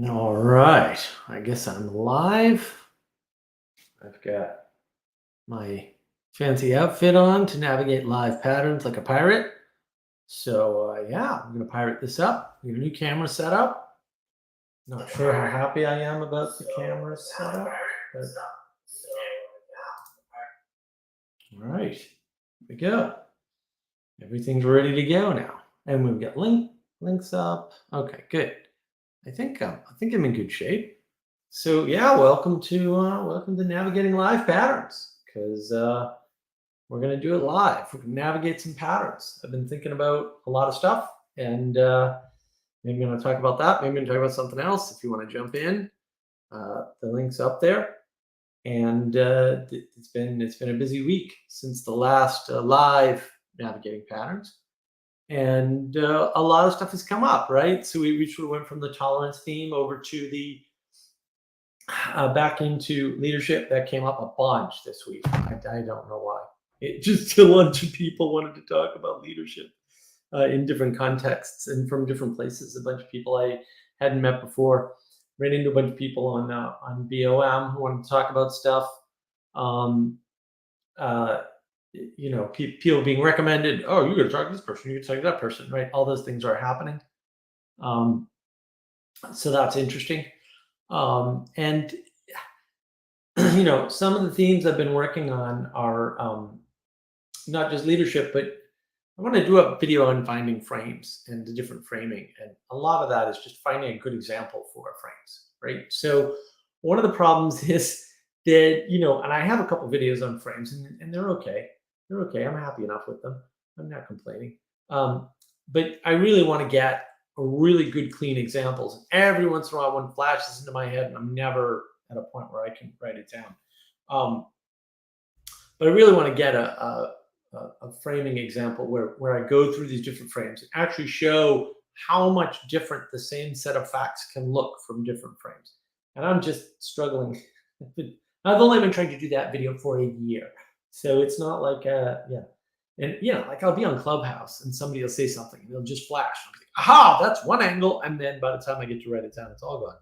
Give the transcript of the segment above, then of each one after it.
All right. I guess I'm live. I've got my fancy outfit on to navigate live patterns like a pirate. So, yeah, I'm going to pirate this up. We have a new camera setup. Not sure how happy I am about the camera setup. But, all right. Here we go. Everything's ready to go now. And we've got links up. Okay, good. I think I'm in good shape. So yeah, welcome to navigating live patterns because we're gonna do it live. We're gonna navigate some patterns. I've been thinking about a lot of stuff, and maybe I'm gonna talk about that. Maybe I'm gonna talk about something else. If you want to jump in, the link's up there. And it's been a busy week since the last live navigating patterns, and a lot of stuff has come up, right? So we sort of went from the tolerance theme over to the back into leadership. That came up a bunch this week. I don't know why. It just a bunch of people wanted to talk about leadership in different contexts and from different places. A bunch of people I hadn't met before. Ran into a bunch of people on BOM who wanted to talk about stuff. Um, uh, people being recommended. Oh, you got to talk to this person. You got to talk to that person. Right? All those things are happening. Um, so that's interesting. And some of the themes I've been working on are not just leadership, but I want to do a video on finding frames and the different framing. And a lot of that is just finding a good example for frames, right? So one of the problems is that, and I have a couple videos on frames and they're okay. They're okay. I'm happy enough with them. I'm not complaining. But I really want to get a really good, clean examples. Every once in a while, one flashes into my head, and I'm never at a point where I can write it down. Um, but I really want to get a framing example where I go through these different frames and actually show how much different the same set of facts can look from different frames. And I'm just struggling. I've only been trying to do that video for a year. So it's not like, yeah. And, like I'll be on Clubhouse and somebody will say something and they'll just flash. I'll be like, aha, that's one angle. And then by the time I get to write it down, it's all gone.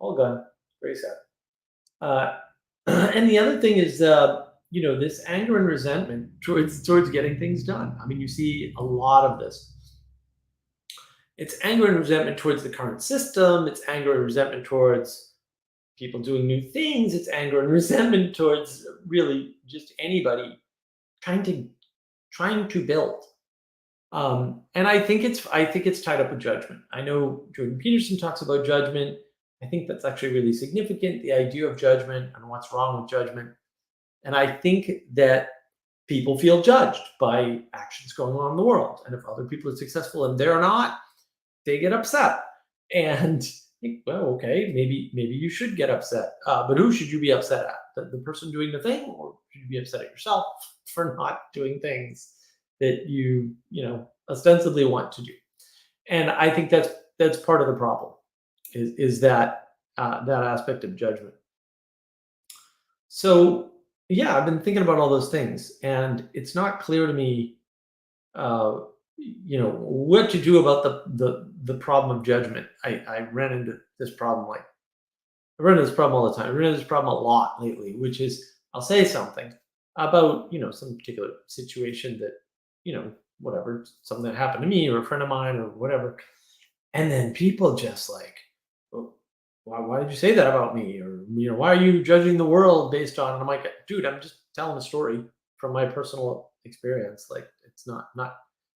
All gone. Very sad. Uh, and the other thing is, this anger and resentment towards getting things done. I mean, you see a lot of this. It's anger and resentment towards the current system. It's anger and resentment towards people doing new things. It's anger and resentment towards really just anybody trying to build. And I think it's tied up with judgment. I know Jordan Peterson talks about judgment. I think that's actually really significant. The idea of judgment and what's wrong with judgment. And I think that people feel judged by actions going on in the world. And if other people are successful and they're not, they get upset. And think, well, okay, maybe you should get upset. But who should you be upset at? The person doing the thing, or should you be upset at yourself for not doing things that you ostensibly want to do? And I think that's part of the problem is that aspect of judgment. So yeah, I've been thinking about all those things, and it's not clear to me, what to do about the problem of judgment. I ran into this problem I run into this problem all the time. I run into this problem a lot lately, which is I'll say something about some particular situation that whatever, something that happened to me or a friend of mine or whatever, and then people just like, "Oh, why did you say that about me?" Or, "Why are you judging the world based on?" And I'm like, dude, I'm just telling a story from my personal experience. Like, it's not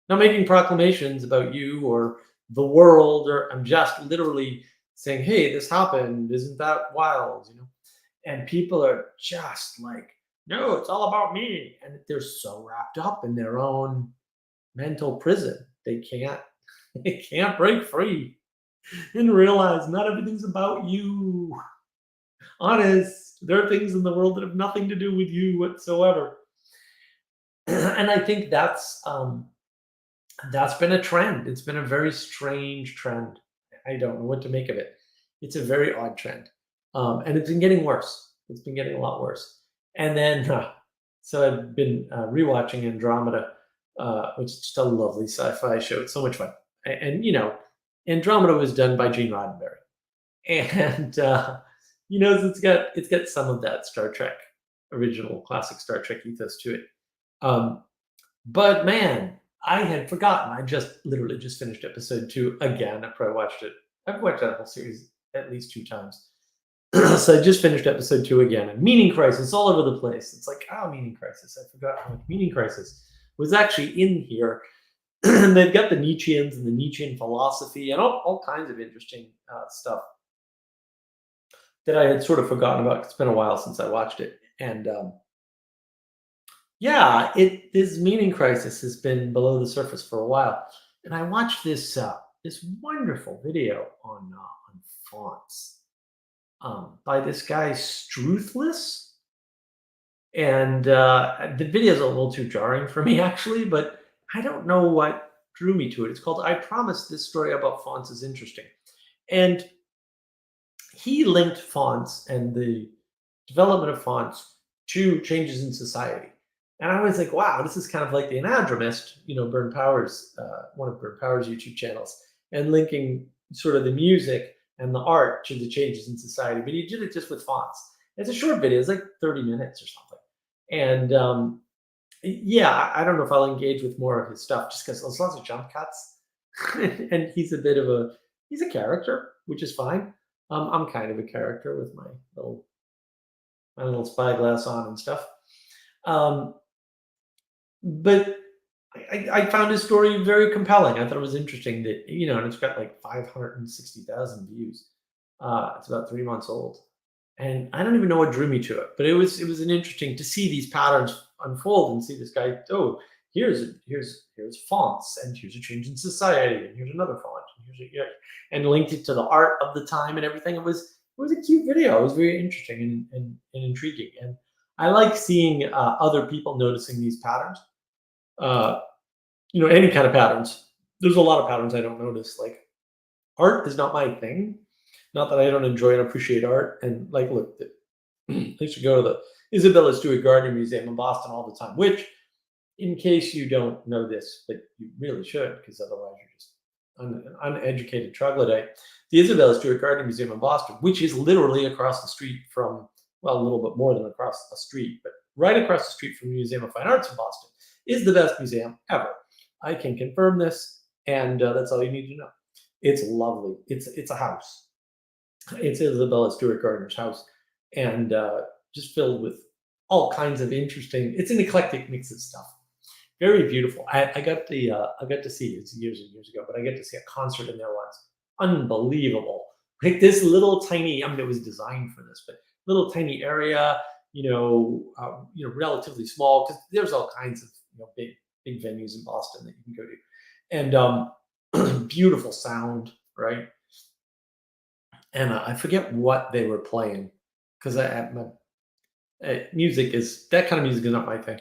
making proclamations about you or the world, or I'm just literally saying, hey, this happened. Isn't that wild? And people are just like, no, it's all about me. And they're so wrapped up in their own mental prison. They can't break free and realize not everything's about you. Honest, there are things in the world that have nothing to do with you whatsoever. And I think that's been a trend. It's been a very strange trend. I don't know what to make of it. It's a very odd trend. And it's been getting worse. It's been getting a lot worse. And then, so I've been rewatching Andromeda, which is just a lovely sci-fi show. It's so much fun. And Andromeda was done by Gene Roddenberry. And it's got some of that Star Trek original classic Star Trek ethos to it. Um, but man, I had forgotten. I just literally just finished episode 2 again. I probably watched it. I've watched that whole series at least 2 times. So I just finished episode 2 again. And Meaning Crisis all over the place. It's like, oh, Meaning Crisis. I forgot how Meaning Crisis was actually in here. And they've got the Nietzscheans and the Nietzschean philosophy and all kinds of interesting stuff that I had sort of forgotten about. It's been a while since I watched it. And yeah, this Meaning Crisis has been below the surface for a while, and I watched this wonderful video on fonts by this guy Struthless, and the video is a little too jarring for me actually, but I don't know what drew me to it. It's called "I Promise This Story About Fonts is Interesting," and he linked fonts and the development of fonts to changes in society. And I was like, wow, this is kind of like the Anadromist, Bern Powers, one of Bern Powers' YouTube channels, and linking sort of the music and the art to the changes in society. But he did it just with fonts. It's a short video, it's like 30 minutes or something. And yeah, I don't know if I'll engage with more of his stuff just because there's lots of jump cuts. And he's a character, which is fine. I'm kind of a character with my little spyglass on and stuff. Um, but I found his story very compelling. I thought it was interesting that, and it's got like 560,000 views. It's about 3 months old. And I don't even know what drew me to it, but it was an interesting to see these patterns unfold and see this guy, oh, here's fonts, and here's a change in society, and here's another font, and linked it to the art of the time and everything. It was a cute video. It was very interesting and intriguing. And I like seeing other people noticing these patterns. Uh, any kind of patterns. There's a lot of patterns I don't notice. Like art is not my thing. Not that I don't enjoy and appreciate art. And like, look, I used to go to the Isabella Stewart Gardner Museum in Boston all the time. Which, in case you don't know this, but you really should, because otherwise you're just an uneducated troglodyte. The Isabella Stewart Gardner Museum in Boston, which is literally across the street from, well, a little bit more than across the street, but right across the street from the Museum of Fine Arts in Boston, is the best museum ever. I can confirm this, and that's all you need to know. It's lovely. It's a house. It's Isabella Stewart Gardner's house, and just filled with all kinds of interesting. It's an eclectic mix of stuff. Very beautiful. I got to see it years and years ago, but I get to see a concert in there once. Unbelievable. Like this little tiny. I mean, it was designed for this, but little tiny area. Relatively small because there's all kinds of big venues in Boston that you can go to, and beautiful sound, right? And I forget what they were playing because music is that kind of music is not my thing.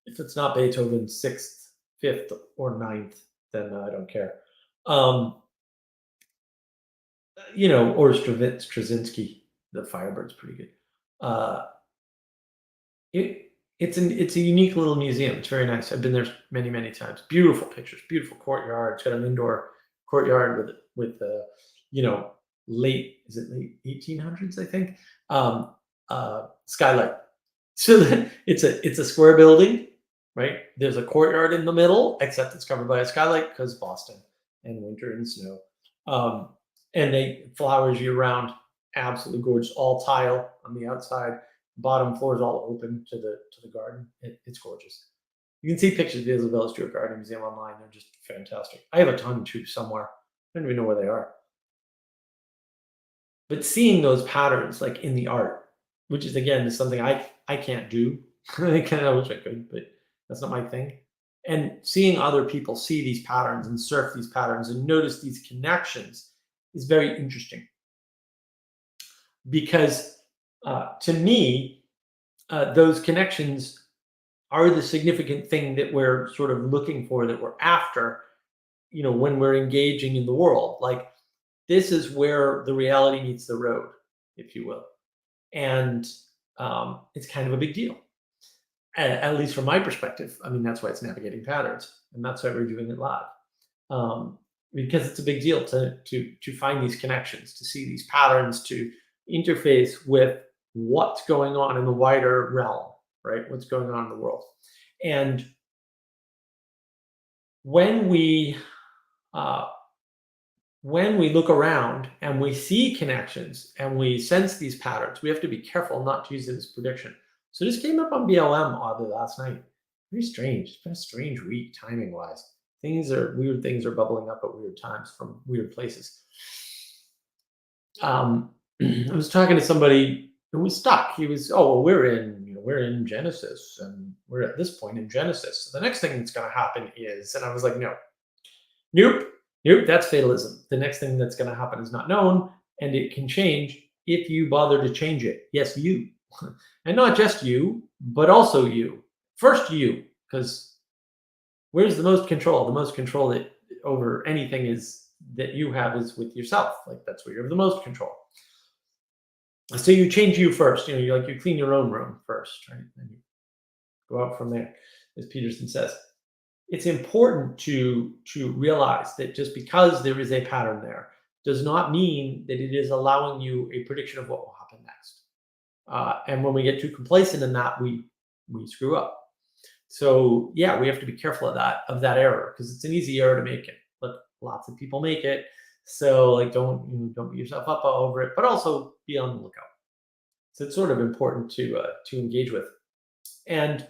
If it's not Beethoven's sixth, fifth, or ninth, then I don't care. Um, or Stravinsky, the Firebird's pretty good. Uh, it's a unique little museum. It's very nice. I've been there many many times. Beautiful pictures, beautiful courtyard. It's got an indoor courtyard with late is it late 1800s I think skylight. So it's a square building, right? There's a courtyard in the middle, except it's covered by a skylight because Boston and winter and snow. Um, and they flowers year round, absolutely gorgeous. All tile on the outside. Bottom floor is all open to the garden. It's gorgeous. You can see pictures of the Isabella Stewart Gardner Museum online. They're just fantastic. I have a ton too somewhere. I don't even know where they are. But seeing those patterns like in the art, which is something I can't do. I kind of wish I could, but that's not my thing. And seeing other people see these patterns and surf these patterns and notice these connections is very interesting because to me, those connections are the significant thing that we're sort of looking for, that we're after, when we're engaging in the world. Like this is where the reality meets the road, if you will. And it's kind of a big deal, at least from my perspective. I mean, that's why it's navigating patterns, and that's why we're doing it live. because it's a big deal to find these connections, to see these patterns, to interface with what's going on in the wider realm, right? What's going on in the world. And when we uh, when we look around and we see connections and we sense these patterns, we have to be careful not to use it as prediction. So this came up on BLM oddly last night. Very strange. It's been a strange week timing wise. Weird things are bubbling up at weird times from weird places. I was talking to somebody who was stuck. He was, oh, well, we're in Genesis and we're at this point in Genesis. So the next thing that's going to happen is, and I was like, no, nope, nope, that's fatalism. The next thing that's going to happen is not known, and it can change if you bother to change it. Yes, you, and not just you, but also you. First, you, because where's the most control? The most control that over anything is that you have is with yourself. Like that's where you have the most control. So you change you first. You clean your own room first, right? And you go out from there, as Peterson says. It's important to realize that just because there is a pattern there does not mean that it is allowing you a prediction of what will happen next. And when we get too complacent in that, we screw up. So yeah, we have to be careful of that error because it's an easy error to make it. Look, lots of people make it. So like don't beat yourself up over it, but also be on the lookout. So it's sort of important to engage with. And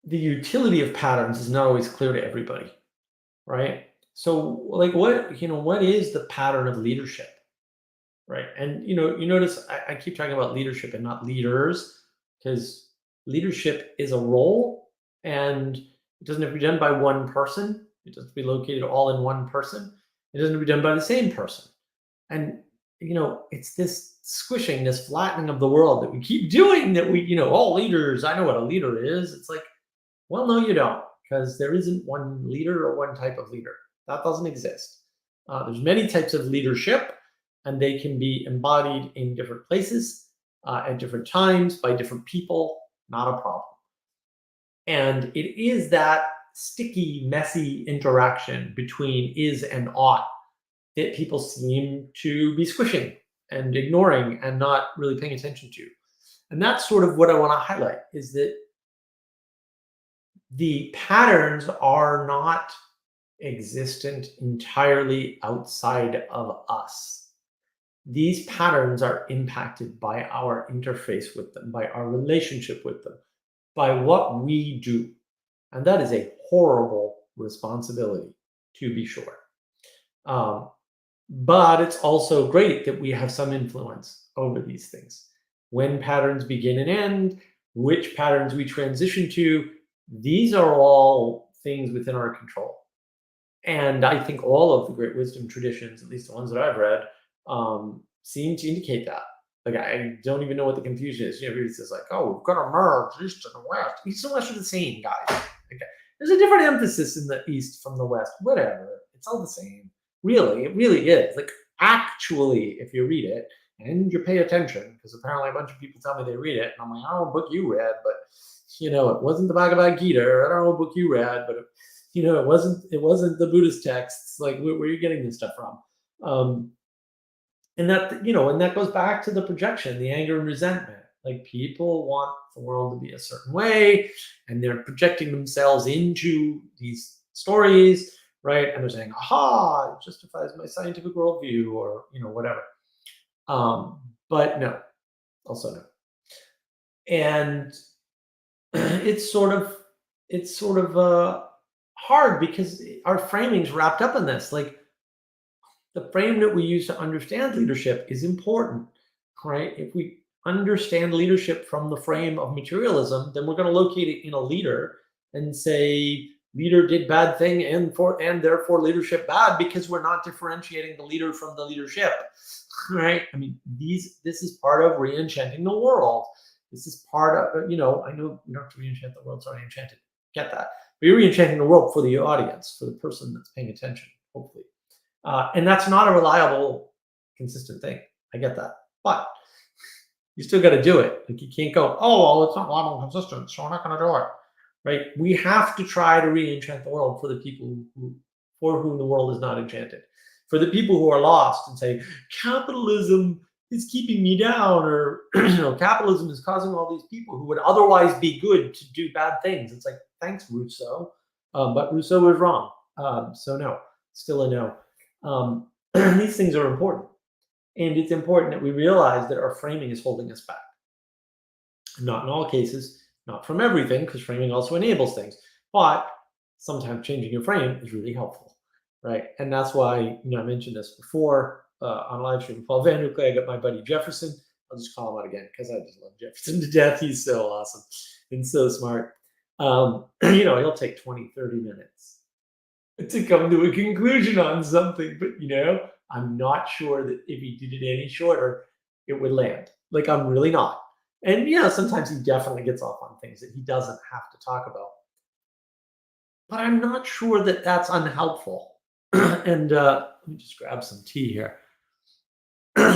the utility of patterns is not always clear to everybody, right? So like what is the pattern of leadership? Right. And you notice I keep talking about leadership and not leaders, because leadership is a role and it doesn't have to be done by one person. It doesn't have to be located all in one person. It doesn't have to be done by the same person. And it's this squishing, this flattening of the world that we keep doing that all leaders, I know what a leader is. It's like, well, no, you don't, because there isn't one leader or one type of leader. That doesn't exist. There's many types of leadership, and they can be embodied in different places at different times by different people. Not a problem. And it is that sticky, messy interaction between is and ought that people seem to be squishing and ignoring and not really paying attention to. And that's sort of what I want to highlight, is that the patterns are not existent entirely outside of us. These patterns are impacted by our interface with them, by our relationship with them, by what we do. And that is a horrible responsibility, to be sure. But it's also great that we have some influence over these things. When patterns begin and end, which patterns we transition to, these are all things within our control. And I think all of the great wisdom traditions, at least the ones that I've read, seem to indicate that. Like, I don't even know what the confusion is. Everybody says like, oh, we've got to merge east and west. East and west are the same, guys. Okay. There's a different emphasis in the east from the west. Whatever. It's all the same. Really, it really is. Like, actually, if you read it and you pay attention, because apparently a bunch of people tell me they read it, and I'm like, I don't know what book you read, but it wasn't the Bhagavad Gita. I don't know what book you read, but it wasn't the Buddhist texts. Like, where are you getting this stuff from? And that goes back to the projection, the anger and resentment. Like, people want the world to be a certain way, and they're projecting themselves into these stories, right? And they're saying, aha, it justifies my scientific worldview, or whatever. But no, also no. And it's sort of hard because our framing's wrapped up in this. Like, the frame that we use to understand leadership is important, right? If we understand leadership from the frame of materialism, then we're going to locate it in a leader and say leader did bad thing and therefore leadership bad, because we're not differentiating the leader from the leadership, right? I mean, this is part of re-enchanting the world. This is part of, I know you don't have to re-enchant the world, it's already enchanted. Get that. But you're re-enchanting the world for the audience, for the person that's paying attention, hopefully. And that's not a reliable, consistent thing. I get that. But you still got to do it. Like, you can't go, oh, well, it's not reliable and consistent, so we're not going to do it. right? We have to try to re-enchant the world for the people for whom the world is not enchanted. For the people who are lost and say, capitalism is keeping me down, or capitalism is causing all these people who would otherwise be good to do bad things. It's like, thanks, Rousseau. But Rousseau was wrong. So no, still a no. These things are important. And it's important that we realize that our framing is holding us back. Not in all cases, not from everything, because framing also enables things. But sometimes changing your frame is really helpful, right? And that's why, I mentioned this before on a live stream. Paul VanderKlay, I got my buddy Jefferson. I'll just call him out again because I just love Jefferson to death. He's so awesome and so smart. He'll take 20, 30 minutes to come to a conclusion on something, but I'm not sure that if he did it any shorter, it would land. Like, I'm really not. And sometimes he definitely gets off on things that he doesn't have to talk about. But I'm not sure that that's unhelpful. And let me just grab some tea here.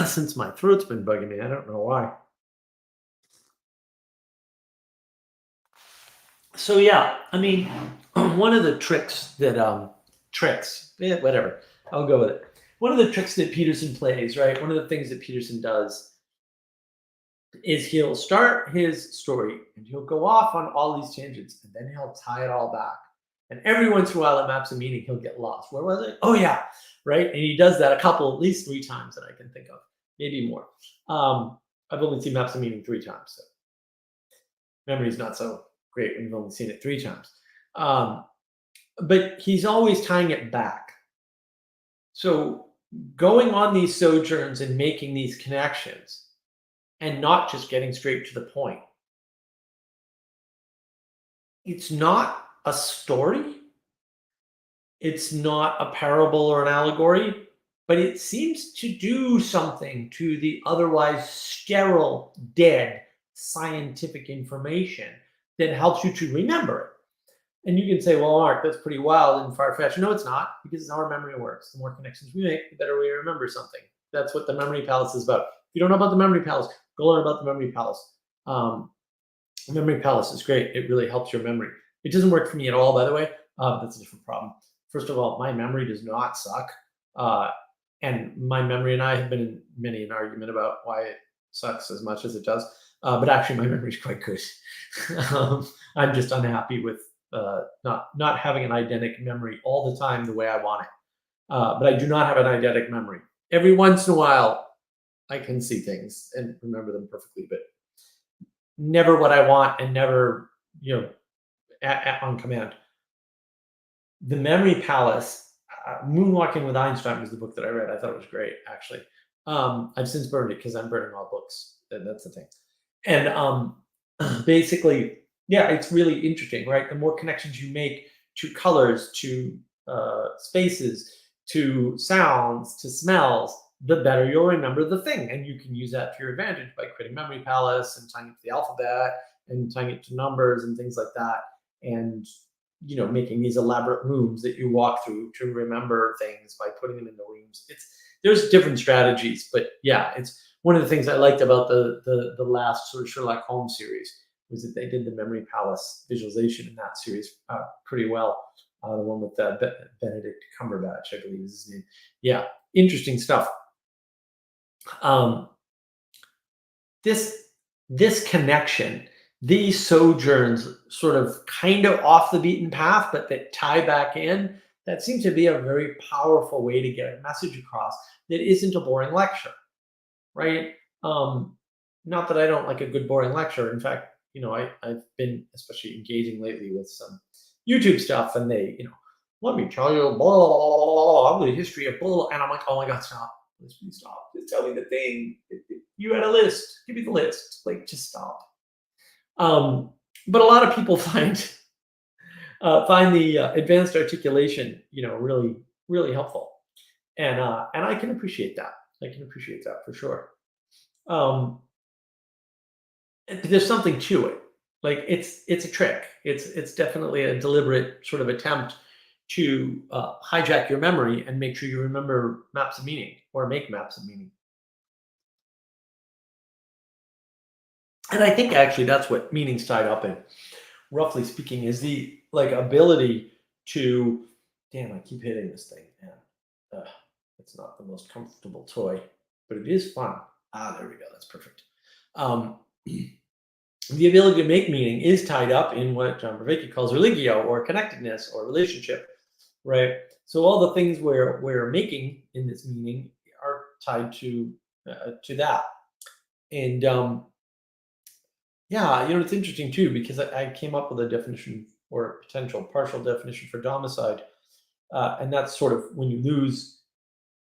Since my throat's been bugging me, I don't know why. So one of the tricks that whatever, I'll go with it. One of the tricks that Peterson plays, right? One of the things that Peterson does is he'll start his story and he'll go off on all these tangents, and then he'll tie it all back. And every once in a while, it maps a meaning, he'll get lost. Where was it? Oh yeah, right. And he does that at least 3 times that I can think of, maybe more. I've only seen maps of meaning 3 times, so memory's not so great when you've only seen it 3 times. But he's always tying it back. So going on these sojourns and making these connections, and not just getting straight to the point. It's not a story. It's not a parable or an allegory, but it seems to do something to the otherwise sterile, dead scientific information that helps you to remember it. And you can say, well, Mark, that's pretty wild and far-fetched. No, it's not, because it's how our memory works. The more connections we make, the better we remember something. That's what the memory palace is about. If you don't know about the memory palace, go learn about the memory palace. Memory palace is great. It really helps your memory. It doesn't work for me at all, by the way. That's a different problem. First of all, my memory does not suck. And my memory and I have been in many an argument about why it sucks as much as it does. But actually, my memory is quite good. I'm just unhappy with not having an eidetic memory all the time the way I want it. But I do not have an eidetic memory. Every once in a while, I can see things and remember them perfectly, but never what I want and never, on command. The Memory Palace, Moonwalking with Einstein was the book that I read. I thought it was great, actually. I've since burned it because I'm burning all books. That's the thing. And basically, it's really interesting, right? The more connections you make to colors, to spaces, to sounds, to smells, the better you'll remember the thing. And you can use that to your advantage by creating Memory Palace and tying it to the alphabet and tying it to numbers and things like that. And, making these elaborate rooms that you walk through to remember things by putting them in the rooms. There's different strategies, but it's one of the things I liked about the last sort of Sherlock Holmes series was that they did the Memory Palace visualization in that series pretty well. The one with Benedict Cumberbatch, I believe is his name. Yeah, interesting stuff. This connection, these sojourns, sort of kind of off the beaten path, but that tie back in, that seems to be a very powerful way to get a message across that isn't a boring lecture, right? Not that I don't like a good boring lecture. In fact, I've been especially engaging lately with some YouTube stuff, and they, let me tell you, blah, blah, blah, blah, the history of blah, and I'm like, oh my God, stop. Please stop. Just tell me the thing. You had a list. Give me the list. Like, just stop. But a lot of people find the advanced articulation, really, really helpful, and I can appreciate that. I can appreciate that for sure. There's something to it. Like, it's a trick. It's definitely a deliberate sort of attempt to hijack your memory and make sure you remember maps of meaning or make maps of meaning. And I think actually that's what meaning's tied up in. roughly speaking, is the like ability to, damn, I keep hitting this thing, and it's not the most comfortable toy, but it is fun. Ah, there we go. That's perfect. Um, the ability to make meaning is tied up in what John Vervaeke calls religio, or connectedness, or relationship, right? So all the things we're making in this meaning are tied to that. And yeah, it's interesting too, because I came up with a definition, or a potential partial definition, for domicide, and that's sort of when you lose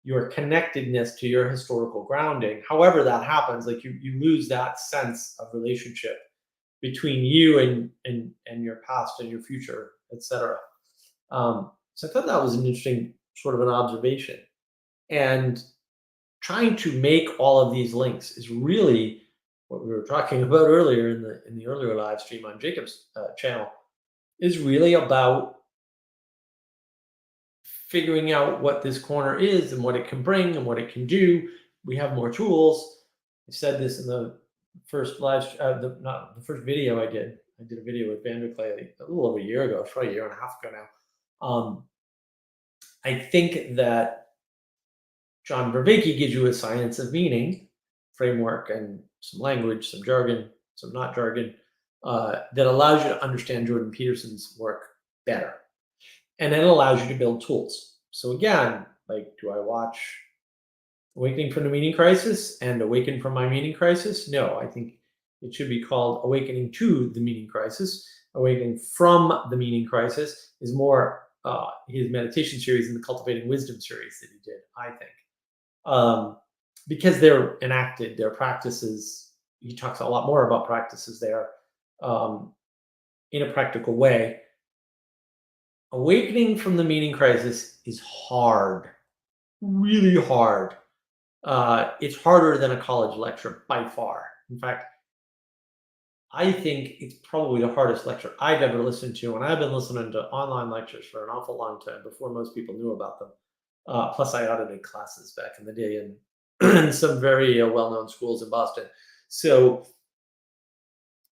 your connectedness to your historical grounding. However that happens, like you lose that sense of relationship between you and your past and your future, etc. So I thought that was an interesting sort of an observation. And trying to make all of these links is really what we were talking about earlier in the earlier live stream on Jacob's channel, is really about figuring out what this corner is and what it can bring and what it can do. We have more tools. I said this in the first not the first video I did. I did a video with Vanderklay a little over a year ago, probably a year and a half ago now. I think that John Vervaeke gives you a science of meaning framework and some language, some jargon, some not jargon, that allows you to understand Jordan Peterson's work better. And then allows you to build tools. So again, like, do I watch Awakening from the Meaning Crisis and Awaken from My Meaning Crisis? No, I think it should be called Awakening to the Meaning Crisis. Awakening from the Meaning Crisis is more his meditation series and the Cultivating Wisdom series that he did, I think. Because they're enacted, their practices, he talks a lot more about practices there in a practical way. Awakening from the Meaning Crisis is hard, really hard. It's harder than a college lecture by far. In fact, I think it's probably the hardest lecture I've ever listened to, and I've been listening to online lectures for an awful long time before most people knew about them. Plus, I audited classes back in the day in some very well-known schools in Boston. So,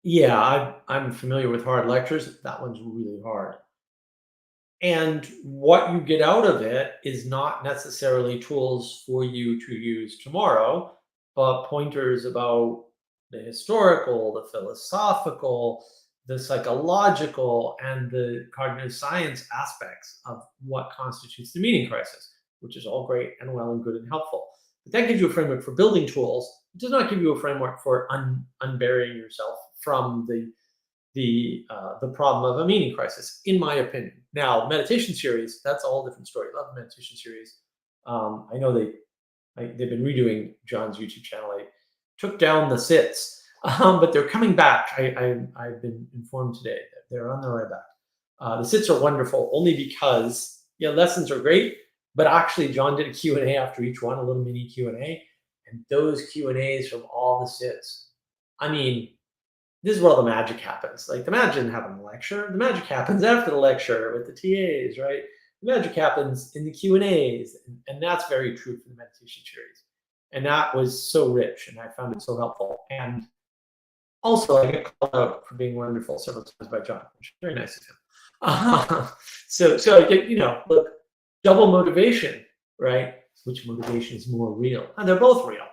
yeah, I'm familiar with hard lectures. That one's really hard. And what you get out of it is not necessarily tools for you to use tomorrow, but pointers about the historical, the philosophical, the psychological, and the cognitive science aspects of what constitutes the meaning crisis, which is all great and well and good and helpful. But that gives you a framework for building tools. It does not give you a framework for unburying yourself from the problem of a meaning crisis, in my opinion. Now, meditation series, that's a whole different story. I love the meditation series. I know they've been redoing John's YouTube channel. I took down the sits, but they're coming back. I've been informed today that they're on their way back. The sits are wonderful only because, yeah, lessons are great, but actually John did a Q&A after each one, a little mini Q&A, and those Q&As from all the sits, I mean, this is where all the magic happens. Like, the magic didn't happen in the lecture. The magic happens after the lecture with the TAs, right? The magic happens in the Q&As, and that's very true for the meditation series. And that was so rich, and I found it so helpful. And also, I get called out for being wonderful several times by John, which is very nice of him. So look, double motivation, right? Which motivation is more real? And they're both real.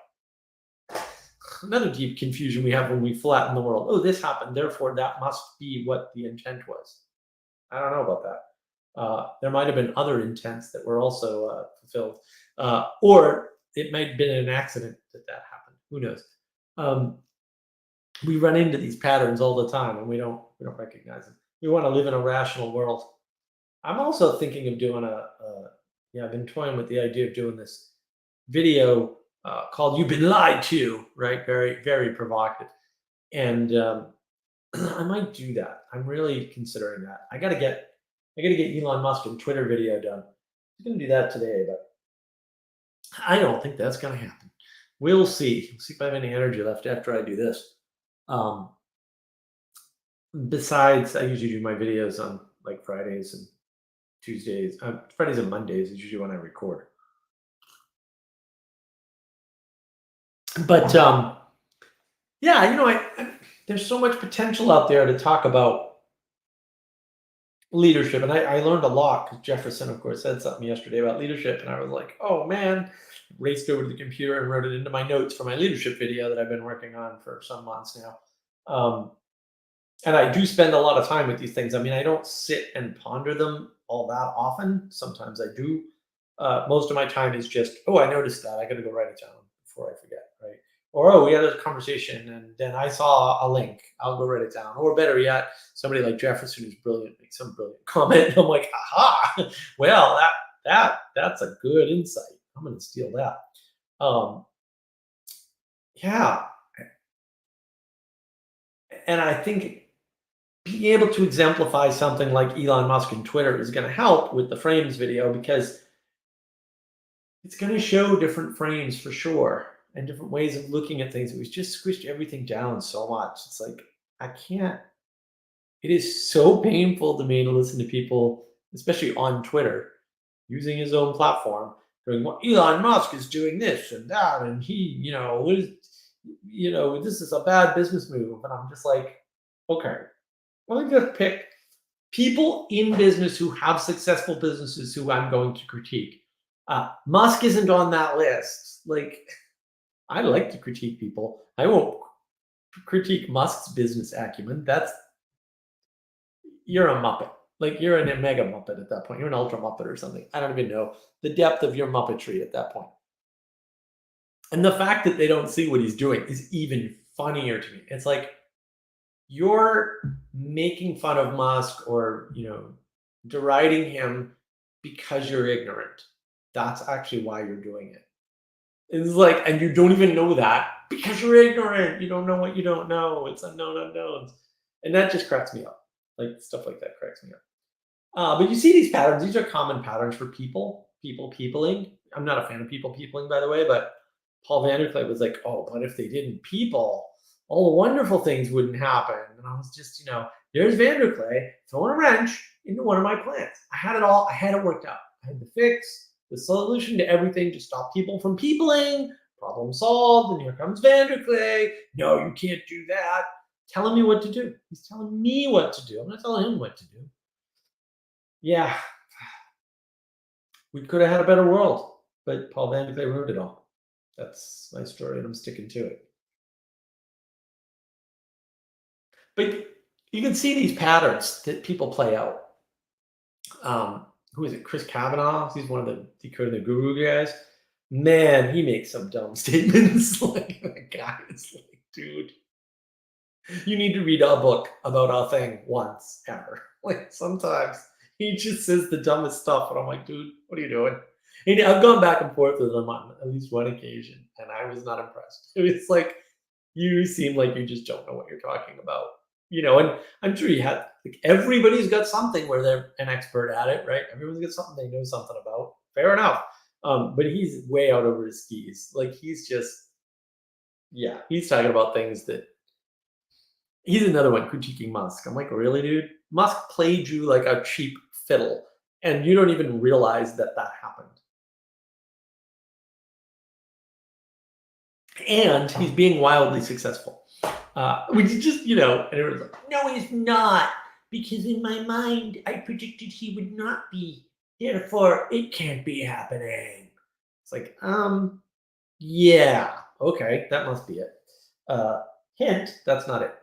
Another deep confusion we have when we flatten the world. Oh, this happened, therefore that must be what the intent was. I don't know about that. There might have been other intents that were also fulfilled, or it might have been an accident that happened. Who knows? We run into these patterns all the time, and we don't recognize them. We want to live in a rational world. I'm also thinking of doing I've been toying with the idea of doing this video called "You've Been Lied To," right? Very, very provocative. And I might do that. I'm really considering that. I gotta get Elon Musk and Twitter video done. I'm gonna do that today, but I don't think that's gonna happen. We'll see. We'll see if I have any energy left after I do this. Besides, I usually do my videos on like Fridays and Tuesdays. Fridays and Mondays is usually when I record. But yeah, there's so much potential out there to talk about leadership. And I learned a lot because Jefferson, of course, said something yesterday about leadership. And I was like, oh man, raced over to the computer and wrote it into my notes for my leadership video that I've been working on for some months now. And I do spend a lot of time with these things. I mean, I don't sit and ponder them all that often. Sometimes I do. Most of my time is just, oh, I noticed that. I got to go write it down before I forget, right? Or, oh, we had a conversation and then I saw a link. I'll go write it down. Or better yet, somebody like Jefferson who's brilliant makes some brilliant comment. And I'm like, aha, well, that's a good insight. I'm going to steal that. Yeah, and I think being able to exemplify something like Elon Musk and Twitter is going to help with the frames video because it's going to show different frames for sure and different ways of looking at things. We've just squished everything down so much. It's like, I can't, it is so painful to me to listen to people, especially on Twitter, using his own platform, going, well, Elon Musk is doing this and that, and he, this is a bad business move. And I'm just like, okay, let me just pick people in business who have successful businesses who I'm going to critique. Musk isn't on that list. Like, I like to critique people. I won't critique Musk's business acumen. You're a Muppet. Like, you're a mega Muppet at that point. You're an ultra Muppet or something. I don't even know the depth of your Muppetry at that point. And the fact that they don't see what he's doing is even funnier to me. It's like, you're making fun of Musk or, deriding him because you're ignorant. That's actually why you're doing it. It's like, and you don't even know that because you're ignorant. You don't know what you don't know. It's unknown unknowns. And that just cracks me up. Like, stuff like that cracks me up. But you see these patterns. These are common patterns for peopling. I'm not a fan of peopling, by the way, but Paul Vanderklay was like, oh, but if they didn't people, all the wonderful things wouldn't happen. And I was just, there's Vanderklay throwing a wrench into one of my plans. I had it all. I had it worked out. I had the fix, the solution to everything to stop people from peopling. Problem solved. And here comes Vanderklay. No, you can't do that. Telling me what to do. He's telling me what to do. I'm not telling him what to do. Yeah. We could have had a better world, but Paul Vanderklay ruined it all. That's my story, and I'm sticking to it. But you can see these patterns that people play out. Who is it? Chris Kavanaugh. He's one of the Decoding the Guru guys. Man, he makes some dumb statements. Like, the guy is like, dude, you need to read a book about a thing once ever. Like, sometimes he just says the dumbest stuff, and I'm like, dude, what are you doing? And I've gone back and forth with him on at least one occasion, and I was not impressed. It was like, you seem like you just don't know what you're talking about. And I'm sure you had, like, everybody's got something where they're an expert at it, right? Everyone's got something they know something about. Fair enough. But he's way out over his skis. Like, he's talking about things that he's another one critiquing Musk. I'm like, really, dude? Musk played you like a cheap fiddle, and you don't even realize that happened. And he's being wildly successful. Which is just, and everyone's like, no, he's not. Because in my mind, I predicted he would not be. Therefore, it can't be happening. It's like, yeah, okay, that must be it. Hint, that's not it.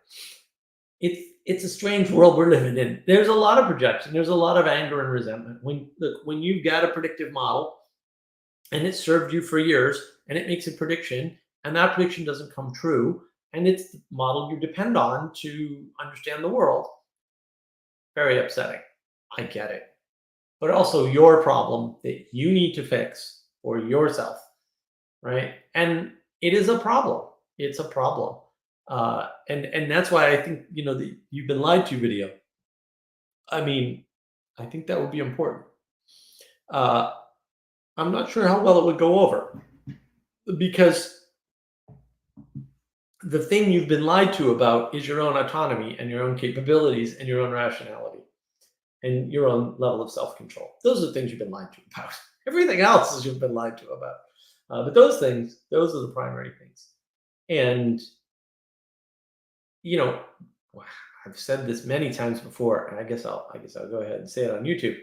It's a strange world we're living in. There's a lot of projection. There's a lot of anger and resentment. When you've got a predictive model and it served you for years and it makes a prediction and that prediction doesn't come true, and it's the model you depend on to understand the world, very upsetting. I get it. But also your problem that you need to fix for yourself, right? And it is a problem. It's a problem. And that's why I think, the You've Been Lied To video. I mean, I think that would be important. I'm not sure how well it would go over because the thing you've been lied to about is your own autonomy and your own capabilities and your own rationality and your own level of self-control. Those are the things you've been lied to about. Everything else is you've been lied to about. But those are the primary things. And, I've said this many times before, and I guess I'll go ahead and say it on YouTube.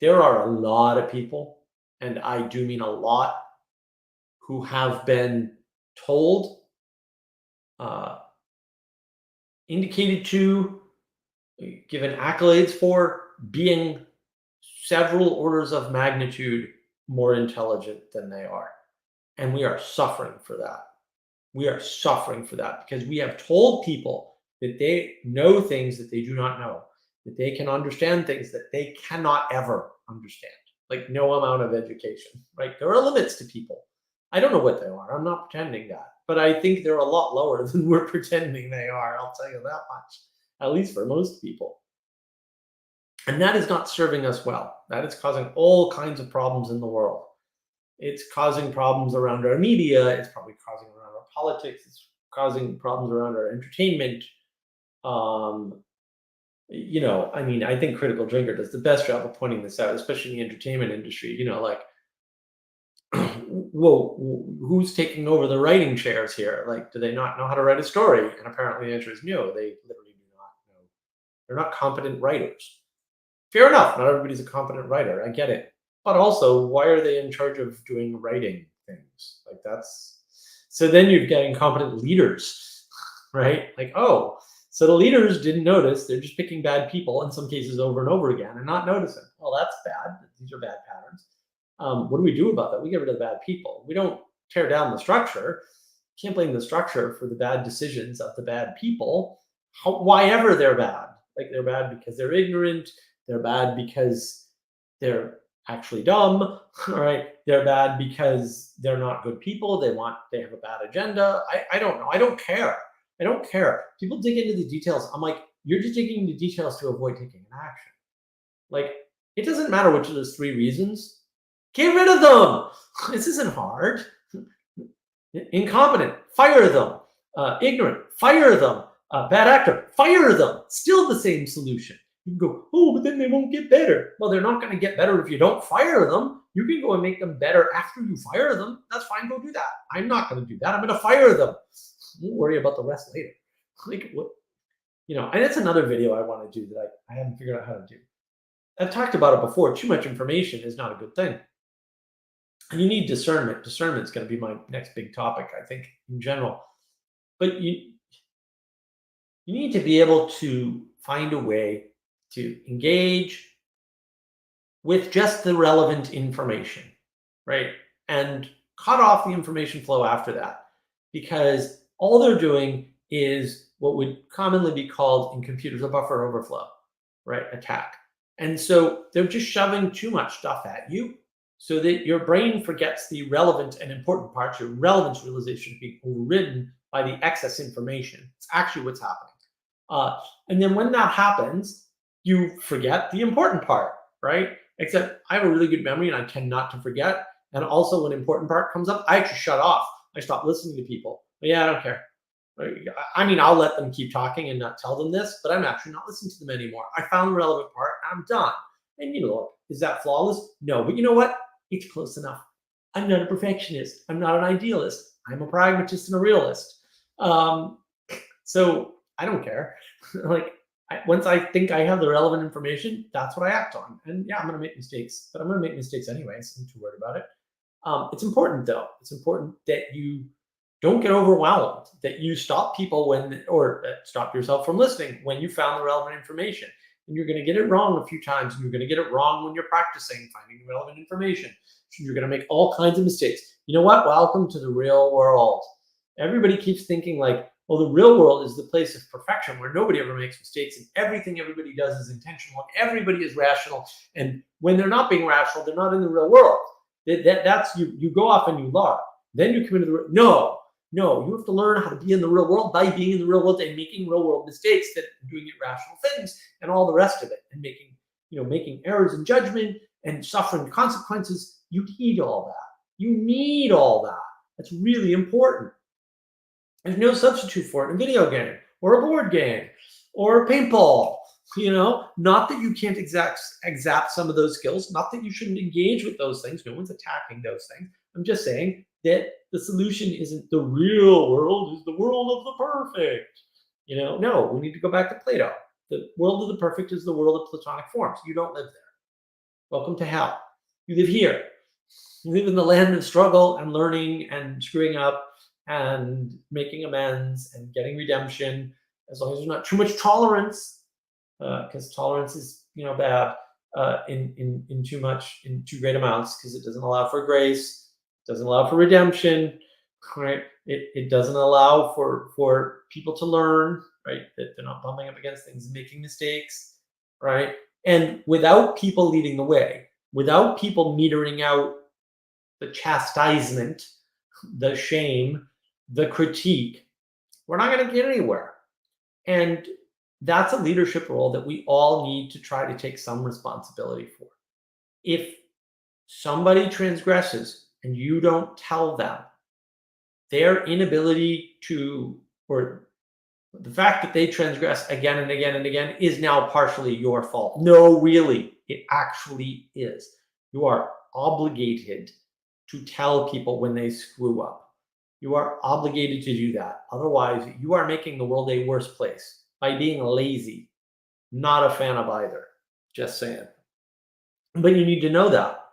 There are a lot of people, and I do mean a lot, who have been told, uh, indicated to, given accolades for being several orders of magnitude more intelligent than they are. And we are suffering for that. We are suffering for that because we have told people that they know things that they do not know, that they can understand things that they cannot ever understand, like no amount of education, right? There are limits to people. I don't know what they are. I'm not pretending that, but I think they're a lot lower than we're pretending they are. I'll tell you that much, at least for most people. And that is not serving us well. That is causing all kinds of problems in the world. It's causing problems around our media. It's probably causing around our politics. It's causing problems around our entertainment. Um, I mean, I think Critical Drinker does the best job of pointing this out, especially in the entertainment industry. Like, whoa, who's taking over the writing chairs here? Like, do they not know how to write a story? And apparently the answer is no, they literally do not know. They're not competent writers. Fair enough, not everybody's a competent writer. I get it. But also, why are they in charge of doing writing things? Like that's so then you're getting competent leaders, right? Like, oh, so the leaders didn't notice. They're just picking bad people in some cases over and over again and not noticing. Well, that's bad. These are bad patterns. What do we do about that? We get rid of the bad people. We don't tear down the structure. Can't blame the structure for the bad decisions of the bad people, why ever they're bad. Like they're bad because they're ignorant. They're bad because they're actually dumb. All right. They're bad because they're not good people. They have a bad agenda. I don't know. I don't care. I don't care. People dig into the details. I'm like, you're just digging into details to avoid taking an action. Like, it doesn't matter which of those three reasons. Get rid of them. This isn't hard. Incompetent, fire them. Ignorant, fire them. Bad actor, fire them. Still the same solution. You can go, oh, but then they won't get better. Well, they're not going to get better if you don't fire them. You can go and make them better after you fire them. That's fine. Go do that. I'm not going to do that. I'm going to fire them. Don't worry about the rest later. Like what? And it's another video I want to do that I haven't figured out how to do. I've talked about it before. Too much information is not a good thing. And you need discernment. Discernment is going to be my next big topic, I think, in general. But you need to be able to find a way to engage with just the relevant information, right? And cut off the information flow after that, because all they're doing is what would commonly be called in computers a buffer overflow, right? Attack. And so they're just shoving too much stuff at you so that your brain forgets the relevant and important parts. Your relevance realization is being overridden by the excess information. It's actually what's happening. And then when that happens, you forget the important part, right? Except I have a really good memory and I tend not to forget. And also when important part comes up, I actually shut off. I stop listening to people. But yeah, I don't care. I mean, I'll let them keep talking and not tell them this, but I'm actually not listening to them anymore. I found the relevant part and I'm done. And is that flawless? No, but you know what? It's close enough. I'm not a perfectionist. I'm not an idealist. I'm a pragmatist and a realist. So I don't care. Once I think I have the relevant information, that's what I act on. And yeah, I'm going to make mistakes, but I'm going to make mistakes anyways. I'm too worried about it. It's important though. It's important that you don't get overwhelmed, that you stop people stop yourself from listening when you found the relevant information. And you're going to get it wrong a few times, and you're going to get it wrong when you're practicing finding relevant information. So you're going to make all kinds of mistakes. You know what? Welcome to the real world. Everybody keeps thinking like, well, the real world is the place of perfection where nobody ever makes mistakes and everything everybody does is intentional and everybody is rational. And when they're not being rational, they're not in the real world. That's you go off and you larp. Then you come into the no, you have to learn how to be in the real world by being in the real world and making real world mistakes, that doing irrational things and all the rest of it, and making errors in judgment and suffering consequences. You need all that. You need all that. That's really important. There's no substitute for it in a video game or a board game or paintball. Not that you can't exact some of those skills, not that you shouldn't engage with those things. No one's attacking those things. I'm just saying that the solution isn't the real world, is the world of the perfect. No, we need to go back to Plato. The world of the perfect is the world of Platonic forms. You don't live there. Welcome to hell. You live here. You live in the land of struggle and learning and screwing up and making amends and getting redemption, as long as there's not too much tolerance, because tolerance is bad in too great amounts, because it doesn't allow for grace, doesn't allow for redemption, right? It doesn't allow for people to learn, right? That they're not bumping up against things and making mistakes, right? And without people leading the way, without people metering out the chastisement, the shame, the critique, we're not going to get anywhere. And that's a leadership role that we all need to try to take some responsibility for. If somebody transgresses and you don't tell them, their inability to, or the fact that they transgress again and again and again, is now partially your fault. No, really, it actually is. You are obligated to tell people when they screw up. You are obligated to do that. Otherwise, you are making the world a worse place by being lazy. Not a fan of either. Just saying. But you need to know that.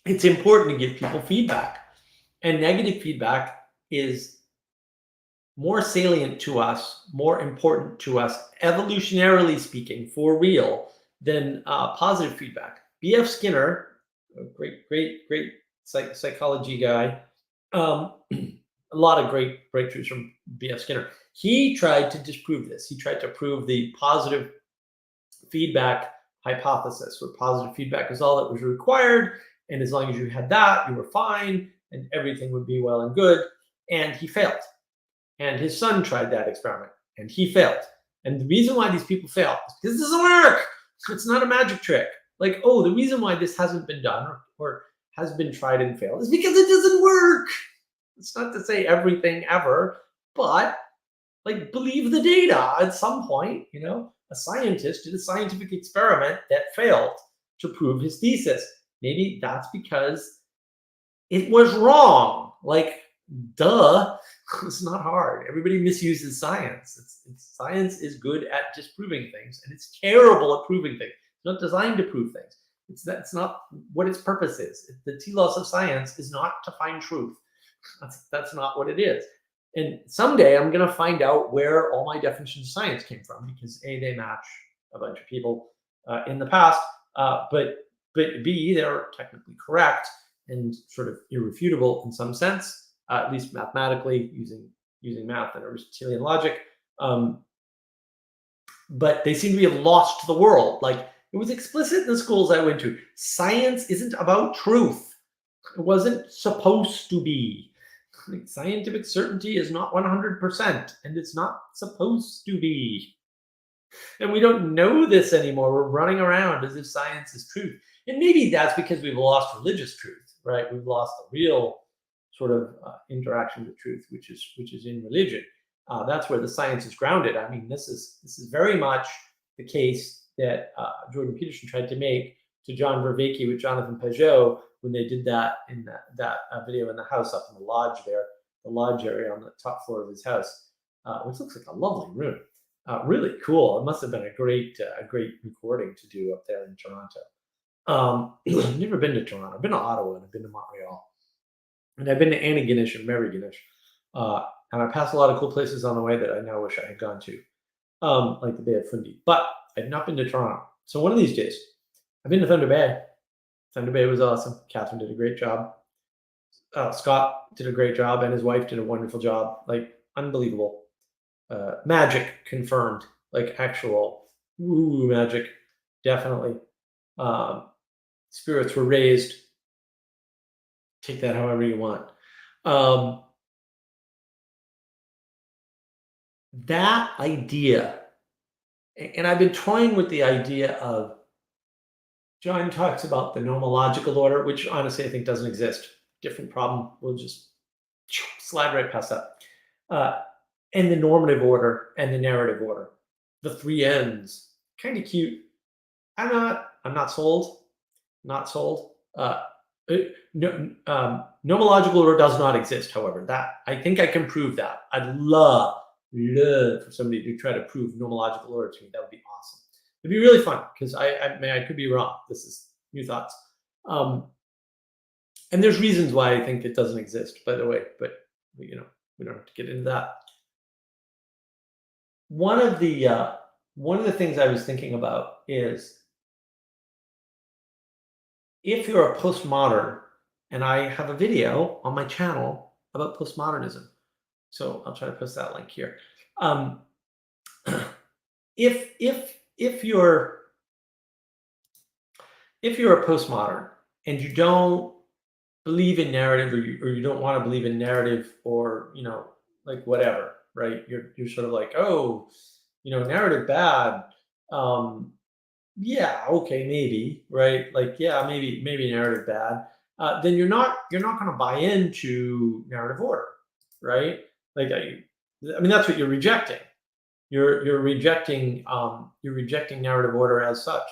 It's important to give people feedback. And negative feedback is more salient to us, more important to us, evolutionarily speaking, for real, than positive feedback. B.F. Skinner, a great psychology guy, a lot of great breakthroughs from B.F. Skinner. He tried to disprove this. He tried to prove the positive feedback hypothesis, where positive feedback is all that was required, and as long as you had that, you were fine, and everything would be well and good. And he failed. And his son tried that experiment, and he failed. And the reason why these people fail is because it doesn't work. It's not a magic trick. Like, oh, the reason why this hasn't been done or has been tried and failed is because it doesn't work. It's not to say everything ever, but like, believe the data at some point. A scientist did a scientific experiment that failed to prove his thesis. Maybe that's because it was wrong. Like, duh. It's not hard. Everybody misuses science. Science is good at disproving things, and it's terrible at proving things. It's not designed to prove things. That's not what its purpose is. The telos of science is not to find truth. That's not what it is. And someday I'm going to find out where all my definitions of science came from, because A, they match a bunch of people in the past, but B, they're technically correct and sort of irrefutable in some sense. At least mathematically, using math and Aristotelian logic. But they seem to have lost the world. Like, it was explicit in the schools I went to. Science isn't about truth. It wasn't supposed to be. Like, scientific certainty is not 100%, and it's not supposed to be. And we don't know this anymore. We're running around as if science is truth. And maybe that's because we've lost religious truth, right? We've lost the real sort of interaction with truth, which is in religion. That's where the science is grounded. I mean, this is very much the case that Jordan Peterson tried to make to John Vervaeke with Jonathan Pageau when they did that in that video in the house up in the lodge there, the lodge area on the top floor of his house, which looks like a lovely room. Really cool. It must have been a great recording to do up there in Toronto. I've never been to Toronto. I've been to Ottawa and I've been to Montreal. And I've been to Antigonish and Merigonish. And I passed a lot of cool places on the way that I now wish I had gone to, like the Bay of Fundy. But I've not been to Toronto. So one of these days, I've been to Thunder Bay. Thunder Bay was awesome. Catherine did a great job. Scott did a great job, and his wife did a wonderful job. Like, unbelievable. Magic confirmed. Like, actual magic, definitely. Spirits were raised. Take that however you want. That idea, and I've been toying with the idea of, John talks about the nomological order, which honestly I think doesn't exist. Different problem. We'll just slide right past that. And the normative order and the narrative order. The three ends. Kind of cute. I'm not sold. Not sold. No, nomological order does not exist. However, that I think I can prove that. I'd love for somebody to try to prove nomological order to me. That would be awesome. It'd be really fun because I could be wrong. This is new thoughts. Um, and there's reasons why I think it doesn't exist, by the way. But you know, we don't have to get into that. One of the things I was thinking about is if you're a postmodern, and I have a video on my channel about postmodernism. So I'll try to post that link here. Um, if you're a postmodern and you don't believe in narrative, or you don't want to believe in narrative, or like whatever, right? You're sort of like, oh, narrative bad. Yeah, okay, maybe, right? Like, yeah, maybe narrative bad. Then you're not going to buy into narrative order, right? Like, I mean, that's what you're rejecting. You're rejecting narrative order as such.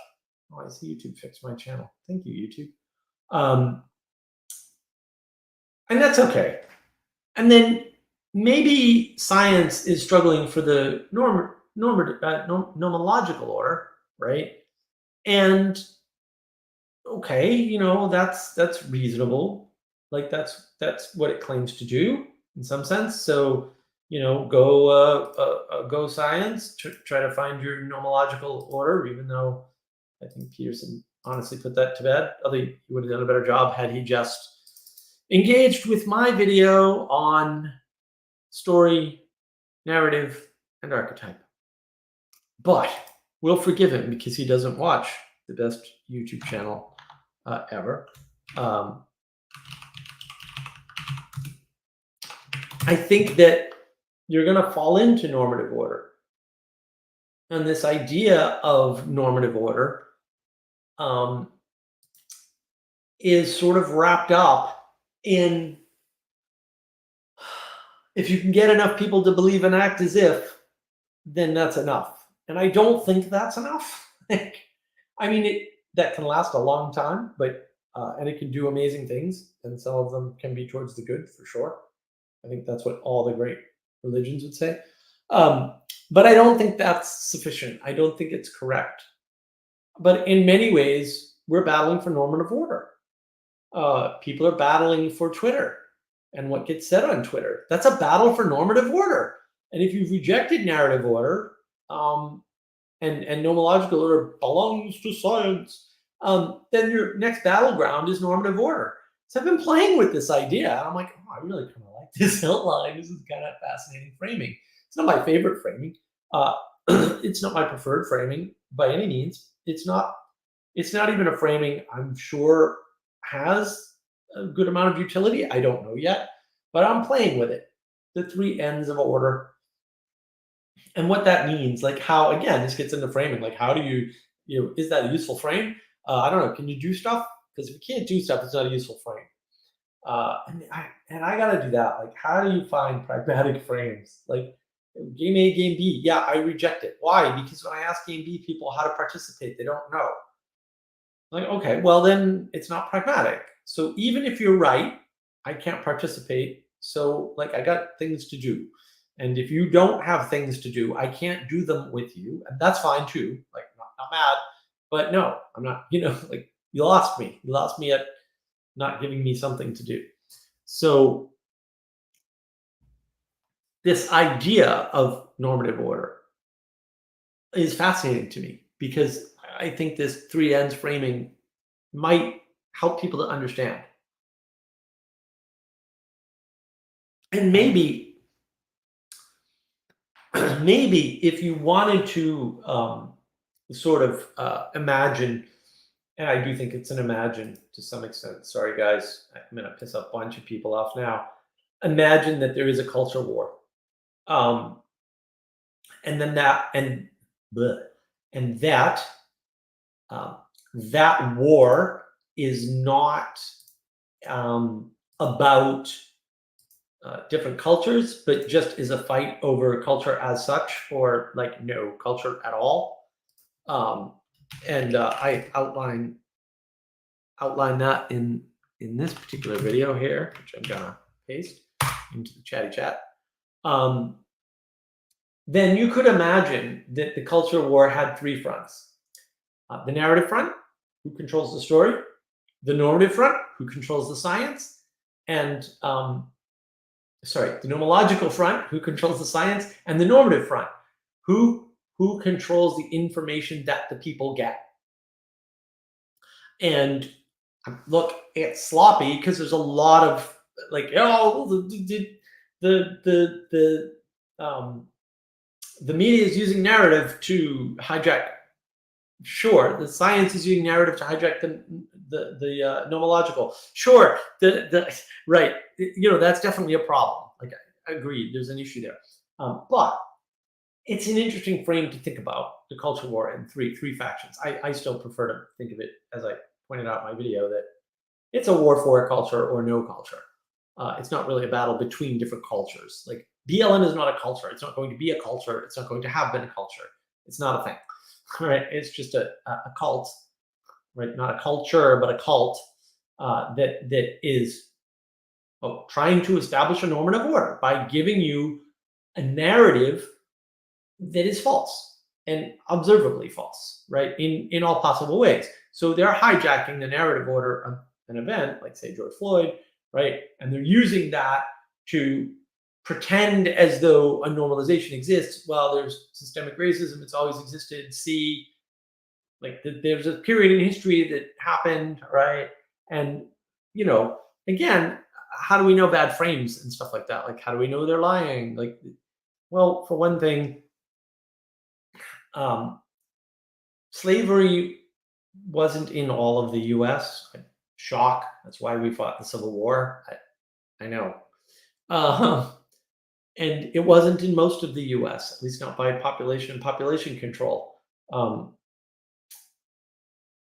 Oh, I see YouTube fixed my channel. Thank you, YouTube. And that's okay. And then maybe science is struggling for the nomological order, right? And okay, that's reasonable. Like that's what it claims to do in some sense. So go science, try to find your nomological order. Even though I think Peterson honestly put that to bed. Although he would have done a better job had he just engaged with my video on story, narrative, and archetype. But we'll forgive him because he doesn't watch the best YouTube channel ever. I think that you're going to fall into normative order. And this idea of normative order is sort of wrapped up in, if you can get enough people to believe and act as if, then that's enough. And I don't think that's enough. I mean, that can last a long time, but and it can do amazing things, and some of them can be towards the good for sure. I think that's what all the great religions would say. But I don't think that's sufficient. I don't think it's correct. But in many ways, we're battling for normative order. People are battling for Twitter and what gets said on Twitter. That's a battle for normative order. And if you've rejected narrative order, and nomological order belongs to science, then your next battleground is normative order. So I've been playing with this idea. And I'm like, oh, I really kind of like this outline. This is kind of fascinating framing. It's not my favorite framing. It's not my preferred framing by any means. It's not even a framing I'm sure has a good amount of utility. I don't know yet, but I'm playing with it. The three ends of order. And what that means, like how, again, this gets into framing. Like, how do you is that a useful frame? I don't know. Can you do stuff? Because if you can't do stuff, it's not a useful frame. And I got to do that. Like, how do you find pragmatic frames? Like, game A, game B. Yeah, I reject it. Why? Because when I ask game B people how to participate, they don't know. Like, okay, well, then it's not pragmatic. So even if you're right, I can't participate. So, like, I got things to do. And if you don't have things to do, I can't do them with you. And that's fine too. Like, not mad. But no, I'm not, like, you lost me. You lost me at not giving me something to do. So this idea of normative order is fascinating to me because I think this three ends framing might help people to understand. And maybe if you wanted to sort of imagine, and I do think it's an imagine to some extent. Sorry, guys, I'm going to piss a bunch of people off now. Imagine that there is a culture war, and then that war is not about different cultures, but just is a fight over culture as such, or like no culture at all. And I outline that in in this particular video here, which I'm gonna paste into the chatty chat, then you could imagine that the culture war had three fronts. The narrative front, who controls the story, the normative front, who controls the science, and the nomological front, who controls the science, and the normative front, who controls the information that the people get. And look, it's sloppy because there's a lot of like, the media is using narrative to hijack. Sure, the science is using narrative to hijack the nomological. Sure, right. That's definitely a problem. Like, I agree, there's an issue there. But it's an interesting frame to think about the culture war in three factions. I still prefer to think of it, as I pointed out in my video, that it's a war for a culture or no culture. It's not really a battle between different cultures. Like, BLM is not a culture. It's not going to be a culture. It's not going to have been a culture. It's not a thing. Right? It's just a cult, right? Not a culture, but a cult that is trying to establish a normative order by giving you a narrative that is false and observably false, right? In all possible ways. So they're hijacking the narrative order of an event, like say George Floyd, right? And they're using that to pretend as though a normalization exists. Well, there's systemic racism, it's always existed. See, like there's a period in history that happened, right? And again, how do we know bad frames and stuff like that? Like, how do we know they're lying? Like, well, for one thing, slavery wasn't in all of the US. Shock. That's why we fought the Civil War. I know. And it wasn't in most of the US, at least not by population control.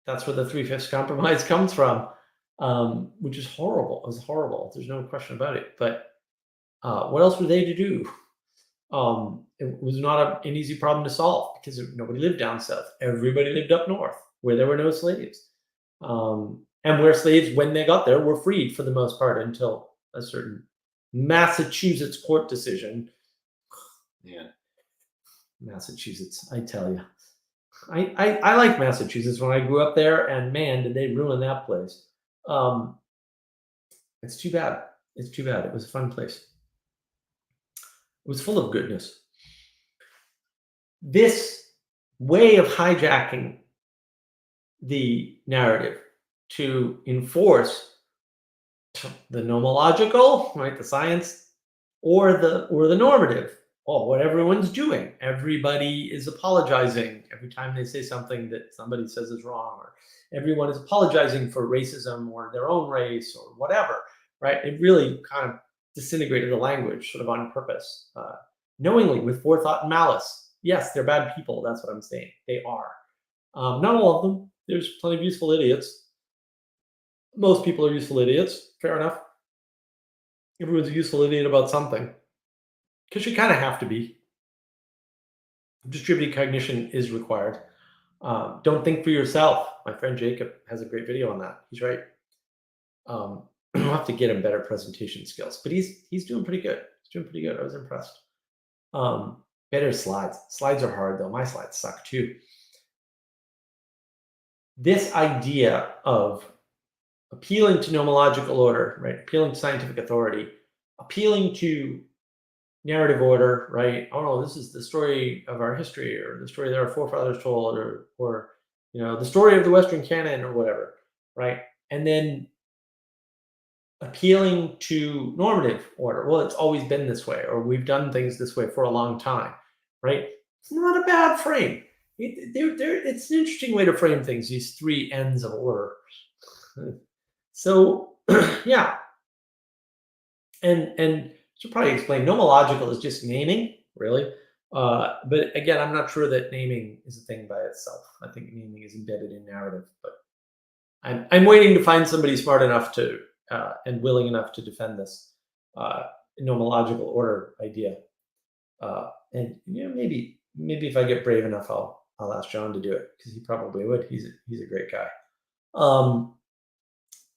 That's where the 3/5 compromise comes from, which is horrible. It was horrible. There's no question about it. But what else were they to do? It was not an easy problem to solve because nobody lived down south. Everybody lived up north where there were no slaves. And where slaves, when they got there, were freed for the most part until a certain Massachusetts court decision. Man, Massachusetts, I tell you. I like Massachusetts when I grew up there, and man, did they ruin that place. It's too bad. It's too bad. It was a fun place. It was full of goodness. This way of hijacking the narrative to enforce the nomological, right, the science, or the normative. What everyone's doing. Everybody is apologizing every time they say something that somebody says is wrong, or everyone is apologizing for racism or their own race or whatever, right? It really kind of disintegrated the language sort of on purpose, knowingly, with forethought and malice. Yes, they're bad people. That's what I'm saying. They are. Not all of them. There's plenty of useful idiots. Most people are useful idiots. Fair enough. Everyone's a useful idiot about something. Because you kind of have to be. Distributed cognition is required. Don't think for yourself. My friend Jacob has a great video on that. He's right. I'll have to get him better presentation skills, but he's doing pretty good. He's doing pretty good. I was impressed. Better slides. Slides are hard though. My slides suck too. This idea of appealing to nomological order, right? Appealing to scientific authority, appealing to narrative order, right? Oh no, this is the story of our history, or the story that our forefathers told, or the story of the Western canon, or whatever, right? And then appealing to normative order. Well, it's always been this way, or we've done things this way for a long time, right? It's not a bad frame. It's an interesting way to frame things, these three ends of order. So, yeah. And should probably explain, nomological is just naming, really. But again, I'm not sure that naming is a thing by itself. I think naming is embedded in narrative. But I'm waiting to find somebody smart enough to and willing enough to defend this nomological order idea. And maybe if I get brave enough, I'll ask John to do it, because he probably would. He's a great guy.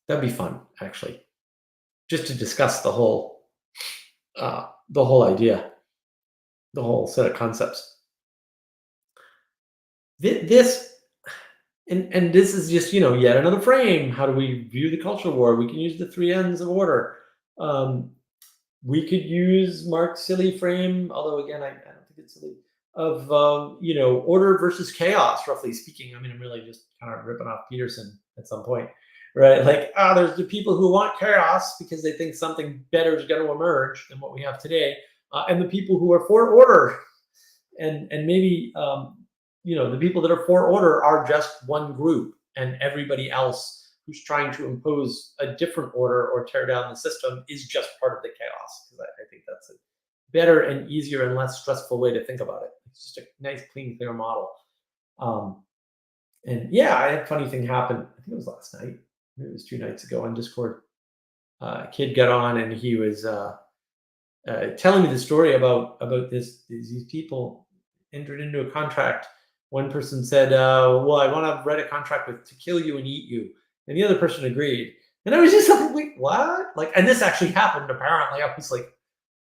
That'd be fun, actually, just to discuss the whole idea, the whole set of concepts. This and this is just, yet another frame. How do we view the culture war? We can use the three ends of order. Um, we could use Mark's silly frame, although again, I don't think it's silly, of order versus chaos, roughly speaking. I mean, I'm really just kind of ripping off Peterson at some point, right? Like, there's the people who want chaos because they think something better is going to emerge than what we have today, and the people who are for order, and maybe the people that are for order are just one group, and everybody else who's trying to impose a different order or tear down the system is just part of the chaos. Because I think that's a better and easier and less stressful way to think about it. It's just a nice, clean, clear model. And yeah, I had a funny thing happen. I think it was last night. Maybe it was 2 nights ago on Discord. A kid got on and he was telling me the story about these people entered into a contract. One person said, well, I want to write a contract to kill you and eat you. And the other person agreed. And I was just like, wait, what? Like, and this actually happened, apparently. I was like,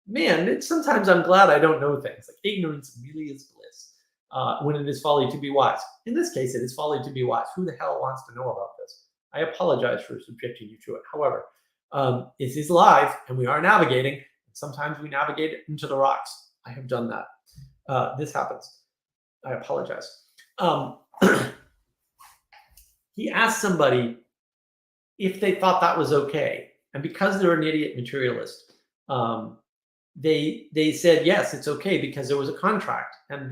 man, sometimes I'm glad I don't know things. Like, ignorance really is bliss when it is folly to be wise. In this case, it is folly to be wise. Who the hell wants to know about this? I apologize for subjecting you to it. However, it is live and we are navigating. Sometimes we navigate it into the rocks. I have done that. This happens. I apologize. He asked somebody if they thought that was okay. And because they're an idiot materialist, they said, yes, it's okay because there was a contract and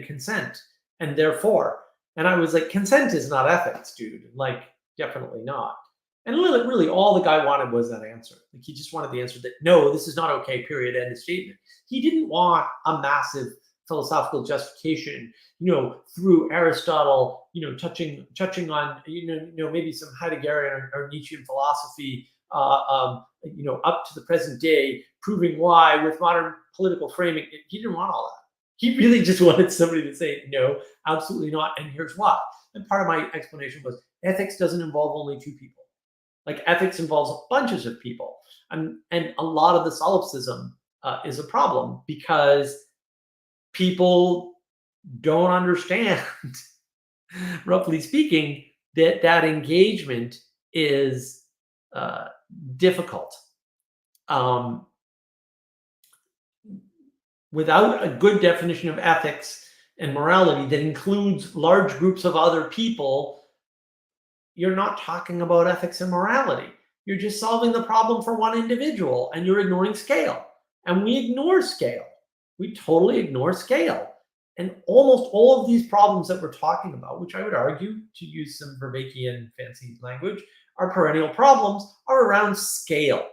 consent. And therefore, and I was like, consent is not ethics, dude. Like, definitely not. And really, all the guy wanted was that answer. Like, he just wanted the answer that, no, this is not okay, period, end of statement. He didn't want a massive philosophical justification, through Aristotle, touching on, maybe some Heideggerian or Nietzschean philosophy, up to the present day, proving why with modern political framing. He didn't want all that. He really just wanted somebody to say, no, absolutely not, and here's why. And part of my explanation was ethics doesn't involve only two people. Like, ethics involves bunches of people. And a lot of the solipsism is a problem because people don't understand, roughly speaking, that engagement is difficult. Without a good definition of ethics and morality that includes large groups of other people, you're not talking about ethics and morality. You're just solving the problem for one individual, and you're ignoring scale. And we ignore scale. We totally ignore scale. And almost all of these problems that we're talking about, which I would argue, to use some Verbachian fancy language, are perennial problems, are around scale.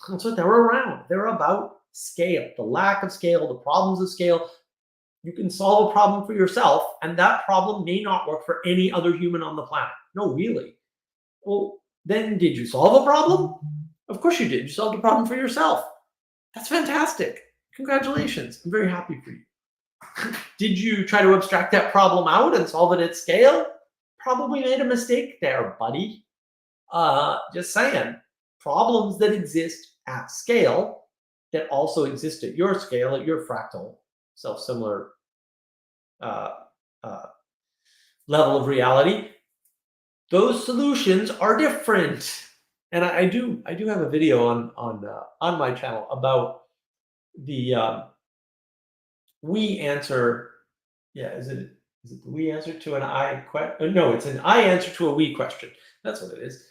That's what they're around. They're about scale, the lack of scale, the problems of scale. You can solve a problem for yourself, and that problem may not work for any other human on the planet. No, really. Well, then did you solve a problem? Of course you did. You solved a problem for yourself. That's fantastic. Congratulations. I'm very happy for you. Did you try to abstract that problem out and solve it at scale? Probably made a mistake there, buddy. Just saying. Problems that exist at scale that also exist at your scale, at your fractal, self-similar level of reality, those solutions are different. And I do have a video on my channel about the we answer. Yeah, is it the we answer to an I question? No, it's an I answer to a we question. That's what it is.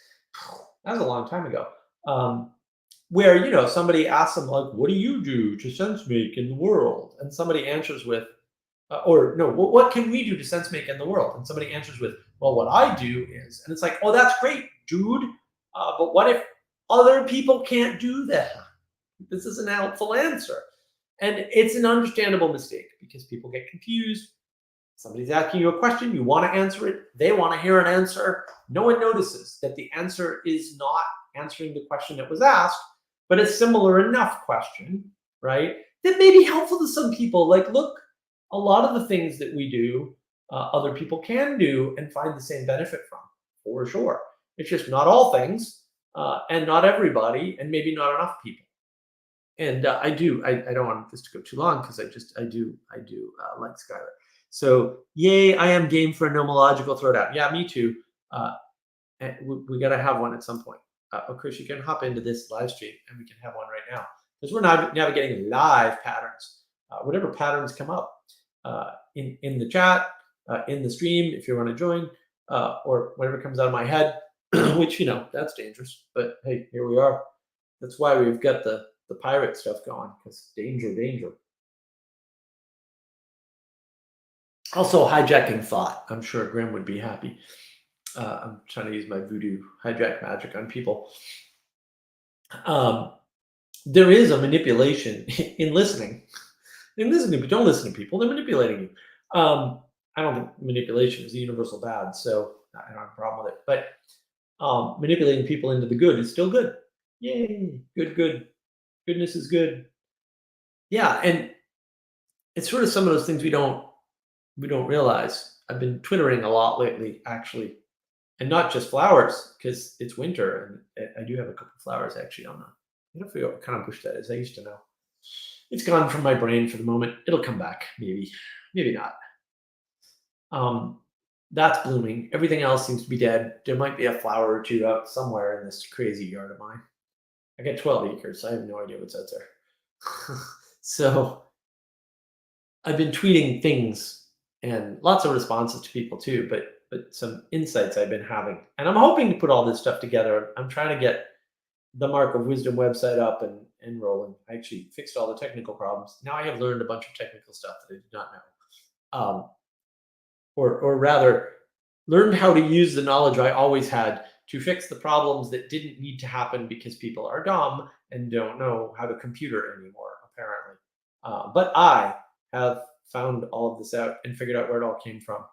That was a long time ago. Where somebody asks them, like, what do you do to sense make in the world? And somebody answers with, or no, what can we do to sense make in the world? And somebody answers with, well, what I do is, and it's like, oh, that's great, dude. But what if other people can't do that? This is an helpful answer. And it's an understandable mistake because people get confused. Somebody's asking you a question, you want to answer it, they want to hear an answer. No one notices that the answer is not answering the question that was asked, but a similar enough question, right? That may be helpful to some people. Like, look, a lot of the things that we do, other people can do and find the same benefit from, for sure. It's just not all things. and not everybody, and maybe not enough people. And I don't want this to go too long because I do like Skylar. So yay, I am game for a nomological throwdown. Yeah, me too. Uh, and we got to have one at some point. Of course, you can hop into this live stream and we can have one right now because we're navigating live patterns. Whatever patterns come up in the chat, in the stream, if you want to join, or whatever comes out of my head, which that's dangerous. But hey, here we are. That's why we've got the pirate stuff going, because danger, danger. Also, hijacking thought. I'm sure Grim would be happy. I'm trying to use my voodoo hijack magic on people. There is a manipulation in listening. In listening, but don't listen to people. They're manipulating you. I don't think manipulation is the universal bad, so I don't have a problem with it. But manipulating people into the good is still good. Yay! Good, good. Goodness is good. Yeah, and it's sort of some of those things we don't realize. I've been twittering a lot lately, actually, and not just flowers because it's winter, and I do have a couple flowers actually on the. I don't forget what kind of bush that is. I used to know. It's gone from my brain for the moment. It'll come back, maybe, maybe not. That's blooming. Everything else seems to be dead. There might be a flower or two out somewhere in this crazy yard of mine. I got 12 acres, so I have no idea what's out there. So I've been tweeting things and lots of responses to people too, but some insights I've been having. And I'm hoping to put all this stuff together. I'm trying to get the Mark of Wisdom website up and rolling. I actually fixed all the technical problems. Now I have learned a bunch of technical stuff that I did not know. Or rather, learned how to use the knowledge I always had to fix the problems that didn't need to happen because people are dumb and don't know how to computer anymore, apparently. But I have found all of this out and figured out where it all came from.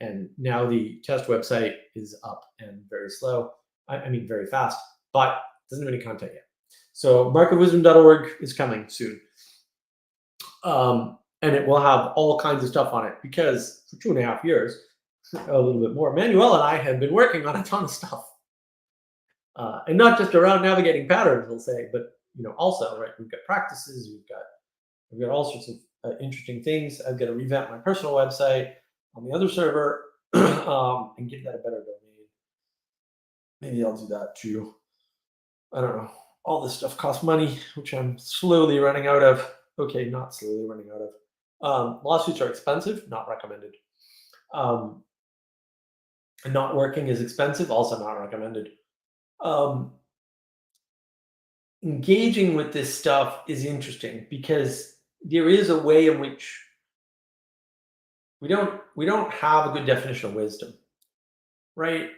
And now the test website is up and very slow. I mean, very fast, but doesn't have any content yet. So markofwisdom.org is coming soon. And it will have all kinds of stuff on it because for 2.5 years, a little bit more, Manuel and I have been working on a ton of stuff. And not just around navigating patterns, we'll say, but also, right, we've got practices, we've got all sorts of interesting things. I've got to revamp my personal website on the other server and give that a better domain. Maybe I'll do that too. I don't know. All this stuff costs money, which I'm slowly running out of. Okay, not slowly running out of. Lawsuits are expensive, not recommended. And not working is expensive, also not recommended. Engaging with this stuff is interesting because there is a way in which we don't have a good definition of wisdom, right?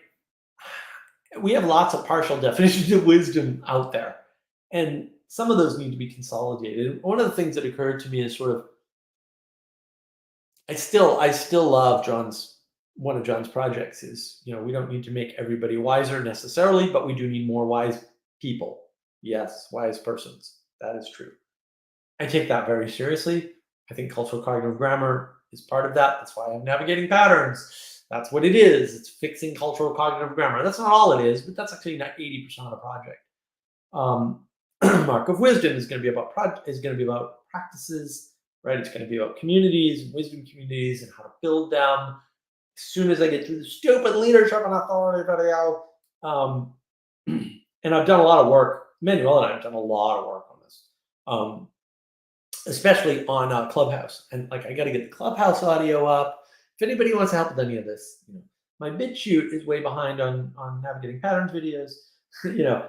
We have lots of partial definitions of wisdom out there, and some of those need to be consolidated. One of the things that occurred to me is sort of I still love one of John's projects is, we don't need to make everybody wiser necessarily, but we do need more wise people. Yes, wise persons. That is true. I take that very seriously. I think cultural cognitive grammar is part of that. That's why I'm navigating patterns. That's what it is. It's fixing cultural cognitive grammar. That's not all it is, but that's actually not 80% of the project. Mark of Wisdom is going to be about practices, right? It's going to be about communities, wisdom communities, and how to build them. As soon as I get through the stupid leadership and authority video, and I've done a lot of work. Manuel and I have done a lot of work on this, especially on Clubhouse. And I got to get the Clubhouse audio up. If anybody wants to help with any of this, my BitChute is way behind on navigating patterns videos.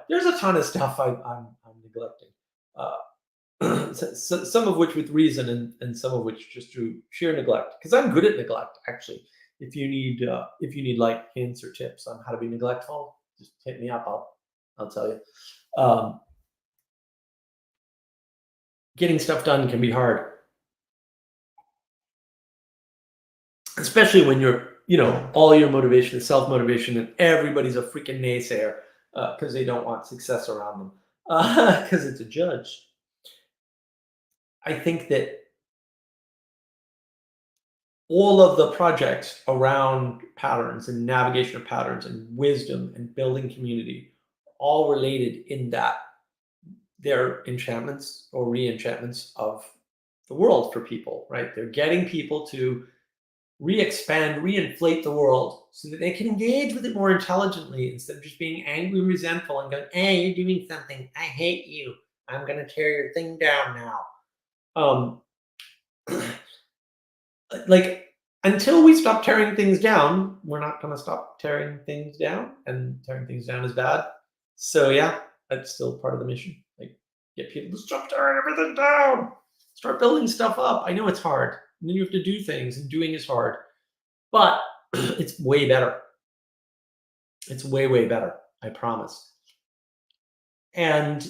There's a ton of stuff I'm neglecting. Some of which with reason, and some of which just through sheer neglect. Because I'm good at neglect, actually. If you need hints or tips on how to be neglectful, just hit me up. I'll tell you. Getting stuff done can be hard, especially when you're all your motivation is self-motivation and everybody's a freaking naysayer because they don't want success around them because it's a judge. I think that all of the projects around patterns and navigation of patterns and wisdom and building community all related in that they're enchantments or re-enchantments of the world for people, right? They're getting people to re-expand, re-inflate the world so that they can engage with it more intelligently instead of just being angry and resentful and going, hey, you're doing something. I hate you. I'm going to tear your thing down now. Like, until we stop tearing things down, we're not going to stop tearing things down, and tearing things down is bad. So yeah, that's still part of the mission. Like, get people to stop tearing everything down, start building stuff up. I know it's hard, and then you have to do things, and doing is hard, but it's way better. It's way, way better. I promise. And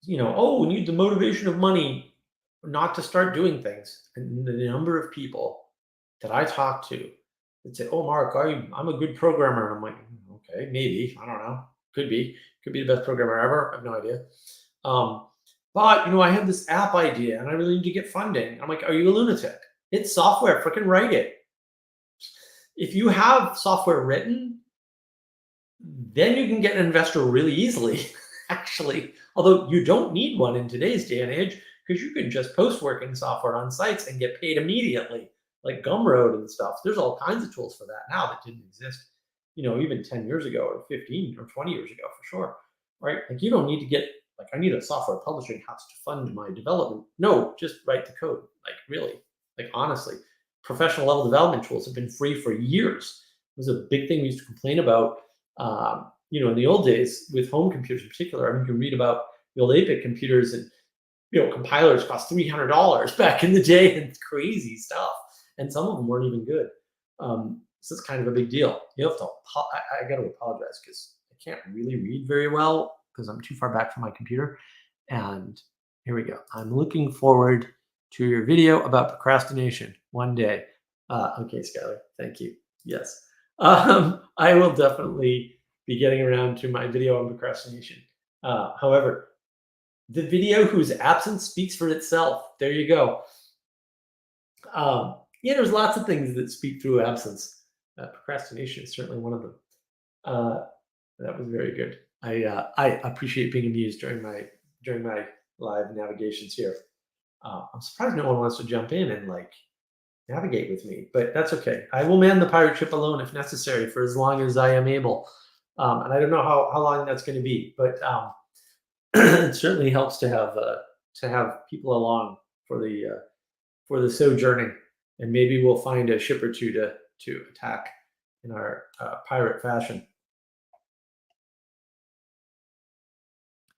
oh, we need the motivation of money not to start doing things. And the number of people that I talk to that say, "Oh, Mark, I'm a good programmer," and I'm like, "Okay, maybe. I don't know. Could be the best programmer ever. I have no idea." But I have this app idea, and I really need to get funding. I'm like, "Are you a lunatic? It's software. Freaking write it." If you have software written, then you can get an investor really easily. Actually, although you don't need one in today's day and age, because you can just post working software on sites and get paid immediately, like Gumroad and stuff. There's all kinds of tools for that now that didn't exist, even 10 years ago or 15 or 20 years ago for sure, right? Like, you don't need to get, like, I need a software publishing house to fund my development. No, just write the code. Like, really, like, honestly, professional level development tools have been free for years. It was a big thing we used to complain about, in the old days with home computers in particular. I mean, you can read about the old APIC computers, and compilers cost $300 back in the day, and crazy stuff. And some of them weren't even good. So it's kind of a big deal. You have to. I got to apologize because I can't really read very well because I'm too far back from my computer. And here we go. I'm looking forward to your video about procrastination one day. Okay, Skylar, thank you. Yes, I will definitely be getting around to my video on procrastination. However, the video whose absence speaks for itself. There you go. There's lots of things that speak through absence. Procrastination is certainly one of them. That was very good. I appreciate being amused during my live navigations here. I'm surprised no one wants to jump in and navigate with me, but that's okay. I will man the pirate ship alone if necessary for as long as I am able. And I don't know how long that's going to be, but it certainly helps to have people along for the sojourning, and maybe we'll find a ship or two to attack in our pirate fashion.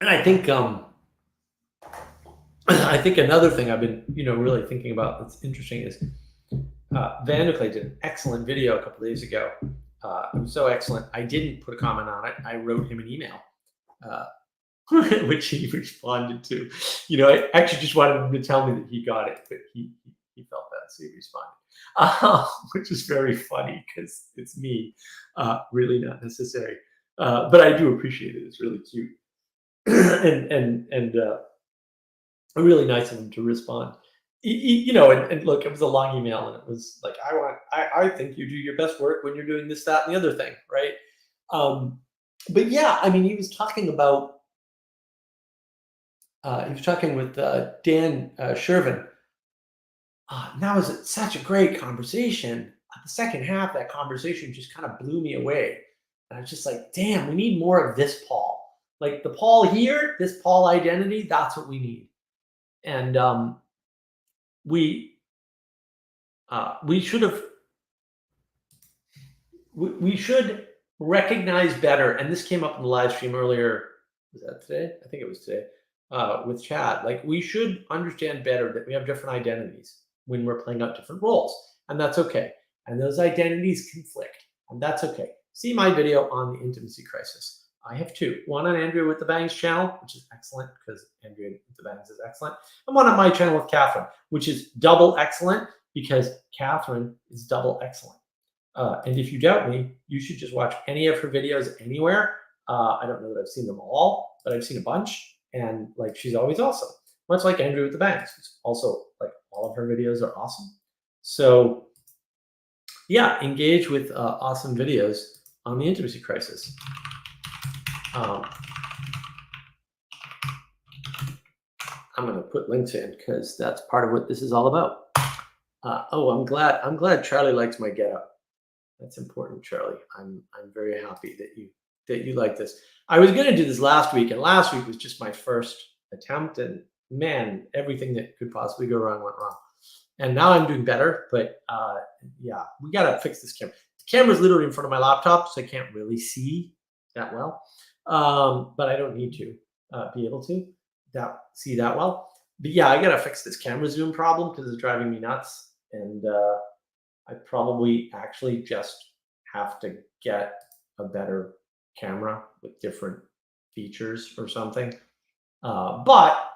And I think another thing I've been really thinking about that's interesting is Van de Clay did an excellent video a couple days ago. It was so excellent. I didn't put a comment on it. I wrote him an email, which he responded to. I actually just wanted him to tell me that he got it, but he felt that, so he responded, which is very funny because it's me, really not necessary. But I do appreciate it. It's really cute, and really nice of him to respond. And look, it was a long email, and it was like, I think you do your best work when you're doing this, that, and the other thing, right? But yeah, I mean, he was talking about. He was talking with Dan Shervin. That was such a great conversation. The second half, that conversation just kind of blew me away. And I was just like, damn, we need more of this Paul. Like the Paul here, this Paul identity, that's what we need. And we should recognize better. And this came up in the live stream earlier. Was that today? I think it was today. With Chad, like, we should understand better that we have different identities when we're playing out different roles, and that's okay. And those identities conflict, and that's okay. See my video on the intimacy crisis. I have two. One on Andrea with the Bangs channel, which is excellent because Andrea with the Bangs is excellent, and one on my channel with Catherine, which is double excellent because Catherine is double excellent. And if you doubt me, you should just watch any of her videos anywhere. I don't know that I've seen them all, but I've seen a bunch. And she's always awesome, much like Andrea with the Bangs. Also, all of her videos are awesome. So yeah, engage with awesome videos on the intimacy crisis. I'm going to put links in because that's part of what this is all about. Oh, I'm glad Charlie likes my getup. That's important, Charlie. I'm very happy that you like this. I was going to do this last week, and last week was just my first attempt, and man, everything that could possibly go wrong went wrong. And now I'm doing better, but yeah, we gotta fix this camera. The camera's literally in front of my laptop, so I can't really see that well. But I don't need to be able to see that well. But yeah, I gotta fix this camera zoom problem because it's driving me nuts. And I probably actually just have to get a better camera with different features or something. But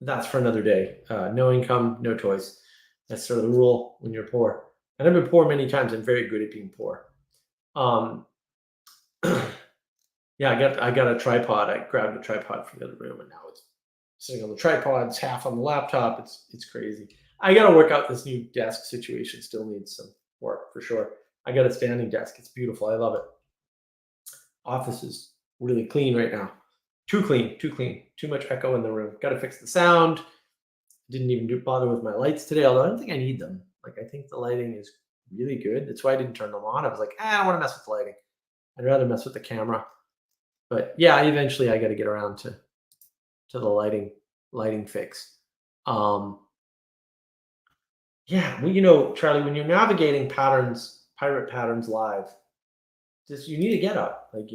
that's for another day. No income, no toys. That's sort of the rule when you're poor. And I've been poor many times. I'm very good at being poor. Um, yeah, I got a tripod. I grabbed a tripod from the other room, and now it's sitting on the tripod. It's half on the laptop. It's crazy. I got to work out this new desk situation. Still needs some work for sure. I got a standing desk. It's beautiful. I love it. Office is really clean right now. Too clean. Too much echo in the room. Got to fix the sound. Didn't even bother with my lights today, although I don't think I need them. Like, I think the lighting is really good. That's why I didn't turn them on. I was like, I don't want to mess with the lighting. I'd rather mess with the camera. But yeah, eventually I got to get around to the lighting fix. Yeah, well, Charlie, when you're navigating pirate patterns live, just you need to get up. Like,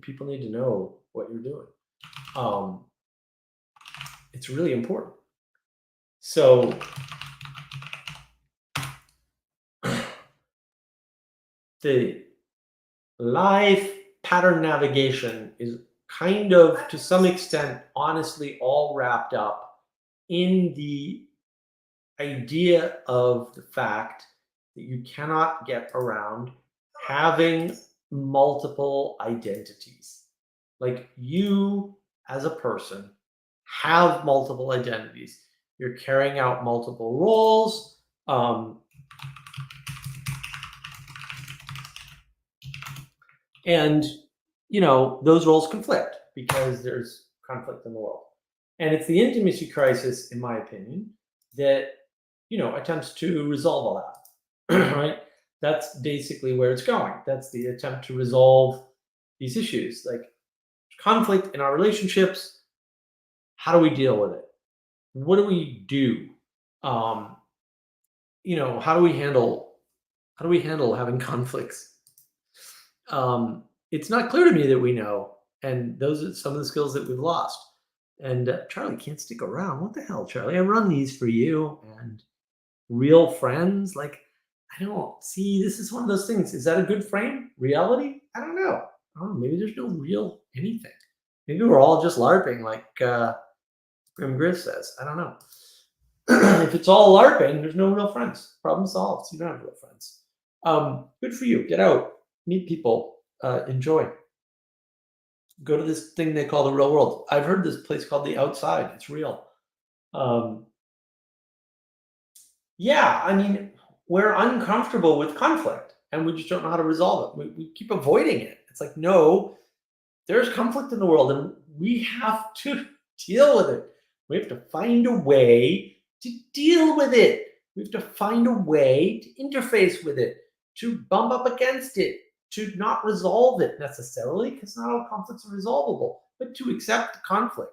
people need to know what you're doing. It's really important. So the live pattern navigation is kind of, to some extent, honestly, all wrapped up in the idea of the fact that you cannot get around having multiple identities. Like, you as a person have multiple identities. You're carrying out multiple roles. And those roles conflict because there's conflict in the world. And it's the intimacy crisis, in my opinion, that attempts to resolve all that. Right? That's basically where it's going. That's the attempt to resolve these issues, like conflict in our relationships. How do we deal with it? What do we do? How do we handle having conflicts? It's not clear to me that we know, and those are some of the skills that we've lost. And Charlie can't stick around. What the hell, Charlie? I run these for you and real friends. Like, I don't see. This is one of those things. Is that a good frame? Reality? I don't know. Maybe there's no real anything. Maybe we're all just LARPing, like Grim Griff says. I don't know. If it's all LARPing, there's no real friends. Problem solved. You don't have real friends. Good for you. Get out. Meet people. Enjoy. Go to this thing they call the real world. I've heard this place called the outside. It's real. Yeah, I mean, we're uncomfortable with conflict and we just don't know how to resolve it. We keep avoiding it. It's like, no, there's conflict in the world and we have to deal with it. We have to find a way to deal with it. We have to find a way to interface with it, to bump up against it, to not resolve it necessarily, because not all conflicts are resolvable, but to accept the conflict.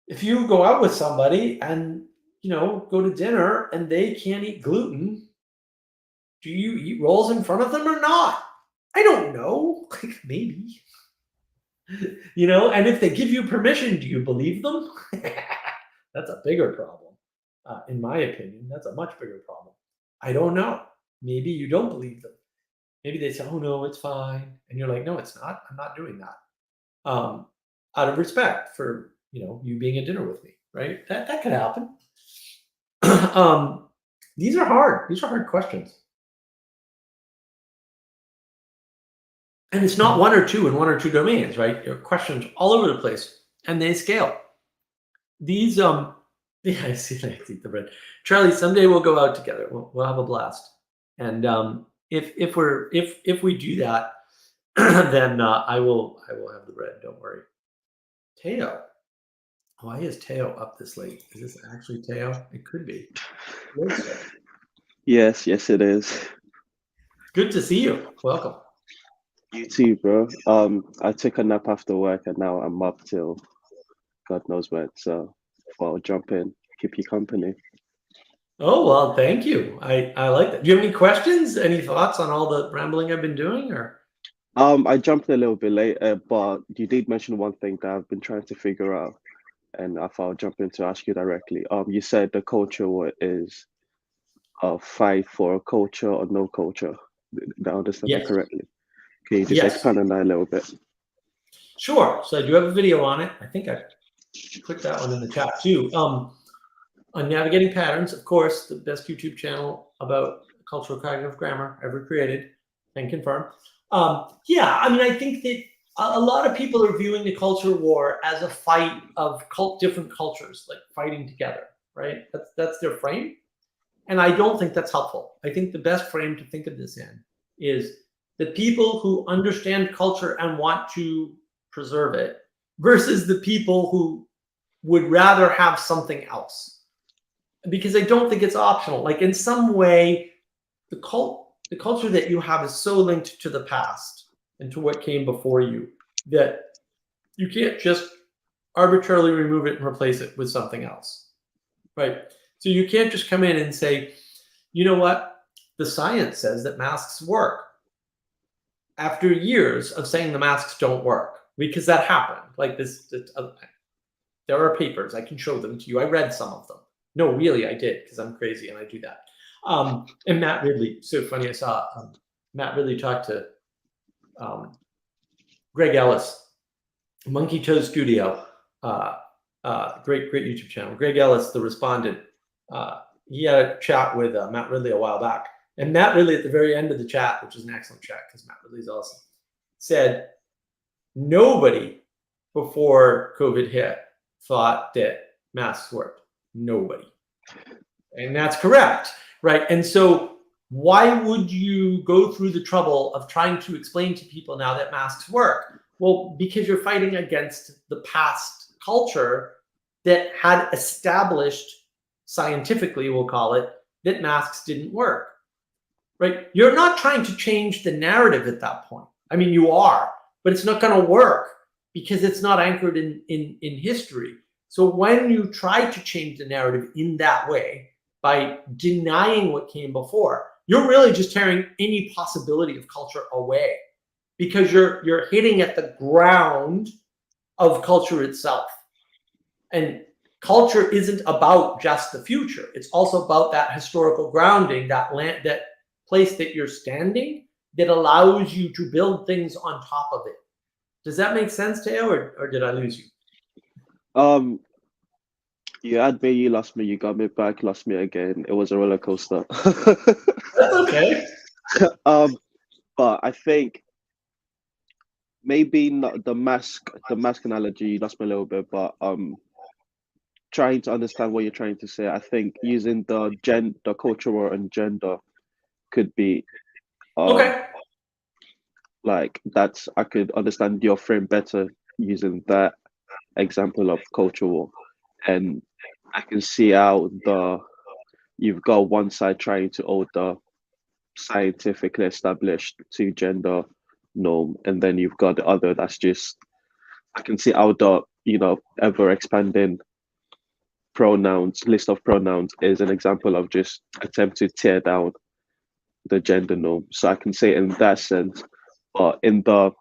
If you go out with somebody and go to dinner and they can't eat gluten, do you eat rolls in front of them or not? I don't know. Like, maybe. And if they give you permission, do you believe them? That's a bigger problem. In my opinion, that's a much bigger problem. I don't know. Maybe you don't believe them. Maybe they say, oh, no, it's fine. And you're like, no, it's not. I'm not doing that. Out of respect for, you being at dinner with me, right? That could happen. These are hard. These are hard questions. And it's not one or two in one or two domains, right? There are questions all over the place, and they scale. These, yeah, I see the bread. Charlie, someday we'll go out together. We'll have a blast. And if we do that, then I will have the bread. Don't worry. Teo, why is Teo up this late? Is this actually Teo? It could be. Hello, sir. Yes, yes, it is. Good to see you. Welcome. You too, bro. I took a nap after work and now I'm up till God knows when. So I'll jump in, keep you company. Oh well, thank you. I like that. Do you have any questions? Any thoughts on all the rambling I've been doing? Or I jumped a little bit later, but you did mention one thing that I've been trying to figure out, and I thought I'll jump in to ask you directly. You said the culture war is a fight for a culture or no culture. Did I understand that yes, correctly? Can you just yes, expand on that a little bit? sure. So I do have a video on it. I think I put that one in the chat too. On navigating patterns, of course, the best YouTube channel about cultural cognitive grammar ever created, and confirmed. Yeah, I mean, I think that a lot of people are viewing the culture war as a fight of different cultures, like fighting together, right? That's their frame, and I don't think that's helpful. I think the best frame to think of this in is the people who understand culture and want to preserve it versus the people who would rather have something else, because I don't think it's optional. Like in some way, the culture that you have is so linked to the past and to what came before you that you can't just arbitrarily remove it and replace it with something else, right? So you can't just come in and say, you know what, the science says that masks work, after years of saying the masks don't work, because that happened. Like there are papers, I can show them to you. I read some of them. No, really, I did, because I'm crazy and I do that. And Matt Ridley, so funny, I saw Matt Ridley talk to Greg Ellis, Monkey Toe Studio, great YouTube channel. Greg Ellis, the respondent, he had a chat with Matt Ridley a while back. And Matt Ridley, at the very end of the chat, which is an excellent chat because Matt Ridley's awesome, said nobody before COVID hit thought that masks worked. Nobody. And that's correct, right? And so why would you go through the trouble of trying to explain to people now that masks work? Well, because you're fighting against the past culture that had established scientifically, we'll call it, that masks didn't work, right? You're not trying to change the narrative at that point. I mean, you are, but it's not going to work because it's not anchored in history. So when you try to change the narrative in that way by denying what came before, you're really just tearing any possibility of culture away, because you're hitting at the ground of culture itself. And culture isn't about just the future. It's also about that historical grounding, that land, that place that you're standing, that allows you to build things on top of it. Does that make sense, Teo, or did I lose you? Um, you had me, you lost me, you got me back, lost me again. It was a roller coaster. That's okay. But I think maybe not the mask analogy, you lost me a little bit, but trying to understand what you're trying to say. I think using the culture war and gender could be um Okay. like that's I could understand your frame better using that example of culture war. And I can see how the you've got one side trying to hold the scientifically established two gender norm, and then you've got the other that's just I can see how the ever expanding pronouns list of pronouns is an example of just attempt to tear down the gender norm. So I can say in that sense, but in the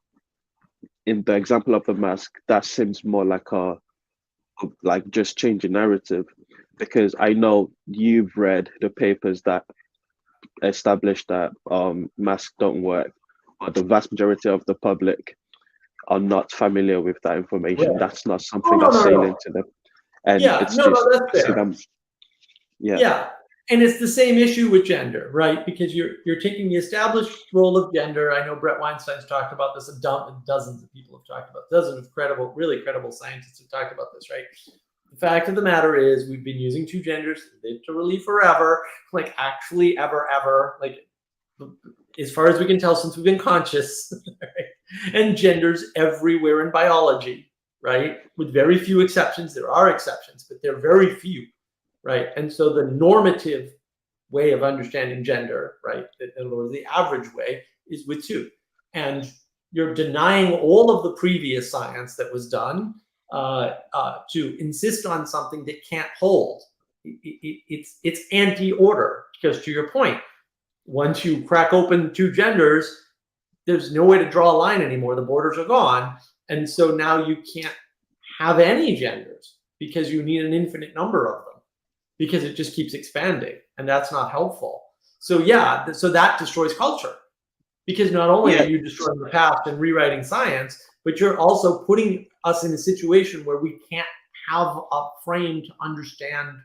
example of the mask, that seems more like a like just changing narrative, because I know you've read the papers that establish that masks don't work, but the vast majority of the public are not familiar with that information. Right. That's not Oh, something no, that's no, no. salient to them, and Yeah, it's no, just no, that's I see fair. them. Yeah. Yeah. And it's the same issue with gender, right? Because you're taking the established role of gender. I know Brett Weinstein's talked about this. Dozens of people have talked about this. Dozens of really credible scientists have talked about this, right? The fact of the matter is, we've been using two genders literally forever, like actually ever, like as far as we can tell since we've been conscious. Right? and genders everywhere in biology, right? With very few exceptions. There are exceptions, but they're very few, right? And so the normative way of understanding gender, right, or the average way, is with two. And you're denying all of the previous science that was done to insist on something that can't hold. It's anti-order, because to your point, once you crack open two genders, there's no way to draw a line anymore. The borders are gone. And so now you can't have any genders because you need an infinite number of them, because it just keeps expanding, and that's not helpful. So yeah, so that destroys culture, because not only are you destroying the past and rewriting science, but you're also putting us in a situation where we can't have a frame to understand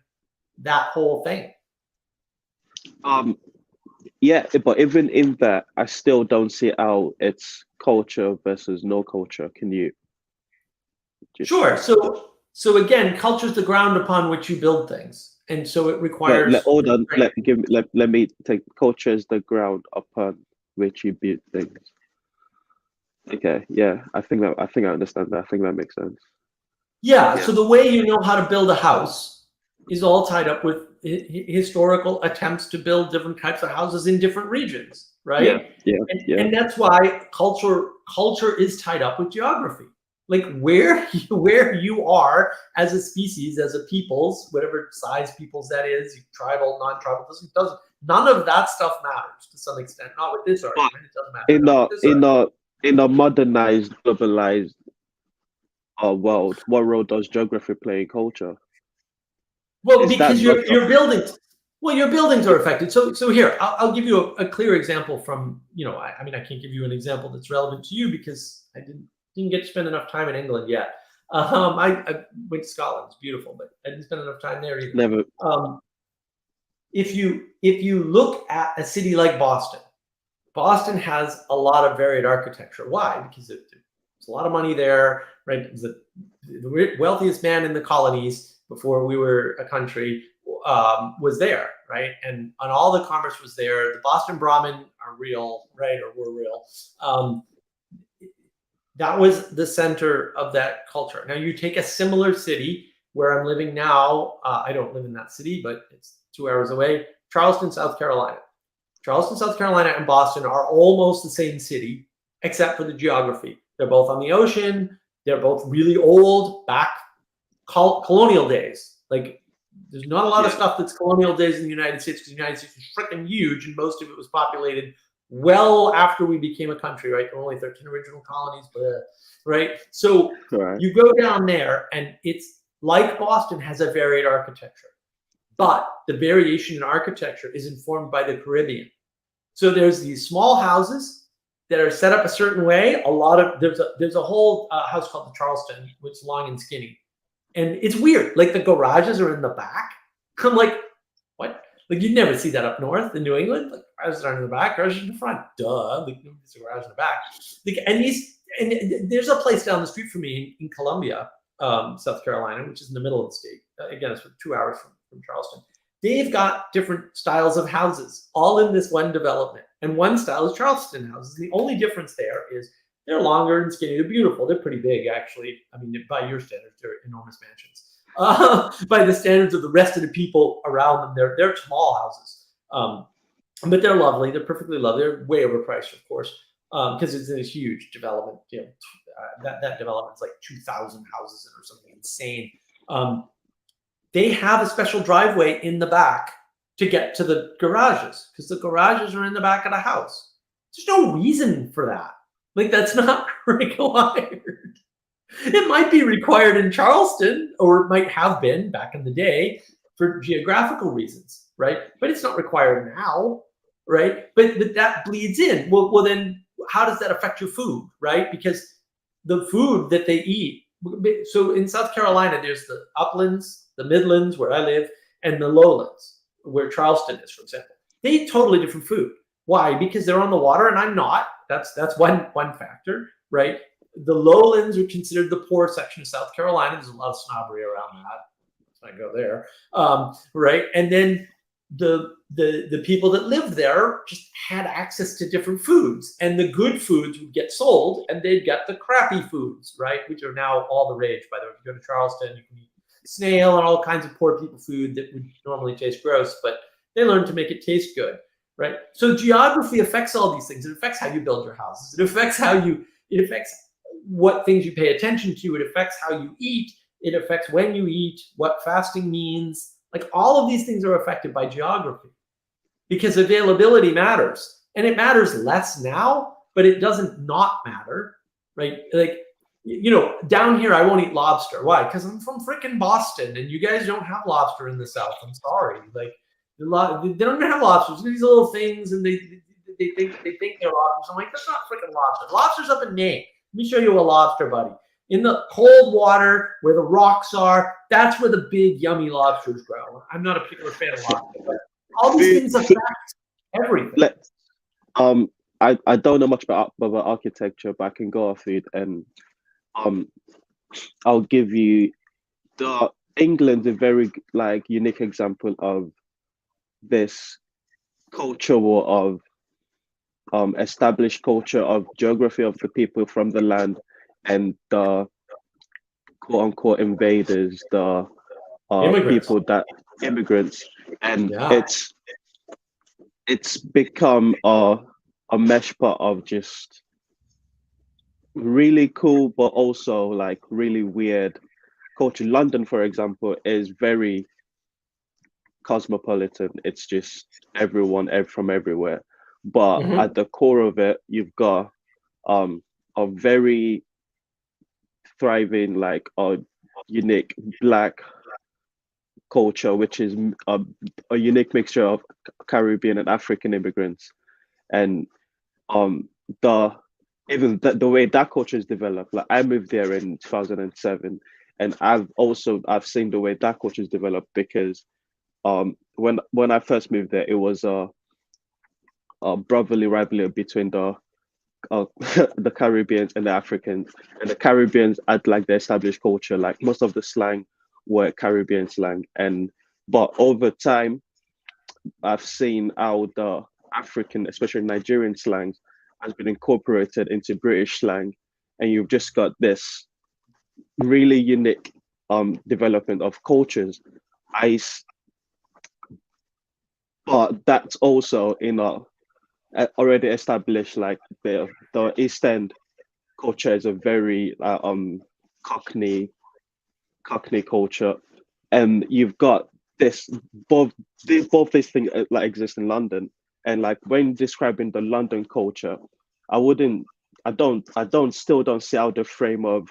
that whole thing. Yeah, but even in that, I still don't see how it's culture versus no culture. Can you just... Sure. So again, culture is the ground upon which you build things, and so it requires. Hold on. Let me take culture as the ground upon which you build things. Okay. Yeah, I think I understand that. I think that makes sense. Yeah. So the way you know how to build a house is all tied up with historical attempts to build different types of houses in different regions, right? And that's why culture is tied up with geography. Like where you are as a species, as a peoples, whatever size peoples that is, tribal, non-tribal, doesn't none of that stuff matters to some extent. Not with this argument, it doesn't matter. In a modernized, globalized world, what role does geography play in culture? Well, because your buildings, your buildings are affected. So here, I'll give you a clear example from, I mean, I can't give you an example that's relevant to you because I didn't get to spend enough time in England yet. I went to Scotland. It's beautiful, but I didn't spend enough time there either. Never. If you look at a city like Boston, Boston has a lot of varied architecture. Why? Because there's a lot of money there, right? The wealthiest man in the colonies before we were a country was there, right? And all the commerce was there. The Boston Brahmin are real, right? Or were real. That was the center of that culture. Now you take a similar city where I'm living now. I don't live in that city, but it's 2 hours away. Charleston, South Carolina. Charleston, South Carolina and Boston are almost the same city, except for the geography. They're both on the ocean. They're both really old, back colonial days. Like there's not a lot of stuff that's colonial days in the United States, because the United States was freaking huge and most of it was populated well after we became a country, right? There were only 13 original colonies, right? So you go down there and it's like Boston has a varied architecture, but the variation in architecture is informed by the Caribbean. So there's these small houses that are set up a certain way. There's a whole house called the Charleston, which is long and skinny. And it's weird. Like the garages are in the back. I'm like, what? Like you'd never see that up north in New England. Like garages are in the back, garages in the front. Duh. Like there's a garage in the back. Like and there's a place down the street from me in Columbia, South Carolina, which is in the middle of the state. Again, it's 2 hours from Charleston. They've got different styles of houses, all in this one development. And one style is Charleston houses. The only difference there is they're longer and skinny. They're beautiful. They're pretty big, actually. I mean, by your standards, they're enormous mansions. By the standards of the rest of the people around them, they're small houses. But they're lovely. They're perfectly lovely. They're way overpriced, of course, because it's a huge development. That development's like 2,000 houses or something insane. They have a special driveway in the back to get to the garages, because the garages are in the back of the house. There's no reason for that. Like that's not required. It might be required in Charleston, or it might have been back in the day for geographical reasons, right? But it's not required now, right? But that bleeds in. Well, then how does that affect your food, right? Because the food that they eat. So in South Carolina, there's the uplands, the midlands, where I live, and the lowlands, where Charleston is, for example. They eat totally different food. Why? Because they're on the water and I'm not. That's one factor, right? The lowlands are considered the poor section of South Carolina. There's a lot of snobbery around that. Let's not go there, right? And then the the people that lived there just had access to different foods, and the good foods would get sold, and they'd get the crappy foods, right? Which are now all the rage, by the way. If you go to Charleston, you can eat snail and all kinds of poor people food that would normally taste gross, but they learned to make it taste good, right? So geography affects all these things. It affects how you build your houses. It affects it affects what things you pay attention to. It affects how you eat. It affects when you eat, what fasting means. Like all of these things are affected by geography, because availability matters, and it matters less now, but it doesn't not matter, right? Like, down here, I won't eat lobster. Why? Because I'm from freaking Boston, and you guys don't have lobster in the South. I'm sorry. Like, they don't even have lobsters. These little things, and they think they're lobsters. I'm like, that's not freaking lobster. Lobster's up in Maine. Let me show you a lobster, buddy. In the cold water where the rocks are, that's where the big, yummy lobsters grow. I'm not a particular fan of lobster, but all these things affect everything. I don't know much about architecture, but I can go off it, and I'll give you England's a very unique example of this culture war of established culture of geography of the people from the land and the quote unquote invaders, the people that immigrants, and it's become a mesh pot of just really cool but also like really weird culture. London, for example, is very cosmopolitan. It's just everyone from everywhere, but at the core of it, you've got a very thriving, like a unique Black culture, which is a unique mixture of Caribbean and African immigrants, and the way that culture is developed. Like I moved there in 2007, and I've seen the way that culture is developed, because when I first moved there, it was a brotherly rivalry between the the Caribbeans and the Africans, and the Caribbeans had like the established culture, like most of the slang were Caribbean slang, but over time, I've seen how the African, especially Nigerian slang, has been incorporated into British slang, and you've just got this really unique development of cultures. But that's also in a already established, like the East End culture is a very Cockney culture, and you've got this both these things like exist in London. And like when describing the London culture, I still don't see how the frame of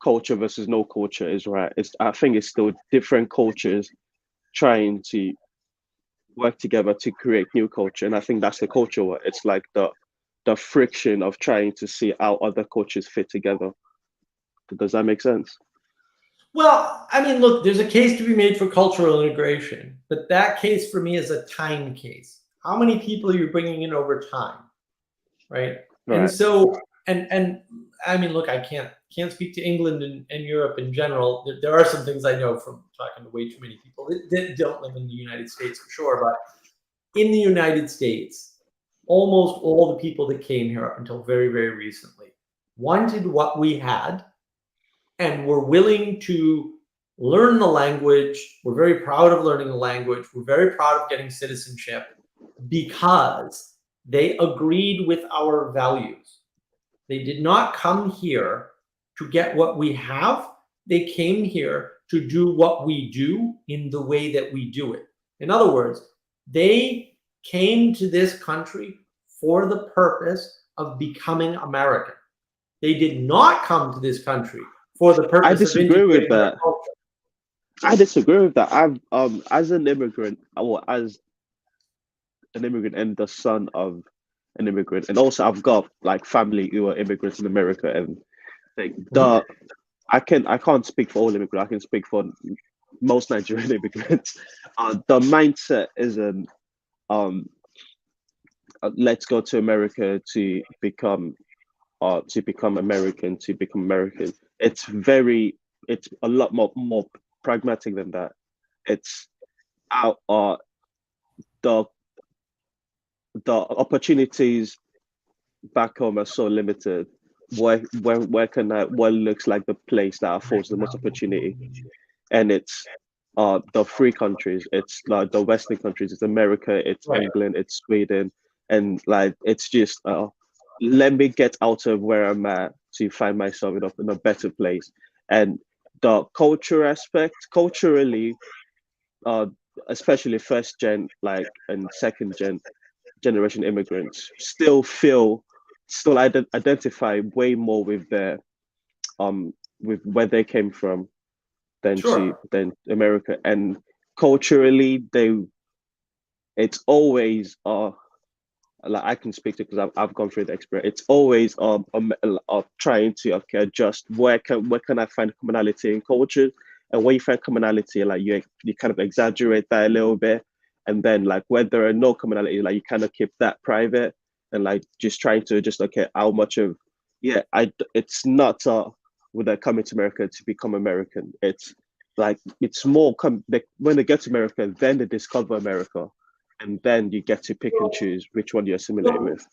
culture versus no culture is right. I think it's still different cultures trying to work together to create new culture, and I think that's the culture war. It's like the friction of trying to see how other cultures fit together. Does that make sense? Well, I mean, look, there's a case to be made for cultural integration, but that case for me is a time case. How many people are you bringing in over time, right? And so, and I mean, look, I can't speak to England and Europe in general. There are some things I know from talking to way too many people that don't live in the United States for sure, but in the United States, almost all the people that came here up until very, very recently wanted what we had and were willing to learn the language. We're very proud of learning the language. We're very proud of getting citizenship because they agreed with our values. They did not come here to get what we have. They came here to do what we do in the way that we do it. In other words, they came to this country for the purpose of becoming American. They did not come to this country for the purpose I disagree with that. culture. I disagree with that. I've as an immigrant, and the son of an immigrant, and also I've got like family who are immigrants in America, and like I can't speak for all immigrants. I can speak for most Nigerian immigrants. The mindset isn't let's go to America to become American, to become American. It's a lot more pragmatic than that. It's our the the opportunities back home are so limited. Where can I? What looks like the place that affords the most opportunity? And it's the free countries. It's like the Western countries. It's America. It's Right. England. It's Sweden, and like it's just let me get out of where I'm at to find myself in a better place. And the culture aspect, culturally, uh, especially first gen like and second generation immigrants still identify way more with their with where they came from Sure. than America. And culturally it's always like I can speak to because I've gone through the experience. It's always trying to adjust where can I find commonality in culture, and where you find commonality, like you kind of exaggerate that a little bit, and then like where there are no commonality, like you kind of keep that private, and like just trying to just how much of it's not when they come to America to become American. It's like it's more when they get to America, then they discover America, and then you get to pick and choose which one you assimilate with.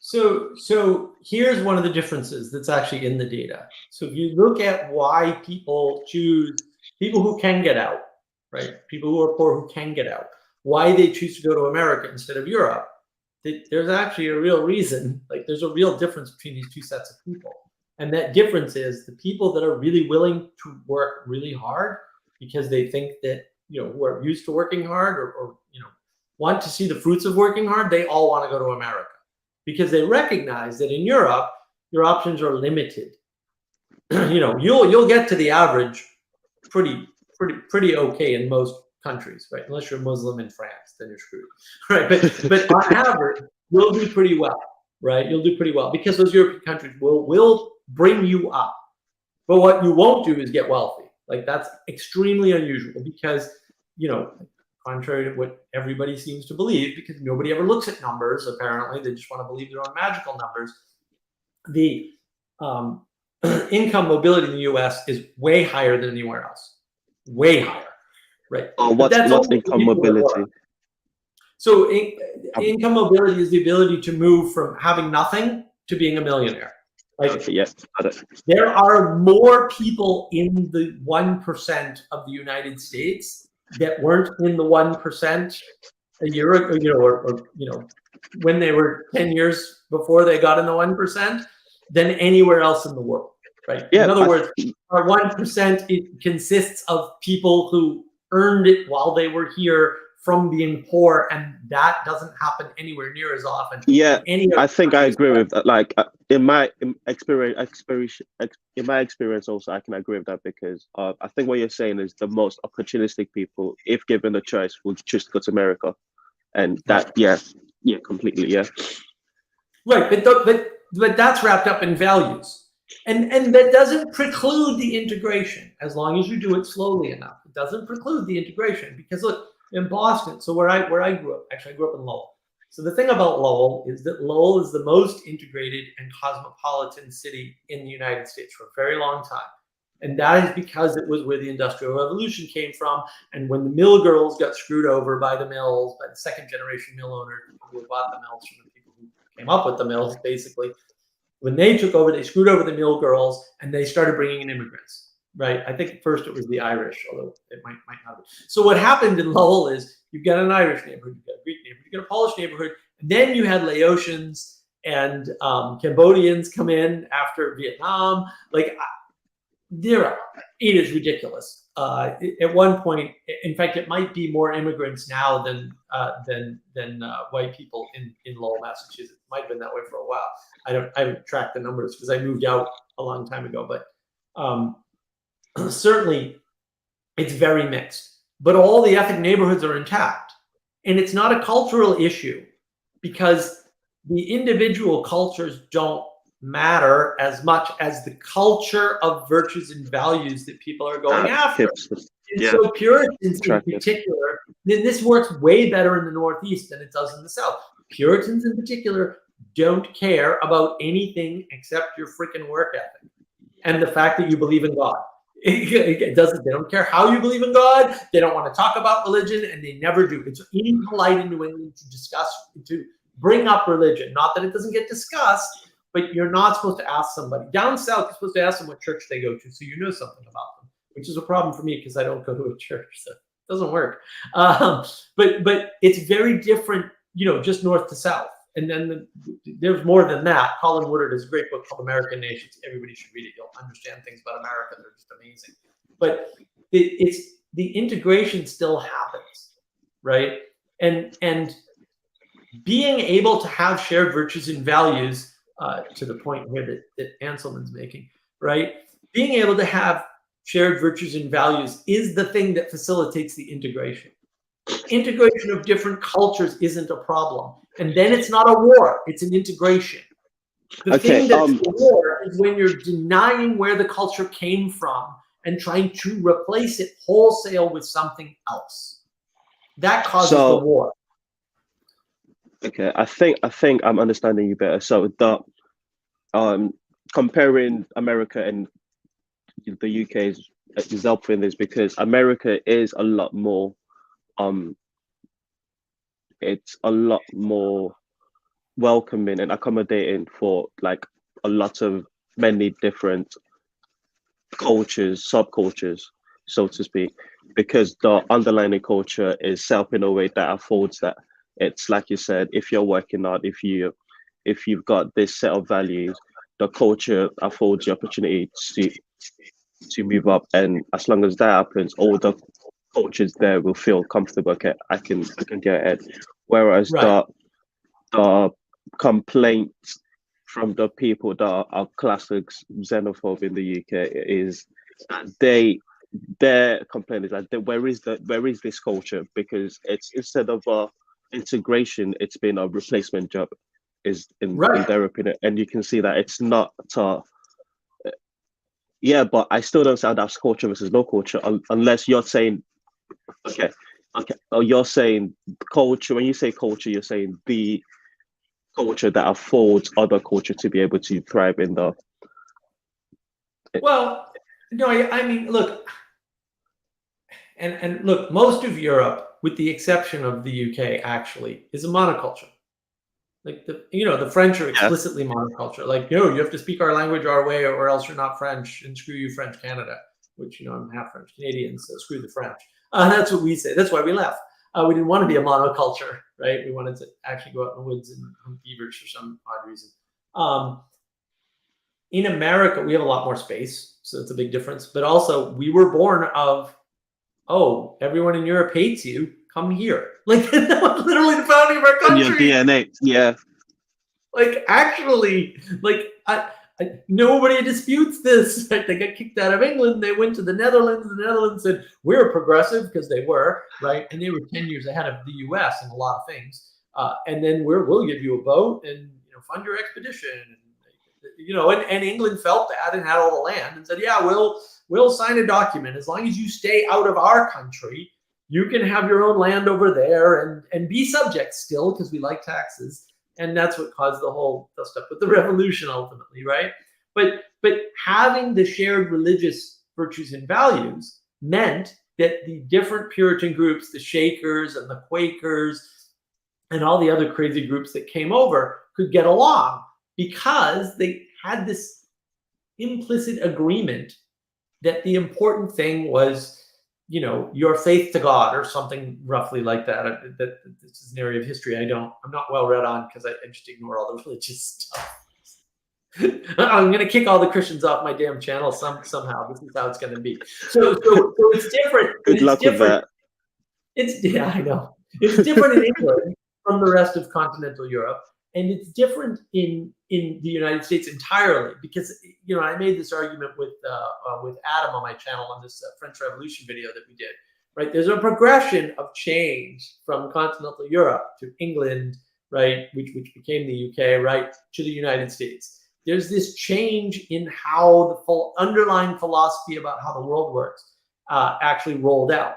So here's one of the differences that's actually in the data. So if you look at why people choose, people who can get out, right? People who are poor who can get out, why they choose to go to America instead of Europe, there's actually a real reason. Like there's a real difference between these two sets of people. And that difference is the people that are really willing to work really hard because they think that, who are used to working hard or want to see the fruits of working hard, they all want to go to America because they recognize that in Europe, your options are limited. You'll get to the average pretty okay in most countries, right? Unless you're Muslim in France, then you're screwed, right? But on average, you'll do pretty well, right? You'll do pretty well because those European countries will bring you up. But what you won't do is get wealthy. Like that's extremely unusual because, contrary to what everybody seems to believe, because nobody ever looks at numbers, apparently, they just want to believe their own magical numbers. The income mobility in the US is way higher than anywhere else. Way higher, right? What's income mobility? So income mobility is the ability to move from having nothing to being a millionaire. Like, yes, got it. There are more people in the 1% of the United States that weren't in the 1% a year ago, or when they were 10 years before they got in the 1% than anywhere else in the world, right? Yeah, in other words, our 1% it consists of people who earned it while they were here from being poor, and that doesn't happen anywhere near as often. Yeah, I think I agree with that. Like in my experience also, I can agree with that because I think what you're saying is the most opportunistic people, if given the choice, will choose to go to America, and that completely right. But that's wrapped up in values, and that doesn't preclude the integration as long as you do it slowly enough. It doesn't preclude the integration because look. In Boston, so where I grew up, actually I grew up in Lowell. So the thing about Lowell is that Lowell is the most integrated and cosmopolitan city in the United States for a very long time. And that is because it was where the Industrial Revolution came from. And when the mill girls got screwed over by the mills, by the second generation mill owners who bought the mills from the people who came up with the mills, basically, when they took over, they screwed over the mill girls and they started bringing in immigrants. Right. I think at first it was the Irish, although it might not be. So what happened in Lowell is you've got an Irish neighborhood, you've got a Greek neighborhood, you've got a Polish neighborhood, and then you had Laotians and Cambodians come in after Vietnam. Like, it is ridiculous. At one point, in fact, it might be more immigrants now than white people in Lowell, Massachusetts. It might have been that way for a while. I haven't tracked the numbers because I moved out a long time ago, but. Certainly, it's very mixed, but all the ethnic neighborhoods are intact. And it's not a cultural issue because the individual cultures don't matter as much as the culture of virtues and values that people are going after. So Puritans in particular, then this works way better in the Northeast than it does in the South. Puritans in particular don't care about anything except your freaking work ethic and the fact that you believe in God. It doesn't. They don't care how you believe in God. They don't want to talk about religion, and they never do. It's impolite in New England to discuss, to bring up religion. Not that it doesn't get discussed, but you're not supposed to ask somebody. Down south, you're supposed to ask them what church they go to, so you know something about them, which is a problem for me because I don't go to a church, so it doesn't work. But it's very different, just north to south. And then there's more than that. Colin Woodard has a great book called American Nations. Everybody should read it. You'll understand things about America. They're just amazing. But it's the integration still happens, right? And being able to have shared virtues and values, to the point here that Anselman's making, right? Being able to have shared virtues and values is the thing that facilitates the integration. Integration of different cultures isn't a problem. And then it's not a war, it's an integration. The thing that's a war is when you're denying where the culture came from and trying to replace it wholesale with something else. That causes the war. Okay, I think I'm understanding you better. So the comparing America and the UK is helpful in this because America is a lot more it's a lot more welcoming and accommodating for like a lot of many different cultures, subcultures, so to speak, because the underlying culture is set up in a way that affords that. It's like you said, if you're working hard, if you've got this set of values, the culture affords the opportunity to move up, and as long as that happens, all the cultures there will feel comfortable. Okay, I can get ahead. Whereas the complaints from the people that are classic xenophobe in the UK is their complaint is like, where is this culture? Because it's instead of integration, it's been a replacement job, is in their opinion, and you can see that it's not. Yeah, but I still don't say that's culture versus no culture, unless you're saying, okay, or you're saying culture. When you say culture, you're saying the culture that affords other culture to be able to thrive in the. Well, no, I mean, look, and look, most of Europe, with the exception of the UK, actually is a monoculture. Like the French are explicitly monoculture. Like, you have to speak our language our way, or else you're not French, and screw you, French Canada. Which I'm half French Canadian, so screw the French. That's what we say. That's why we left. We didn't want to be a monoculture, right? We wanted to actually go out in the woods and hunt beavers for some odd reason. In America, we have a lot more space, so it's a big difference. But also, we were born of, everyone in Europe hates you. Come here. Like, that was literally the founding of our country. Your DNA, yeah. Like, actually, like, nobody disputes this. Right? They got kicked out of England. They went to the Netherlands. The Netherlands said, we're progressive, because they were, right? And they were 10 years ahead of the US in a lot of things. And then we'll give you a boat and fund your expedition. And England felt that and had all the land and said, yeah, we'll sign a document. As long as you stay out of our country, you can have your own land over there and be subject still, because we like taxes. And that's what caused the whole dust up with the revolution ultimately, right? But having the shared religious virtues and values meant that the different Puritan groups, the Shakers and the Quakers and all the other crazy groups that came over, could get along, because they had this implicit agreement that the important thing was, your faith to God, or something roughly like that. This is an area of history I'm not well read on, because I just ignore all the religious stuff. I'm going to kick all the Christians off my damn channel somehow. This is how it's going to be. So it's different. Good luck with that. I know. It's different in England from the rest of continental Europe. And it's different in the United States entirely, because I made this argument with Adam on my channel on this French Revolution video that we did. Right, there's a progression of change from continental Europe to England, right, which became the UK, right, to the United States. There's this change in how the full underlying philosophy about how the world works actually rolled out,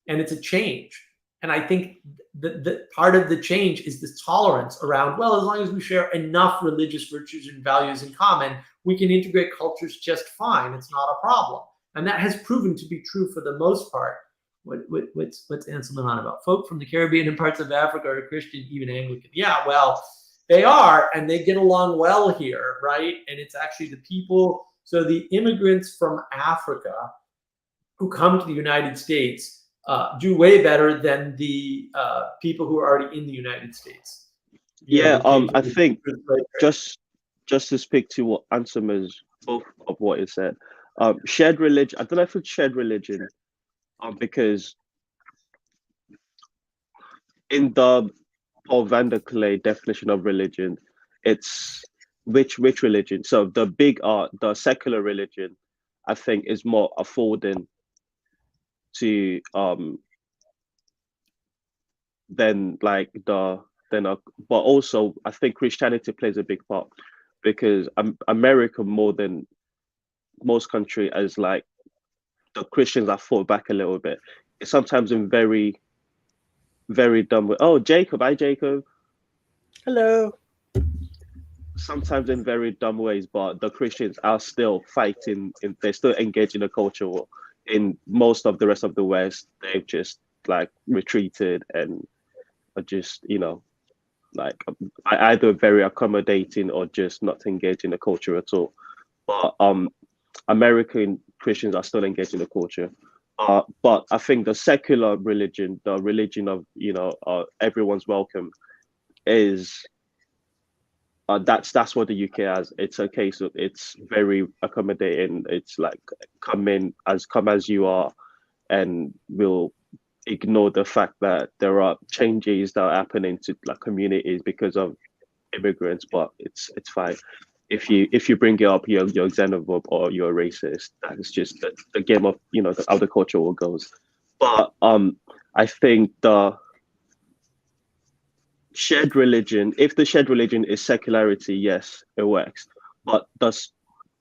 and it's a change. And I think the part of the change is this tolerance around, well, as long as we share enough religious virtues and values in common, we can integrate cultures just fine. It's not a problem. and that has proven to be true for the most part. What's Anselm on about? Folk from the Caribbean and parts of Africa are Christian, even Anglican. Yeah, well, they are, and they get along well here, right? And it's actually the people, so the immigrants from Africa who come to the United States do way better than the people who are already in the United States. Yeah, I think just to speak to what Anselm is both of what he said, shared religion. I don't know if it's shared religion, because in the Paul van der Klee definition of religion, it's which religion. So the secular religion, I think, is more affording to than like but also I think Christianity plays a big part, because America, more than most country, as like the Christians have fought back a little bit, sometimes in very, very dumb way. Oh, Jacob, hi Jacob. Hello. Sometimes in very dumb ways, but the Christians are still fighting, they're still engaged in a culture war. In most of the rest of the West, they've just like retreated and are just, like either very accommodating or just not engaged in the culture at all. But American Christians are still engaged in the culture. But I think the secular religion, the religion of everyone's welcome, is that's what the UK has. It's a case of, it's very accommodating. It's like come as you are, and we'll ignore the fact that there are changes that are happening to like communities because of immigrants, but it's fine. If you bring it up, you're xenophobe or you're racist. That's just the game of how the culture war goes. But I think the shared religion, if the shared religion is secularity, yes, it works. But the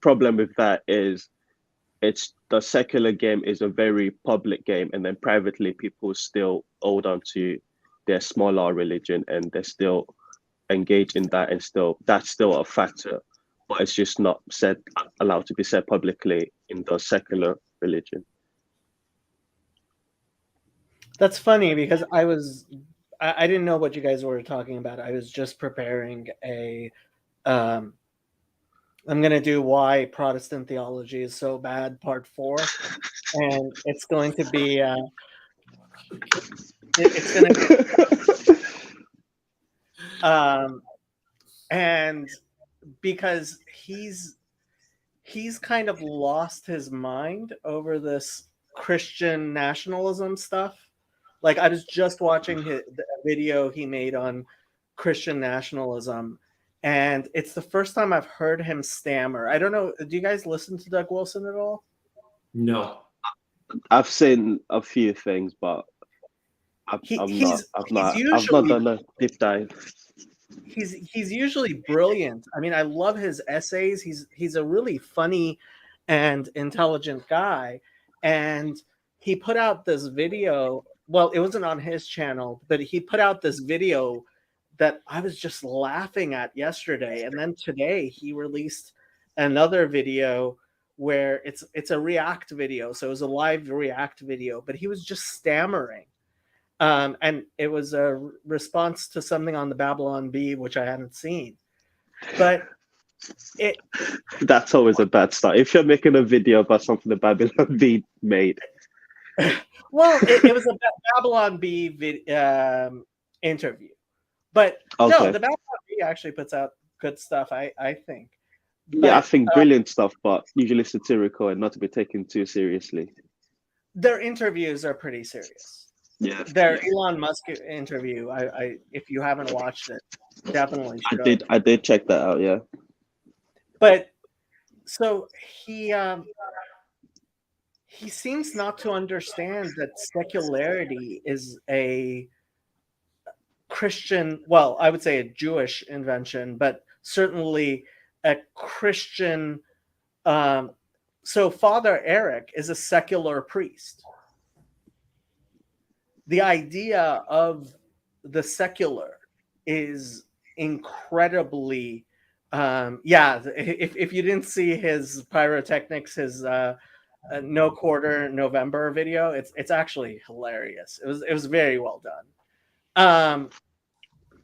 problem with that is it's the secular game is a very public game, and then privately people still hold on to their smaller religion and they're still engaged in that, and that's still a factor, but it's just not allowed to be said publicly in the secular religion. That's funny because I didn't know what you guys were talking about. I was just preparing I'm going to do Why Protestant Theology is So Bad, Part 4. And it's going to be, it's going to be, and because he's kind of lost his mind over this Christian nationalism stuff. Like, I was just watching the video he made on Christian nationalism, and it's the first time I've heard him stammer. I don't know. Do you guys listen to Doug Wilson at all? No. I've seen a few things, but I've not done a deep dive. He's usually brilliant. I mean, I love his essays. He's a really funny and intelligent guy. And he put out this video. Well, it wasn't on his channel, but he put out this video that I was just laughing at yesterday. And then today he released another video where it's a react video. So it was a live react video, but he was just stammering. And it was a response to something on the Babylon Bee, which I hadn't seen. But that's always a bad start. If you're making a video about something the Babylon Bee made. Well, it was a Babylon Bee interview. But okay. No, the Babylon Bee actually puts out good stuff, I think. But, yeah, I think brilliant stuff, but usually satirical and not to be taken too seriously. Their interviews are pretty serious. Yeah. Their Elon Musk interview, I if you haven't watched it, definitely should. I did check that out, yeah. But so he seems not to understand that secularity is a Christian, well, I would say a Jewish invention, but certainly a Christian. So Father Eric is a secular priest. The idea of the secular is incredibly, if you didn't see his pyrotechnics, his No Quarter November video. It's actually hilarious. It was very well done.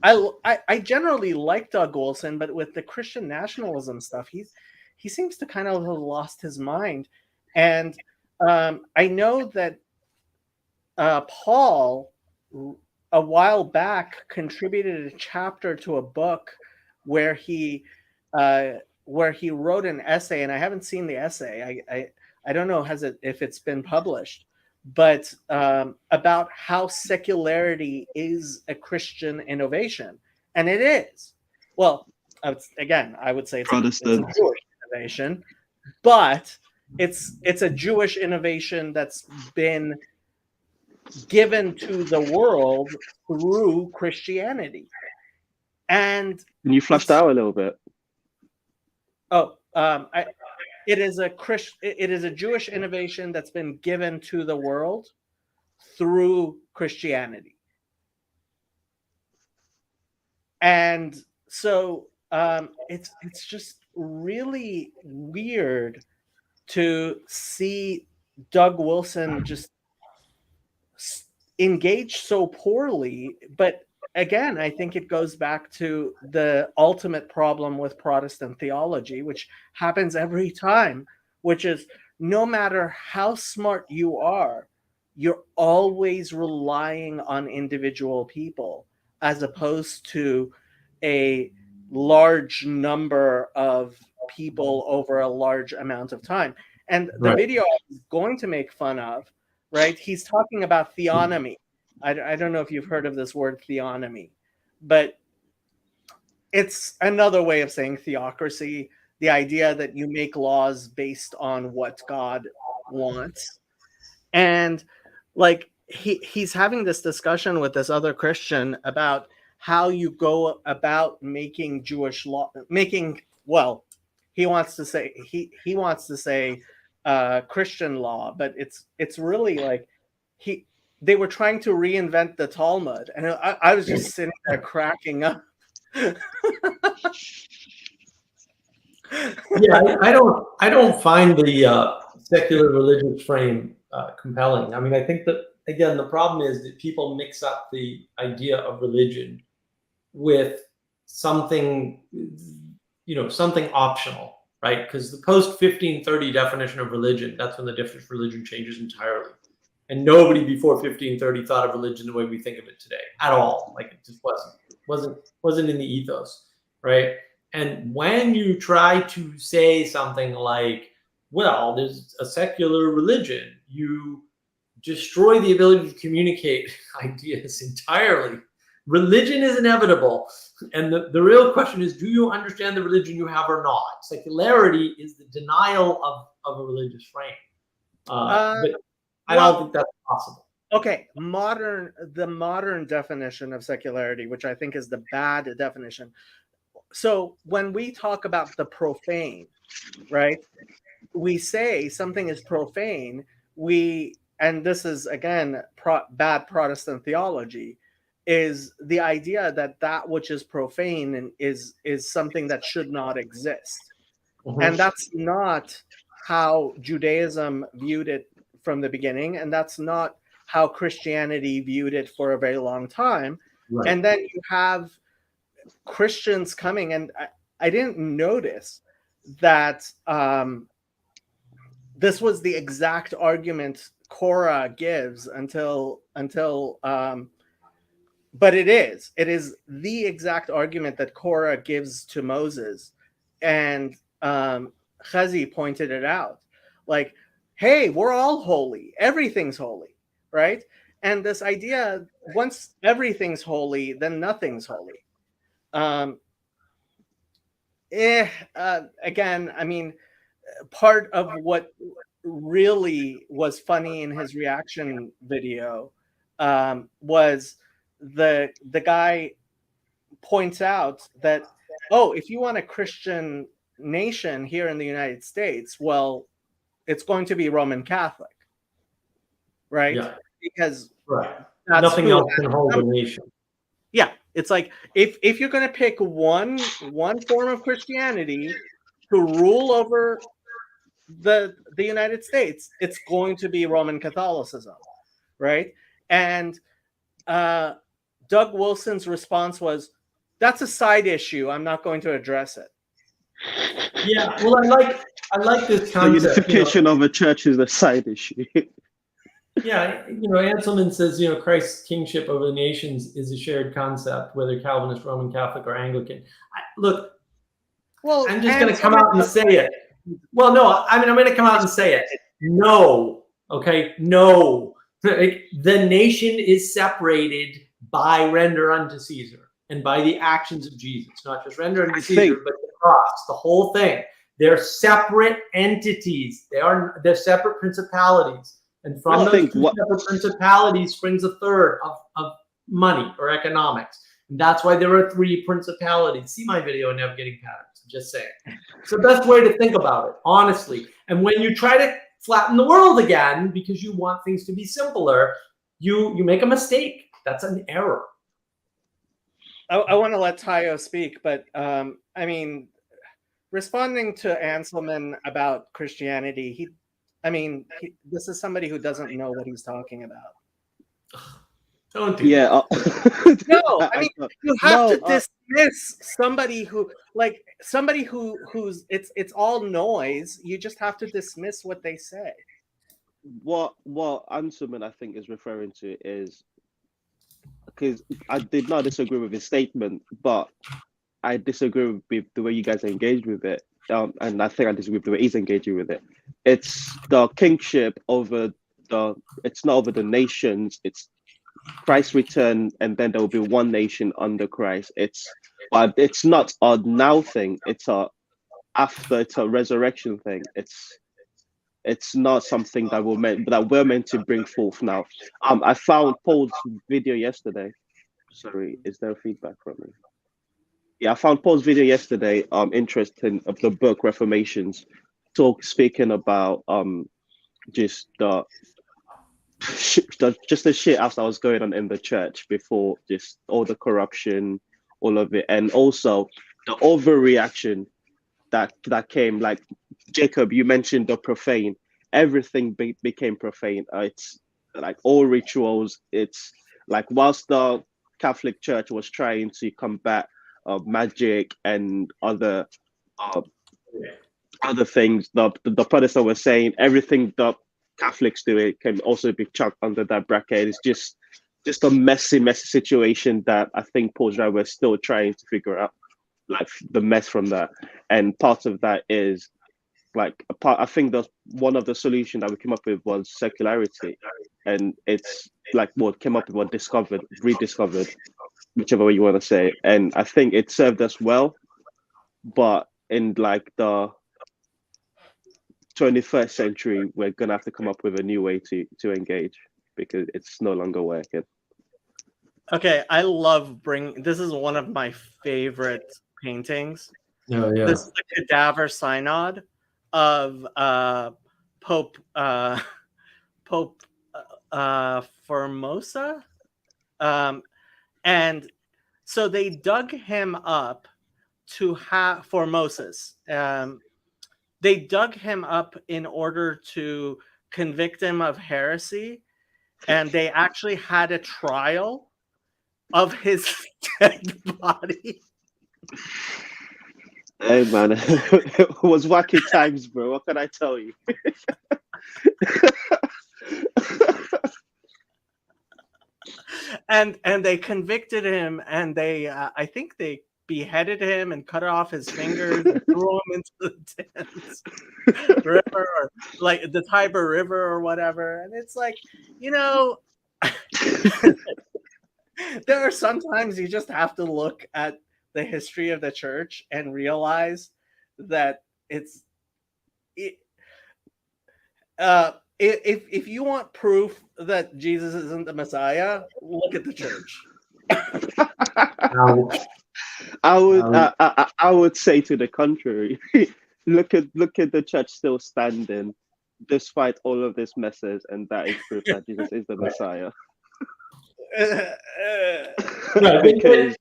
I generally like Doug Wilson, but with the Christian nationalism stuff, he seems to kind of have lost his mind. And I know that Paul a while back contributed a chapter to a book where he wrote an essay, and I haven't seen the essay. I don't know if it's been published, but about how secularity is a Christian innovation, and it is. Well, again, I would say it's a Jewish innovation, but it's a Jewish innovation that's been given to the world through Christianity. And can you flush that out a little bit? It is a Jewish innovation that's been given to the world through Christianity. And so it's just really weird to see Doug Wilson just engage so poorly. But again, I think it goes back to the ultimate problem with Protestant theology, which happens every time, which is no matter how smart you are, you're always relying on individual people as opposed to a large number of people over a large amount of time. And the video I was going to make fun of, right? He's talking about theonomy. I don't know if you've heard of this word theonomy, but it's another way of saying theocracy, the idea that you make laws based on what God wants. And like he's having this discussion with this other Christian about how you go about making Jewish law, he wants to say Christian law, but it's really like they were trying to reinvent the Talmud, and I was just sitting there cracking up. Yeah, I don't find the secular religious frame compelling. I mean, I think that again, the problem is that people mix up the idea of religion with something, something optional, right? Because the post 1530 definition of religion, that's when the definition of religion changes entirely. And nobody before 1530 thought of religion the way we think of it today at all. Like it just wasn't in the ethos, right? And when you try to say something like, well, there's a secular religion, you destroy the ability to communicate ideas entirely. Religion is inevitable. And the real question is, do you understand the religion you have or not? Secularity is the denial of a religious frame. But I don't think that's possible. Okay, the modern definition of secularity, which I think is the bad definition. So when we talk about the profane, right, we say something is profane, and this is, again, bad Protestant theology, is the idea that which is profane is something that should not exist. Mm-hmm. And that's not how Judaism viewed it from the beginning, and that's not how Christianity viewed it for a very long time. Right. And then you have Christians coming, and I didn't notice that this was the exact argument Korah gives until but it is the exact argument that Korah gives to Moses, and Chazi pointed it out, like, hey, we're all holy, everything's holy, right? And this idea, once everything's holy, then nothing's holy. Again, I mean, part of what really was funny in his reaction video was the guy points out that, oh, if you want a Christian nation here in the United States, well, it's going to be Roman Catholic, right? Yeah. Because nothing else can hold a nation. Yeah, it's like if you're going to pick one form of Christianity to rule over the United States, it's going to be Roman Catholicism, right? And Doug Wilson's response was, "That's a side issue. I'm not going to address it." Yeah, well, I like this The concept. unification of a church is a side issue. Yeah, Anselman says, Christ's kingship over the nations is a shared concept, whether Calvinist, Roman Catholic, or Anglican. Look, Well, I'm just going to come out and say it. Well, no, I'm going to come out and say it. No, okay, no. The nation is separated by render unto Caesar and by the actions of Jesus, not just render unto Caesar, but the cross, the whole thing. They're separate entities. They're separate principalities. And from those two separate principalities springs a third of money or economics. And that's why there are 3 principalities. See my video on navigating patterns. I'm just saying. It's the best way to think about it, honestly. And when you try to flatten the world again because you want things to be simpler, you make a mistake. That's an error. I want to let Tayo speak, but responding to Anselman about Christianity, this is somebody who doesn't know what he's talking about. Don't do Yeah. No, you have to dismiss somebody who's it's all noise. You just have to dismiss what they say. What Anselman I think is referring to is, because I did not disagree with his statement, but I disagree with the way you guys are engaged with it. And I think I disagree with the way he's engaging with it. It's the kingship it's not over the nations, it's Christ's return, and then there will be one nation under Christ. It's not a now thing, it's a resurrection thing. It's not something that we're meant to bring forth now. I found Paul's video yesterday. Sorry, is there feedback from me? Yeah, I found Paul's video yesterday. Interesting, of the book Reformations, speaking about just the shit as I was going on in the church before, just all the corruption, all of it, and also the overreaction that came. Like Jacob, you mentioned the profane. Everything became profane. It's like all rituals. It's like whilst the Catholic Church was trying to combat magic and other things, the Protestants were saying everything the Catholics do it can also be chucked under that bracket. It's just a messy situation that I think Paul's right, we're still trying to figure out, like the mess from that. And part of that is I think one of the solutions that we came up with was secularity, and it's like what came up with, what rediscovered, whichever way you want to say it. And I think it served us well, but in like the 21st century, we're gonna have to come up with a new way to engage, because it's no longer working. Okay, I love this is one of my favorite paintings. Oh, yeah. This is the cadaver synod of Pope Formosa, and so they dug him up to have Formosus. They dug him up in order to convict him of heresy, and they actually had a trial of his dead body. Hey man, it was wacky times, bro. What can I tell you? And they convicted him, and they I think they beheaded him and cut off his fingers and threw him into the Thames River, or like the Tiber River or whatever. And it's like, there are sometimes you just have to look at the history of the church and realize that if you want proof that Jesus isn't the Messiah, look at the church. I would say to the contrary. look at the church still standing despite all of this messes, and that is proof that Jesus is the Messiah. Because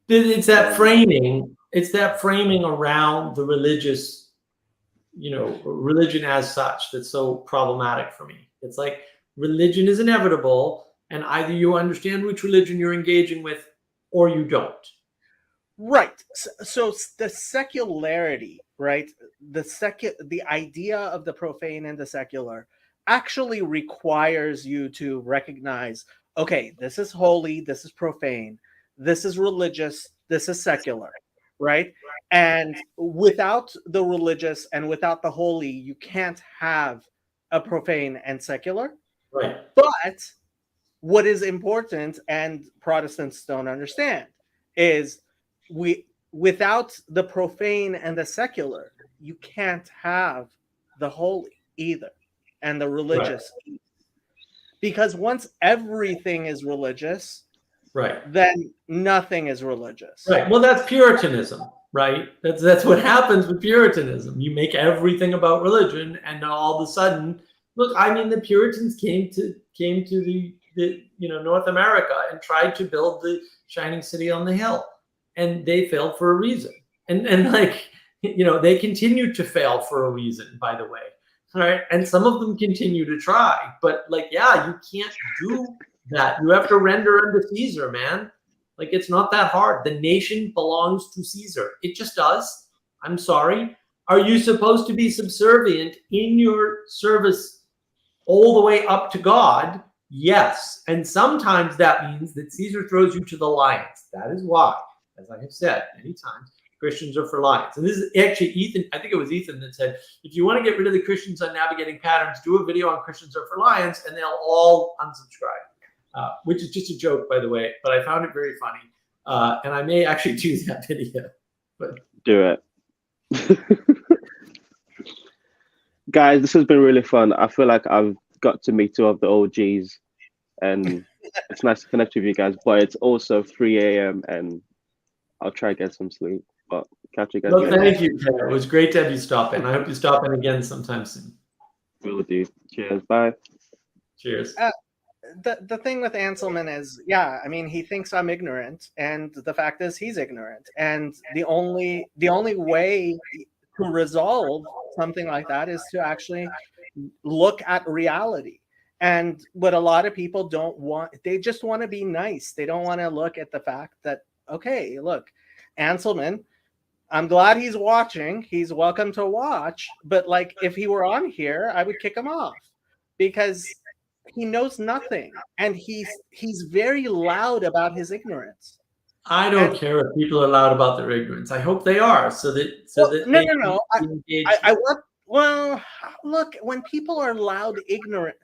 it's that framing. It's that framing around the religious religion as such that's so problematic for me. It's like religion is inevitable, and either you understand which religion you're engaging with or you don't. Right. So the secularity, right? The idea of the profane and the secular actually requires you to recognize, okay, this is holy, this is profane, this is religious, this is secular, right? And without the religious and without the holy, you can't have a profane and secular. Right. But what is important, and Protestants don't understand, is without the profane and the secular, you can't have the holy either, and the religious either. Because once everything is religious, Right. then nothing is religious. Right. Well, that's Puritanism, right? That's what happens with Puritanism. You make everything about religion, and all of a sudden, look, I mean, the Puritans came to the North America and tried to build the shining city on the hill, and they failed for a reason. And like, they continue to fail for a reason, by the way. Right. And some of them continue to try, but like, yeah, you can't do that. You have to render unto Caesar, man. Like, it's not that hard. The nation belongs to Caesar. It just does. I'm sorry. Are you supposed to be subservient in your service all the way up to God? Yes. And sometimes that means that Caesar throws you to the lions. That is why, as I have said many times, Christians are for lions. And this is actually Ethan, I think it was Ethan that said, if you want to get rid of the Christians on Navigating Patterns, do a video on Christians are for lions, and they'll all unsubscribe, which is just a joke, by the way, but I found it very funny. And I may actually do that video. But do it. Guys, this has been really fun. I feel like I've got to meet two of the OGs, and it's nice to connect with you guys, but it's also 3 a.m. and I'll try to get some sleep. But catch you guys. Well, thank you, Ken. It was great to have you stop in. I hope you stop in again sometime soon. Will do. Cheers. Bye. Cheers. The thing with Anselman is, yeah, I mean, he thinks I'm ignorant, and the fact is he's ignorant. And the only way to resolve something like that is to actually look at reality. And what a lot of people don't want, they just want to be nice. They don't want to look at the fact that, okay, look, Anselman, I'm glad he's watching. He's welcome to watch. But like, if he were on here, I would kick him off because he knows nothing, and he's very loud about his ignorance. I don't care if people are loud about their ignorance. I hope they are, so that no. I want. Well, look, when people are loud, ignorant,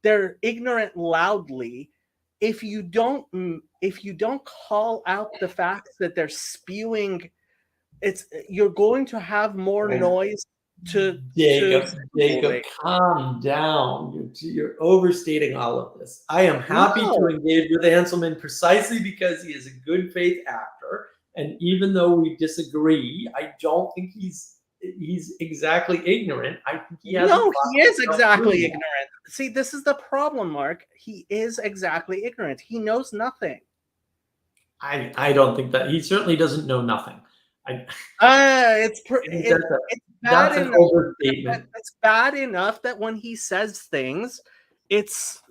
they're ignorant loudly. If you don't call out the fact that they're spewing, you're going to have more noise. Jacob, calm down. You're overstating all of this. I am happy to engage with Anselman precisely because he is a good faith actor, and even though we disagree, I don't think he's exactly ignorant. I think he has. No, he is exactly ignorant. See, this is the problem, Mark. He is exactly ignorant. He knows nothing. I don't think that he certainly doesn't know nothing. It's bad enough. Overstatement. It's bad enough that when he says things, it's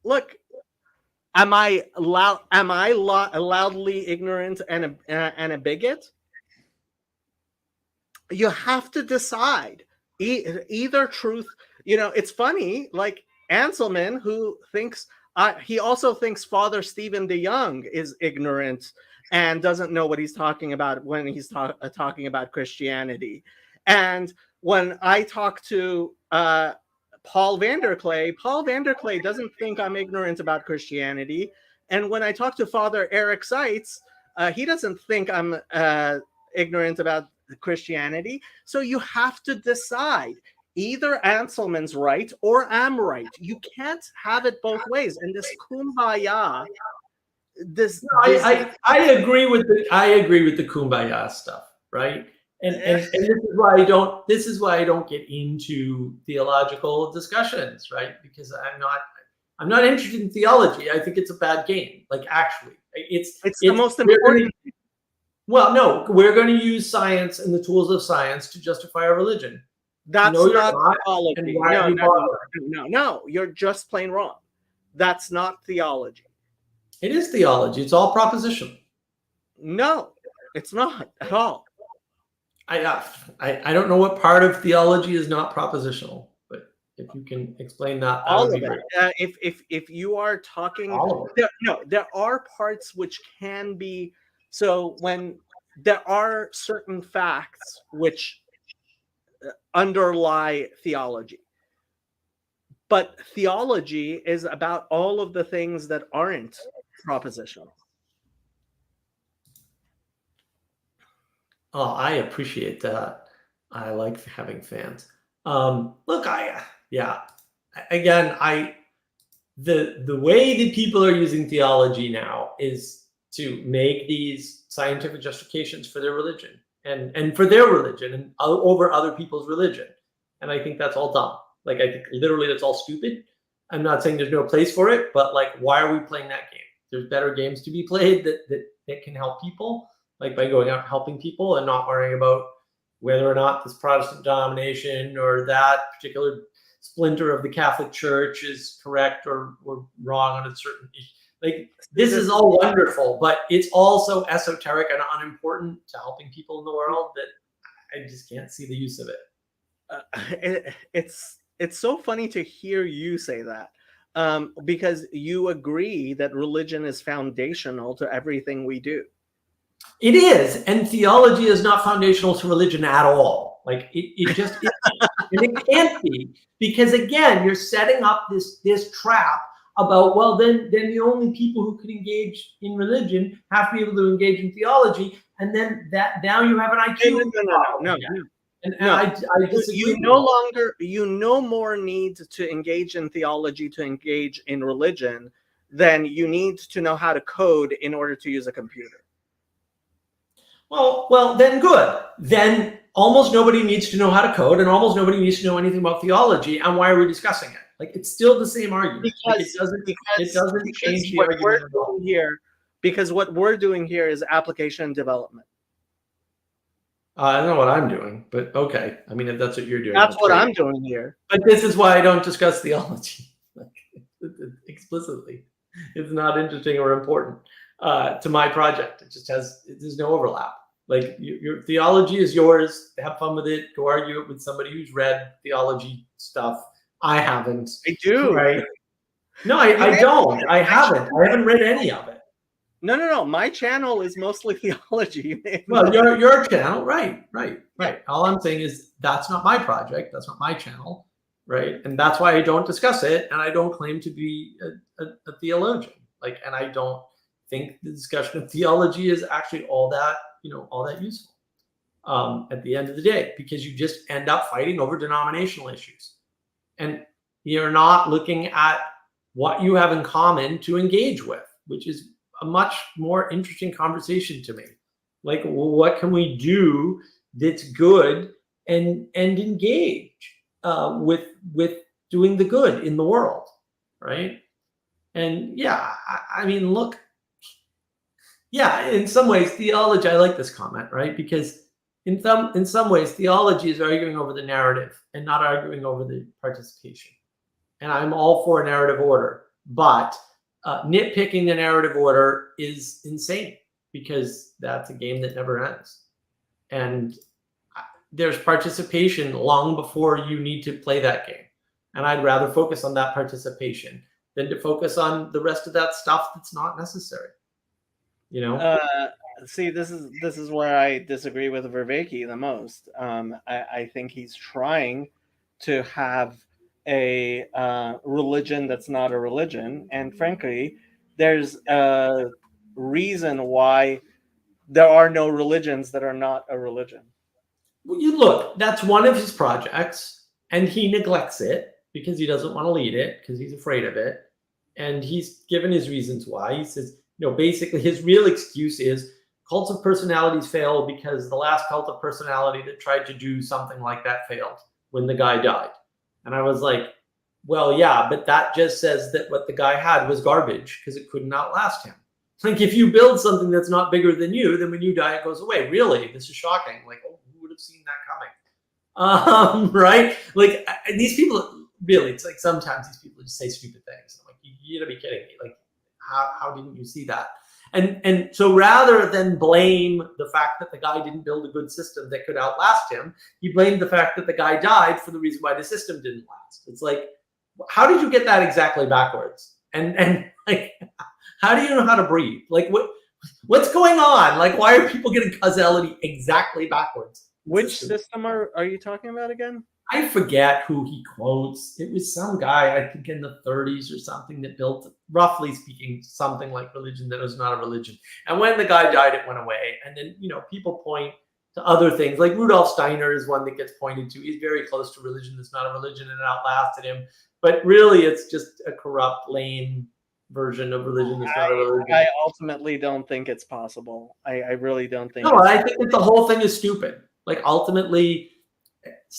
look. Am I loudly ignorant and a bigot? You have to decide either truth. It's funny. Like Anselman, who thinks. He also thinks Father Stephen DeYoung is ignorant and doesn't know what he's talking about when he's talking about Christianity. And when I talk to Paul Vanderklay doesn't think I'm ignorant about Christianity. And when I talk to Father Eric Seitz, he doesn't think I'm ignorant about Christianity. So you have to decide. Either Anselman's right or I'm right. You can't have it both ways. And this kumbaya, I agree with the kumbaya stuff, right? And this is why I don't get into theological discussions, right? Because I'm not interested in theology. I think it's a bad game. Like, actually, it's the most important. Well, no, we're going to use science and the tools of science to justify our religion. That's No, you're not not. theology. And why No, are you no, no, bothering? no, no. You're just plain wrong. That's not theology. It is theology. It's all propositional. No, it's not at all. I don't know what part of theology is not propositional, but if you can explain that, that All would of be it. great. If you are talking, All of it. there are parts which can be. So when there are certain facts which underlie theology, but theology is about all of the things that aren't propositional. Oh, I appreciate that. I like having fans. Look, again, the way that people are using theology now is to make these scientific justifications for their religion and for their religion and over other people's religion. And I think that's all dumb. Like, I think literally that's all stupid. I'm not saying there's no place for it, but like, why are we playing that game? There's better games to be played that can help people, like by going out and helping people and not worrying about whether or not this Protestant denomination or that particular splinter of the Catholic Church is correct or wrong on a certain issue. Like, this is all wonderful, but it's also esoteric and unimportant to helping people in the world that I just can't see the use of it. It's so funny to hear you say that, because you agree that religion is foundational to everything we do. It is, and theology is not foundational to religion at all. Like, it just isn't. And it can't be, because again, you're setting up this trap about, well, then the only people who can engage in religion have to be able to engage in theology, and then that now you have an IQ. No. And No. I disagree. You no more need to engage in theology to engage in religion than you need to know how to code in order to use a computer. Well, then good. Then almost nobody needs to know how to code, and almost nobody needs to know anything about theology. And why are we discussing it? Like, it's still the same argument. Like, it doesn't change the argument at all. Because what we're doing here is application development. I don't know what I'm doing, but okay. I mean, if that's what you're doing, That's what great. I'm doing here. But this is why I don't discuss theology explicitly. It's not interesting or important to my project. There's no overlap. Like, your theology is yours. Have fun with it. Go argue it with somebody who's read theology stuff. I haven't. I do. Right? No, I don't. I haven't. I haven't read any of it. No. My channel is mostly theology. Well, your channel, right. All I'm saying is that's not my project. That's not my channel, right? And that's why I don't discuss it, and I don't claim to be a theologian. Like, and I don't think the discussion of theology is actually all that useful at the end of the day, because you just end up fighting over denominational issues, and you're not looking at what you have in common to engage with, which is a much more interesting conversation to me. Like, what can we do that's good and engage with doing the good in the world, right? And yeah, I mean, look, yeah, in some ways, theology. I like this comment, right? Because in some ways, theology is arguing over the narrative and not arguing over the participation. And I'm all for a narrative order, but nitpicking the narrative order is insane, because that's a game that never ends. And there's participation long before you need to play that game. And I'd rather focus on that participation than to focus on the rest of that stuff that's not necessary. See, this is where I disagree with Vervaeke the most. I think he's trying to have a religion that's not a religion, and frankly, there's a reason why there are no religions that are not a religion. Well, you look, that's one of his projects, and he neglects it because he doesn't want to lead it, because he's afraid of it, and he's given his reasons why. He says, basically his real excuse is cults of personalities fail because the last cult of personality that tried to do something like that failed when the guy died. And I was like, well, yeah, but that just says that what the guy had was garbage because it couldn't outlast him. Like if you build something that's not bigger than you, then when you die, it goes away. Really, this is shocking. Like, oh, who would have seen that coming? Right? Like these people, really, it's like sometimes these people just say stupid things. I'm like, you gotta be kidding me. Like, how didn't you see that? And so rather than blame the fact that the guy didn't build a good system that could outlast him, he blamed the fact that the guy died for the reason why the system didn't last. It's like, how did you get that exactly backwards? And like, how do you know how to breathe? Like, what's going on? Like, why are people getting causality exactly backwards? Which system are you talking about again? I forget who he quotes. It was some guy, I think in the 30s or something, that built, roughly speaking, something like religion that was not a religion. And when the guy died, it went away. And then, people point to other things. Like Rudolf Steiner is one that gets pointed to. He's very close to religion that's not a religion, and it outlasted him. But really, it's just a corrupt, lame version of religion that's not a religion. I ultimately don't think it's possible. I really don't think. No, I think that the whole thing is stupid. Like, ultimately,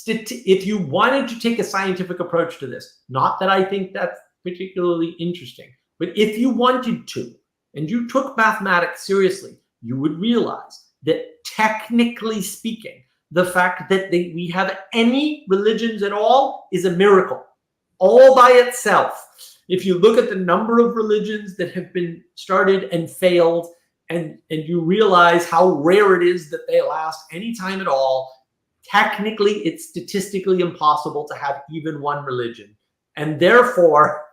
if you wanted to take a scientific approach to this, not that I think that's particularly interesting, but if you wanted to, and you took mathematics seriously, you would realize that technically speaking, the fact that we have any religions at all is a miracle, all by itself. If you look at the number of religions that have been started and failed, and you realize how rare it is that they last any time at all, technically, it's statistically impossible to have even one religion. And therefore,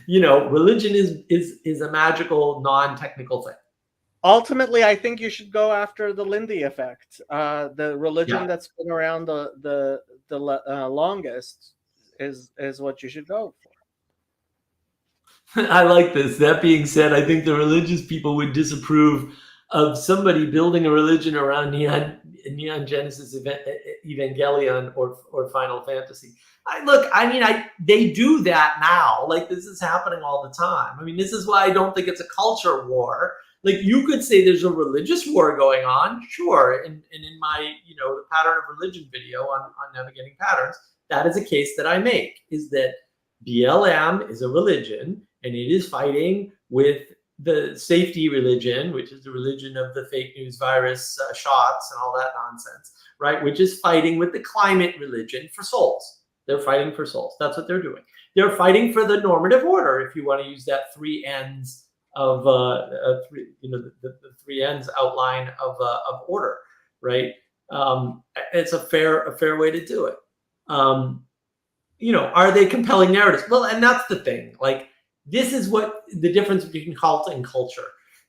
religion is a magical, non-technical thing. Ultimately, I think you should go after the Lindy effect. The religion that's been around the longest is what you should go for. I like this. That being said, I think the religious people would disapprove of somebody building a religion around Neon Genesis Evangelion or Final Fantasy. They do that now. Like, this is happening all the time. I mean, this is why I don't think it's a culture war. Like, you could say there's a religious war going on, sure. And in my, the pattern of religion video on navigating patterns, that is a case that I make, is that BLM is a religion, and it is fighting with the safety religion, which is the religion of the fake news virus shots and all that nonsense, right? Which is fighting with the climate religion for souls. They're fighting for souls. That's what they're doing. They're fighting for the normative order, if you want to use that three ends of the three ends outline of order, right? It's a fair way to do it. Are they compelling narratives? Well, and that's the thing. Like, this is what the difference between cult and culture,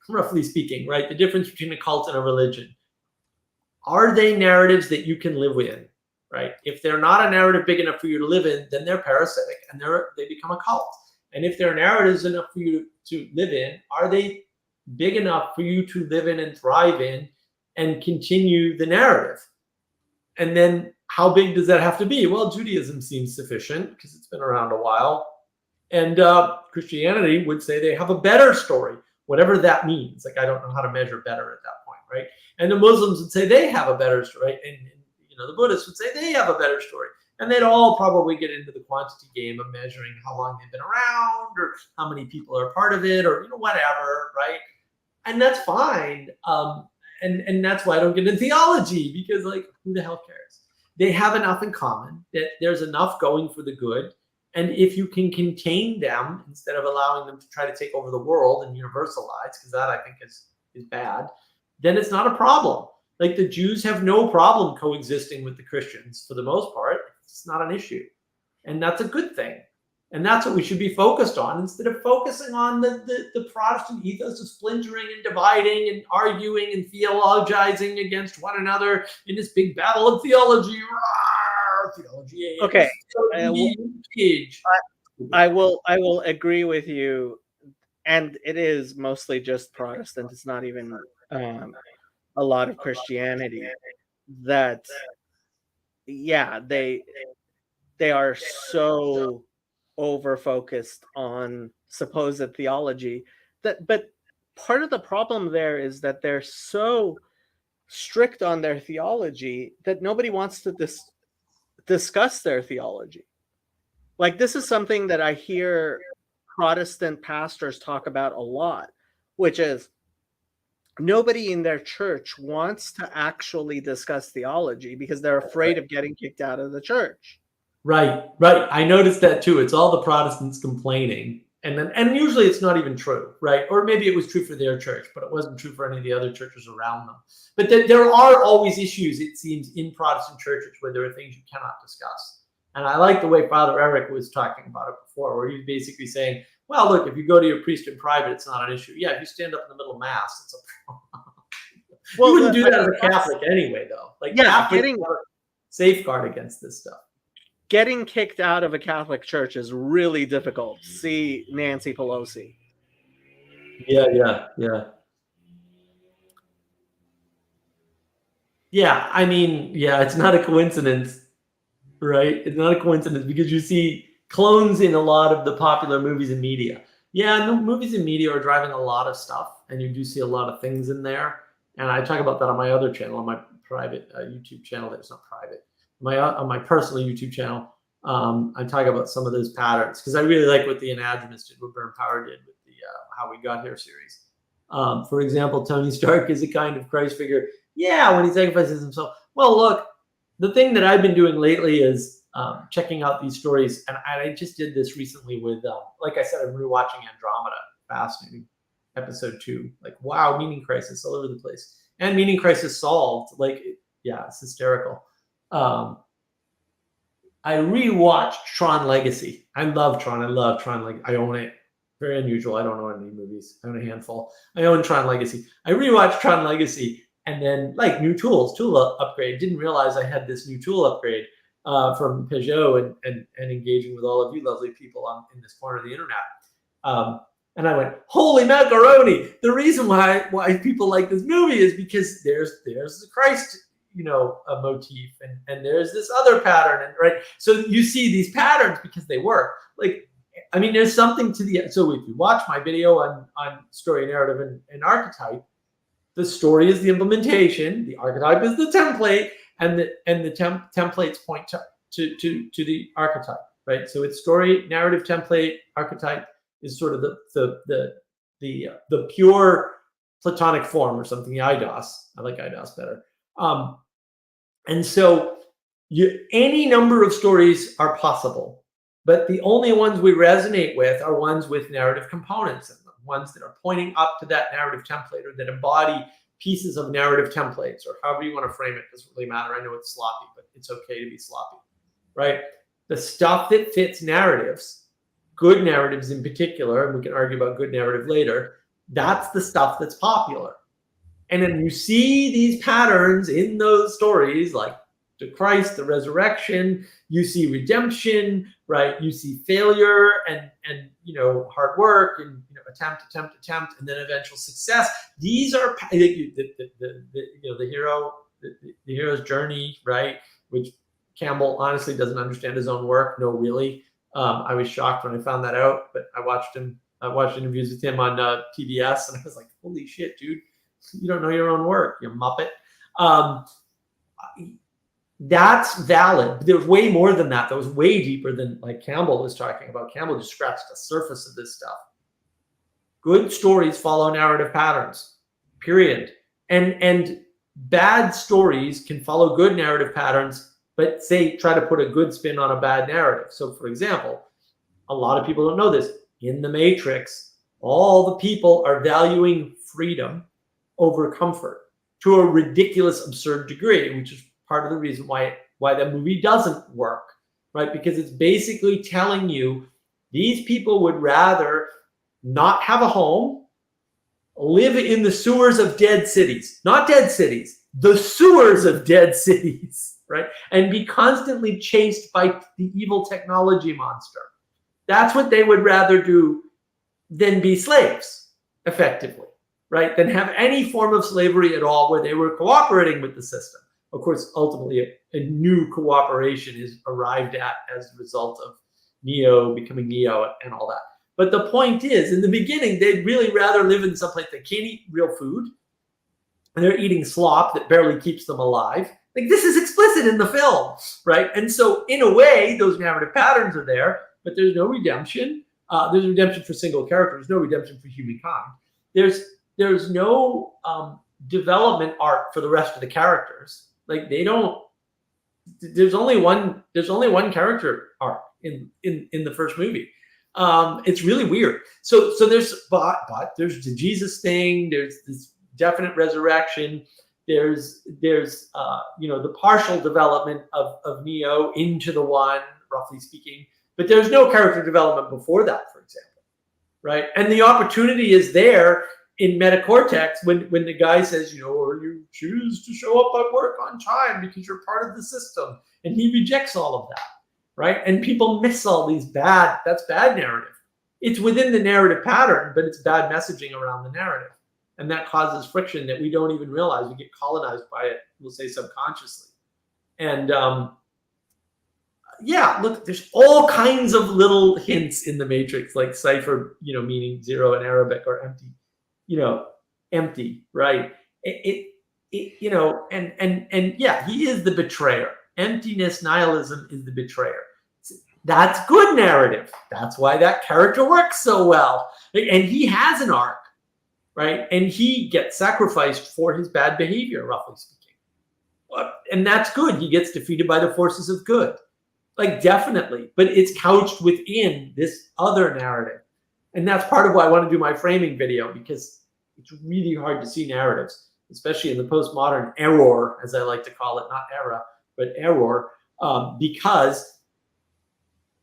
roughly speaking, right? The difference between a cult and a religion. Are they narratives that you can live within, right? If they're not a narrative big enough for you to live in, then they're parasitic and they become a cult. And if they're narratives enough for you to live in, are they big enough for you to live in and thrive in and continue the narrative? And then how big does that have to be? Well, Judaism seems sufficient because it's been around a while. And Christianity would say they have a better story, whatever that means. Like, I don't know how to measure better at that point, right? And the Muslims would say they have a better story. And the Buddhists would say they have a better story. And they'd all probably get into the quantity game of measuring how long they've been around or how many people are part of it or, whatever, right? And that's fine. And that's why I don't get into theology, because, like, who the hell cares? They have enough in common that there's enough going for the good. And if you can contain them instead of allowing them to try to take over the world and universalize, because that I think is bad, then it's not a problem. Like, the Jews have no problem coexisting with the Christians for the most part. It's not an issue. And that's a good thing. And that's what we should be focused on, instead of focusing on the Protestant ethos of splintering and dividing and arguing and theologizing against one another in this big battle of theology. Theology. Okay. I will agree with you, and it is mostly just Protestant. It's not even a lot of Christianity. That, yeah, they are so over focused on supposed theology but part of the problem there is that they're so strict on their theology that nobody wants to discuss their theology. Like, this is something that I hear Protestant pastors talk about a lot. which is nobody in their church wants to actually discuss theology because they're afraid of getting kicked out of the church. Right. I noticed that too. It's all the Protestants complaining. And usually it's not even true, right? Or maybe it was true for their church, but it wasn't true for any of the other churches around them. But there are always issues, it seems, in Protestant churches where there are things you cannot discuss. And I like the way Father Eric was talking about it before, where he's basically saying, well, look, if you go to your priest in private, it's not an issue. Yeah, if you stand up in the middle of Mass, it's a problem. Well, you wouldn't do that as a Catholic anyway, though. Like, yeah, Catholics have a safeguard against this stuff. Getting kicked out of a Catholic church is really difficult. See Nancy Pelosi. Yeah. I mean, it's not a coincidence, right? It's not a coincidence because you see clones in a lot of the popular movies and media. Yeah, the movies and media are driving a lot of stuff, and you do see a lot of things in there. And I talk about that on my other channel, on my private YouTube channel. That's not private. On my personal YouTube channel, I talk about some of those patterns because I really like what the Anadromist did, what Burn Power did with the How We Got Here series. For example, Tony Stark is a kind of Christ figure. Yeah, when he sacrifices himself. Well, look, the thing that I've been doing lately is checking out these stories, and I just did this recently with, like I said, I'm rewatching Andromeda. Fascinating. Episode 2. Like, wow, meaning crisis all over the place. And meaning crisis solved. Like, it's hysterical. I rewatched Tron Legacy. I love Tron. I own it. Very unusual. I don't own any movies. I own a handful. I own Tron Legacy. I rewatched Tron Legacy, and then new tool upgrade. Didn't realize I had this new tool upgrade from Peugeot and engaging with all of you lovely people in this corner of the internet. And I went, holy macaroni! The reason why people like this movie is because there's the Christ, a motif, and there's this other pattern, and right. So you see these patterns because they work. Like, I mean, there's something to so if you watch my video on story, narrative, and archetype, the story is the implementation, the archetype is the template, and the templates point to the archetype, right? So it's story, narrative, template, archetype is sort of the pure Platonic form or something. The eidos. I like eidos better. And so any number of stories are possible, but the only ones we resonate with are ones with narrative components in them, ones that are pointing up to that narrative template or that embody pieces of narrative templates, or however you want to frame it. Doesn't really matter. I know it's sloppy, but it's okay to be sloppy, right? The stuff that fits narratives, good narratives in particular, and we can argue about good narrative later, that's the stuff that's popular. And then you see these patterns in those stories, like the Christ, the resurrection, you see redemption, right? You see failure and hard work and attempt, and then eventual success. These are the hero's journey, right? Which Campbell honestly doesn't understand his own work. No, really. I was shocked when I found that out, but I watched interviews with him on TBS, and I was like, holy shit, dude. You don't know your own work, you muppet. That's valid. But there's way more than that. That was way deeper than like Campbell was talking about. Campbell just scratched the surface of this stuff. Good stories follow narrative patterns, period. And bad stories can follow good narrative patterns, but try to put a good spin on a bad narrative. So for example, a lot of people don't know this. In the Matrix, all the people are valuing freedom over comfort to a ridiculous, absurd degree, which is part of the reason why the movie doesn't work, right? Because it's basically telling you these people would rather not have a home, live in the sewers of dead cities, not dead cities, the sewers of dead cities, right? And be constantly chased by the evil technology monster. That's what they would rather do than be slaves, effectively. Right, than have any form of slavery at all where they were cooperating with the system. Of course, ultimately, a new cooperation is arrived at as a result of Neo becoming Neo and all that. But the point is, in the beginning, they'd really rather live in someplace that can't eat real food, and they're eating slop that barely keeps them alive. Like, this is explicit in the film, right? And so, in a way, those narrative patterns are there, but there's no redemption. There's redemption for single characters, no redemption for humankind. there's no development arc for the rest of the characters. Like they don't. There's only one character arc in the first movie. It's really weird. So there's there's the Jesus thing. There's this definite resurrection. There's the partial development of Neo into the One, roughly speaking. But there's no character development before that, for example, right? And the opportunity is there in Metacortex when the guy says, or you choose to show up at work on time because you're part of the system, and he rejects all of that, right? And people miss all these that's bad narrative. It's within the narrative pattern, but it's bad messaging around the narrative. And that causes friction that we don't even realize. We get colonized by it, we'll say subconsciously. And look, there's all kinds of little hints in the Matrix, like cipher, meaning zero in Arabic, or empty, empty, right? And he is the betrayer. Emptiness, nihilism is the betrayer. That's good narrative. That's why that character works so well. And he has an arc, right? And he gets sacrificed for his bad behavior, roughly speaking. And that's good. He gets defeated by the forces of good. Like, definitely. But it's couched within this other narrative. And that's part of why I want to do my framing video, because it's really hard to see narratives, especially in the postmodern error, as I like to call it, not era, but error, because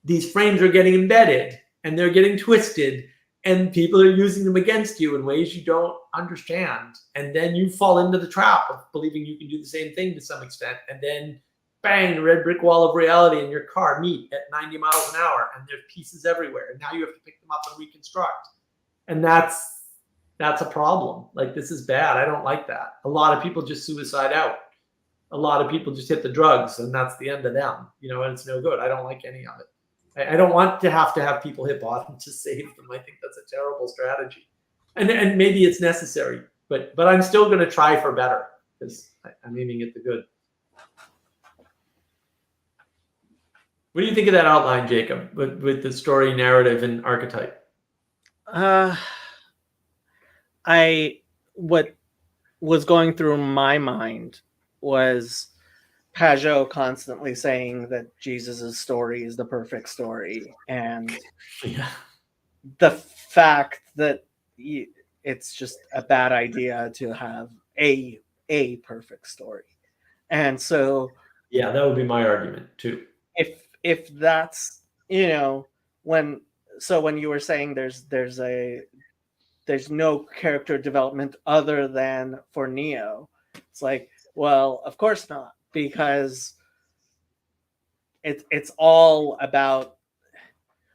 these frames are getting embedded and they're getting twisted, and people are using them against you in ways you don't understand. And then you fall into the trap of believing you can do the same thing to some extent. And then bang, the red brick wall of reality and your car meet at 90 miles an hour, and there's pieces everywhere. And now you have to pick them up and reconstruct. And that's a problem. Like, this is bad. I don't like that. A lot of people just suicide out. A lot of people just hit the drugs, and that's the end of them, and it's no good. I don't like any of it. I don't want to have people hit bottom to save them. I think that's a terrible strategy. And maybe it's necessary, but I'm still going to try for better, because I'm aiming at the good. What do you think of that outline, Jacob, with the story, narrative, and archetype? What was going through my mind was Pajot constantly saying that Jesus's story is the perfect story, and the fact that it's just a bad idea to have a perfect story. And so, that would be my argument too. If that's, when you were saying there's no character development other than for Neo, it's like, well, of course not, because it's all about,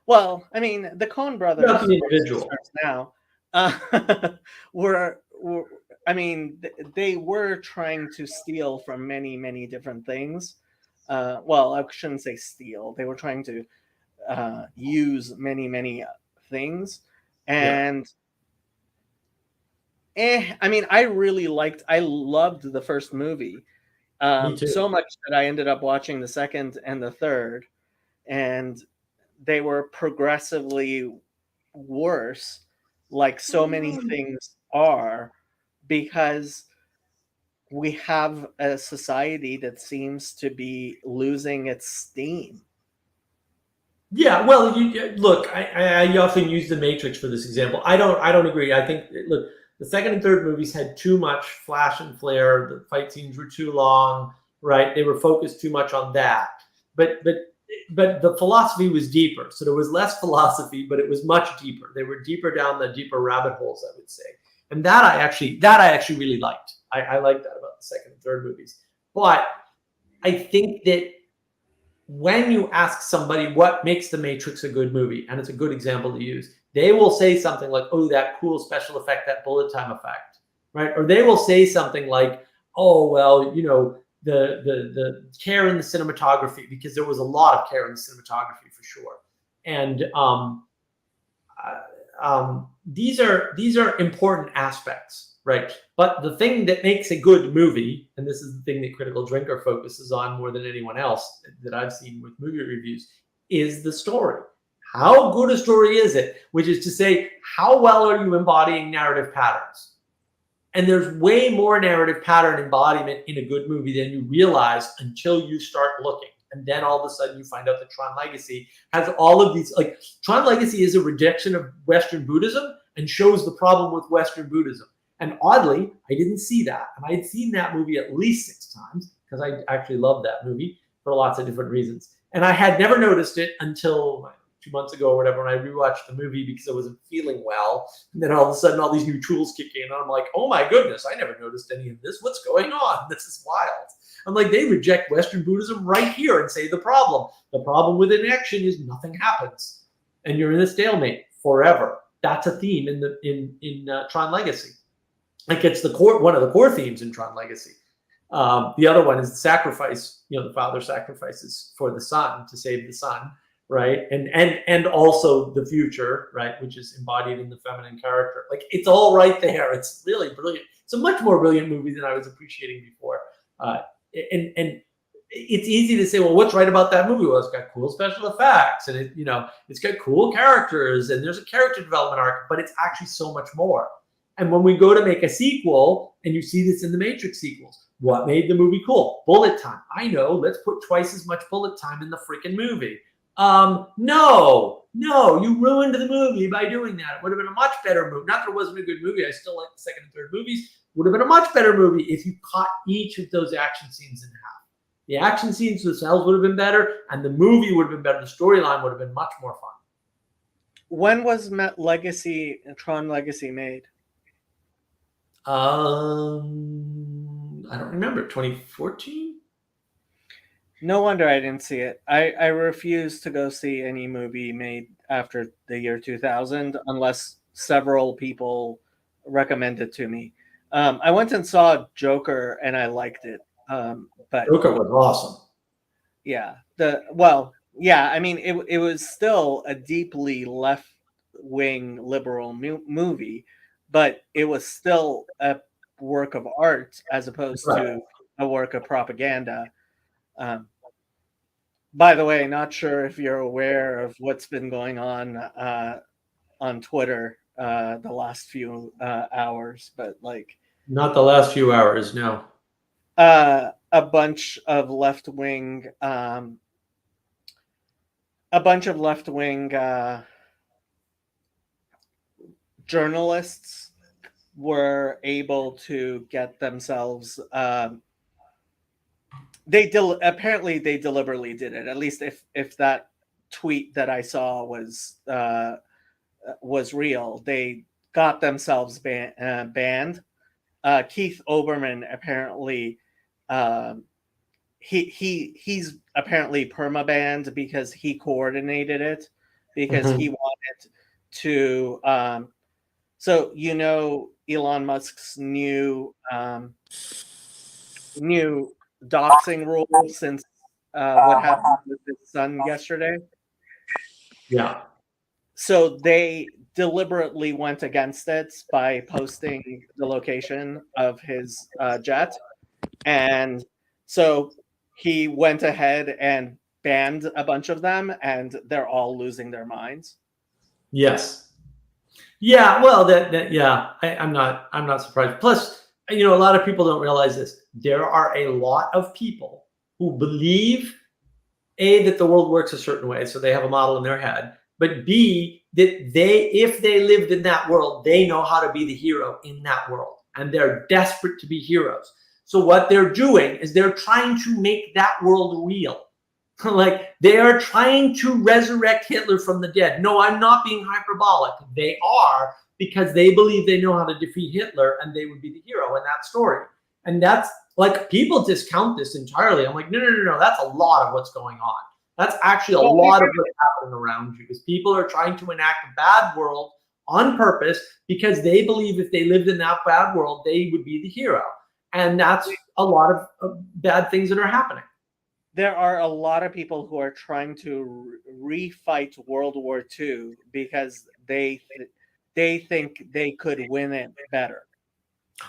well, I mean, the Coen brothers, not the individual now, they were trying to steal from many, many different things. Well, I shouldn't say steal. They were trying to use many, many things. And I loved the first movie so much that I ended up watching the second and the third, and they were progressively worse, like so many things are, because we have a society that seems to be losing its steam. Yeah, well, look, I often use the Matrix for this example. I don't agree. I think, look, the second and third movies had too much flash and flare. The fight scenes were too long, right? They were focused too much on that. But the philosophy was deeper. So there was less philosophy, but it was much deeper. They were deeper down the deeper rabbit holes, I would say. And that I actually really liked. I like that about the second and third movies. But I think that when you ask somebody what makes The Matrix a good movie, and it's a good example to use, they will say something like, oh, that cool special effect, that bullet time effect, right? Or they will say something like, oh, well, the care in the cinematography, because there was a lot of care in the cinematography for sure. And these are important aspects, right? But the thing that makes a good movie, and this is the thing that Critical Drinker focuses on more than anyone else that I've seen with movie reviews, is the story. how good a story is it? Which is to say, how well are you embodying narrative patterns? And there's way more narrative pattern embodiment in a good movie than you realize until you start looking. And then all of a sudden you find out that Tron Legacy has all of these, like Tron Legacy is a rejection of Western Buddhism and shows the problem with Western Buddhism. And oddly, I didn't see that. And I had seen that movie at least 6 times because I actually love that movie for lots of different reasons. And I had never noticed it until 2 months ago or whatever, when I rewatched the movie because I wasn't feeling well. And then all of a sudden, all these new tools kick in. And I'm like, oh my goodness, I never noticed any of this. What's going on? This is wild. I'm like, they reject Western Buddhism right here and say the problem with inaction is nothing happens. And you're in a stalemate forever. That's a theme in Tron Legacy. Like it's one of the core themes in Tron Legacy. The other one is the sacrifice, the father sacrifices for the son to save the son. Right. And also the future, right, which is embodied in the feminine character. Like it's all right there. It's really brilliant. It's a much more brilliant movie than I was appreciating before. And it's easy to say, well, what's right about that movie? Well, it's got cool special effects and it's got cool characters and there's a character development arc, but it's actually so much more. And when we go to make a sequel, and you see this in the Matrix sequels, what made the movie cool? Bullet time. I know, let's put twice as much bullet time in the freaking movie. No, you ruined the movie by doing that. It would have been a much better movie. Not that it wasn't a good movie. I still like the second and third movies. Would have been a much better movie if you cut each of those action scenes in half. The action scenes themselves would have been better, and the movie would have been better. The storyline would have been much more fun. When was Tron Legacy made? I don't remember. 2014? No wonder I didn't see it. I refuse to go see any movie made after the year 2000 unless several people recommend it to me. I went and saw Joker and I liked it. But Joker was awesome. Yeah. I mean, it was still a deeply left-wing liberal movie, but it was still a work of art as opposed to a work of propaganda. By the way, not sure if you're aware of what's been going on Twitter the last few hours, but like not the last few hours, no. A bunch of left-wing journalists were able to get themselves apparently they deliberately did it, at least if that tweet that I saw was real. They got themselves banned. Keith Olbermann apparently he's apparently perma-banned because he coordinated it, because he wanted to so Elon Musk's new doxing rule since what happened with his son yesterday. Yeah. So they deliberately went against it by posting the location of his jet. And so he went ahead and banned a bunch of them, and they're all losing their minds. Yes. Yeah. Well, I'm not surprised. Plus, a lot of people don't realize this. There are a lot of people who believe, A, that the world works a certain way, so they have a model in their head, but B, that if they lived in that world, they know how to be the hero in that world, and they're desperate to be heroes. So what they're doing is they're trying to make that world real. Like they are trying to resurrect Hitler from the dead. No, I'm not being hyperbolic. They are, because they believe they know how to defeat Hitler and they would be the hero in that story. And that's like, people discount this entirely. I'm like, no. That's a lot of what's going on. That's actually a lot of what's happening around you, is people are trying to enact a bad world on purpose because they believe if they lived in that bad world, they would be the hero. And that's a lot of bad things that are happening. There are a lot of people who are trying to refight World War II because they think they could win it better.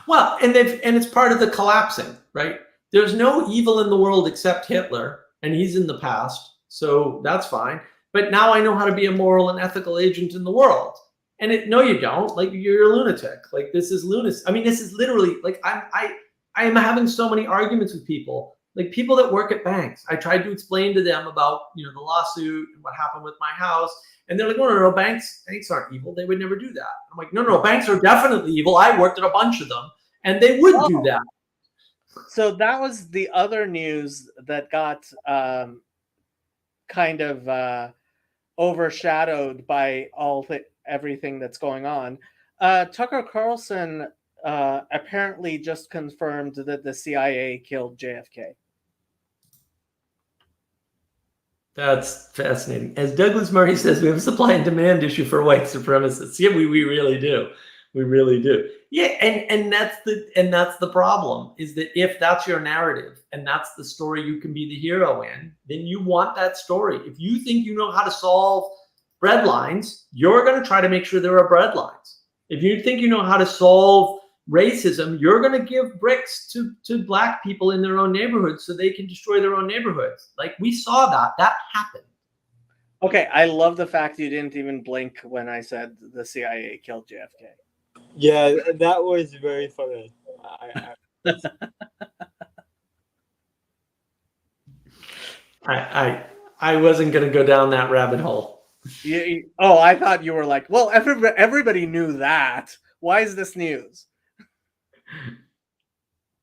Well, and it's part of the collapsing, right? There's no evil in the world except Hitler, and he's in the past, so that's fine. but now I know how to be a moral and ethical agent in the world. And no, you don't. Like, you're a lunatic. Like, this is lunacy. I mean, this is literally like I am having so many arguments with people, like people that work at banks. I tried to explain to them about, the lawsuit and what happened with my house. And they're like, no, banks aren't evil. They would never do that. I'm like, no, banks are definitely evil. I worked at a bunch of them, and they would do that. So that was the other news that got kind of overshadowed by everything that's going on. Tucker Carlson apparently just confirmed that the CIA killed JFK. That's fascinating. As Douglas Murray says, we have a supply and demand issue for white supremacists. Yeah, we really do. We really do. Yeah, and that's the problem, is that if that's your narrative and that's the story you can be the hero in, then you want that story. If you think you know how to solve bread lines, you're going to try to make sure there are bread lines. If you think you know how to solve racism, you're going to give bricks to black people in their own neighborhoods so they can destroy their own neighborhoods. Like, we saw that happened. Okay, I love the fact you didn't even blink when I said the CIA killed JFK. Yeah, that was very funny. I wasn't going to go down that rabbit hole. I thought you were like, well, everybody knew that. Why is this news?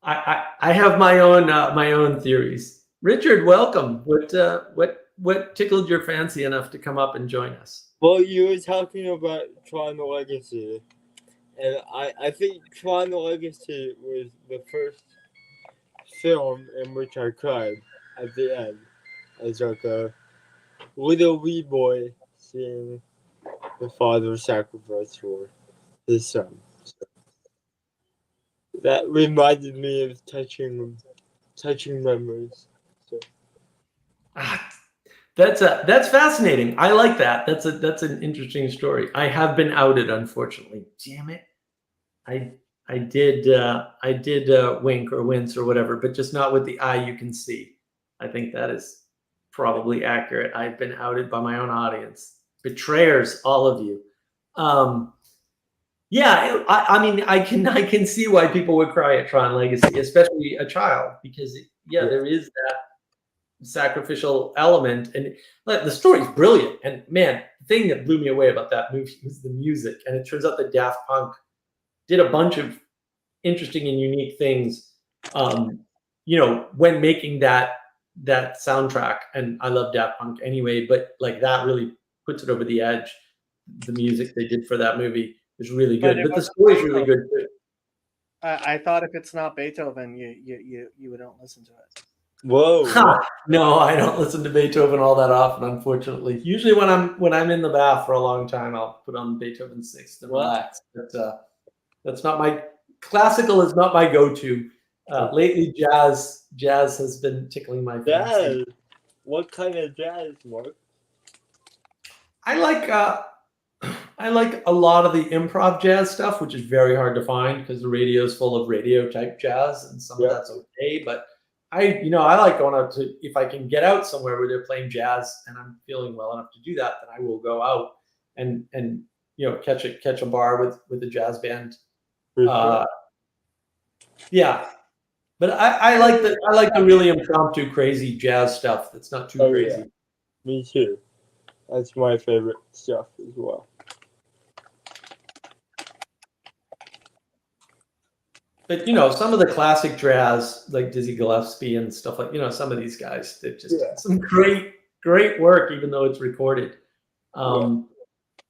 I have my own theories. Richard, welcome. What tickled your fancy enough to come up and join us? Well, you were talking about Tron Legacy, and I think Tron Legacy was the first film in which I cried at the end, as like a little wee boy seeing the father sacrifice for his son. So that reminded me of touching memories. So. That's fascinating. I like that. That's an interesting story. I have been outed, unfortunately. Damn it. I did wink or wince or whatever, but just not with the eye you can see. I think that is probably accurate. I've been outed by my own audience. Betrayers, all of you. Yeah, I mean, I can see why people would cry at Tron Legacy, especially a child, because there is that sacrificial element, and the story's brilliant. And man, the thing that blew me away about that movie was the music. And it turns out that Daft Punk did a bunch of interesting and unique things, when making that soundtrack. And I love Daft Punk anyway, but like that really puts it over the edge. The music they did for that movie is really good, but the story's really good too. I thought if it's not Beethoven, you don't listen to it. Whoa! No, I don't listen to Beethoven all that often, unfortunately. Usually, when I'm in the bath for a long time, I'll put on Beethoven Sixth and relax. But that's not my classical. Is not my go-to. Lately, jazz has been tickling my fancy. Jazz. What kind of jazz, Mark? I like a lot of the improv jazz stuff, which is very hard to find because the radio is full of radio type jazz, and some of that's okay. But I like going out to, if I can get out somewhere where they're playing jazz and I'm feeling well enough to do that, then I will go out and catch a bar with a jazz band. Yeah, but I like the really impromptu, crazy jazz stuff that's not too crazy. Yeah. Me too. That's my favorite stuff as well. But some of the classic jazz, like Dizzy Gillespie and stuff like, some of these guys, they've just done some great work, even though it's recorded. But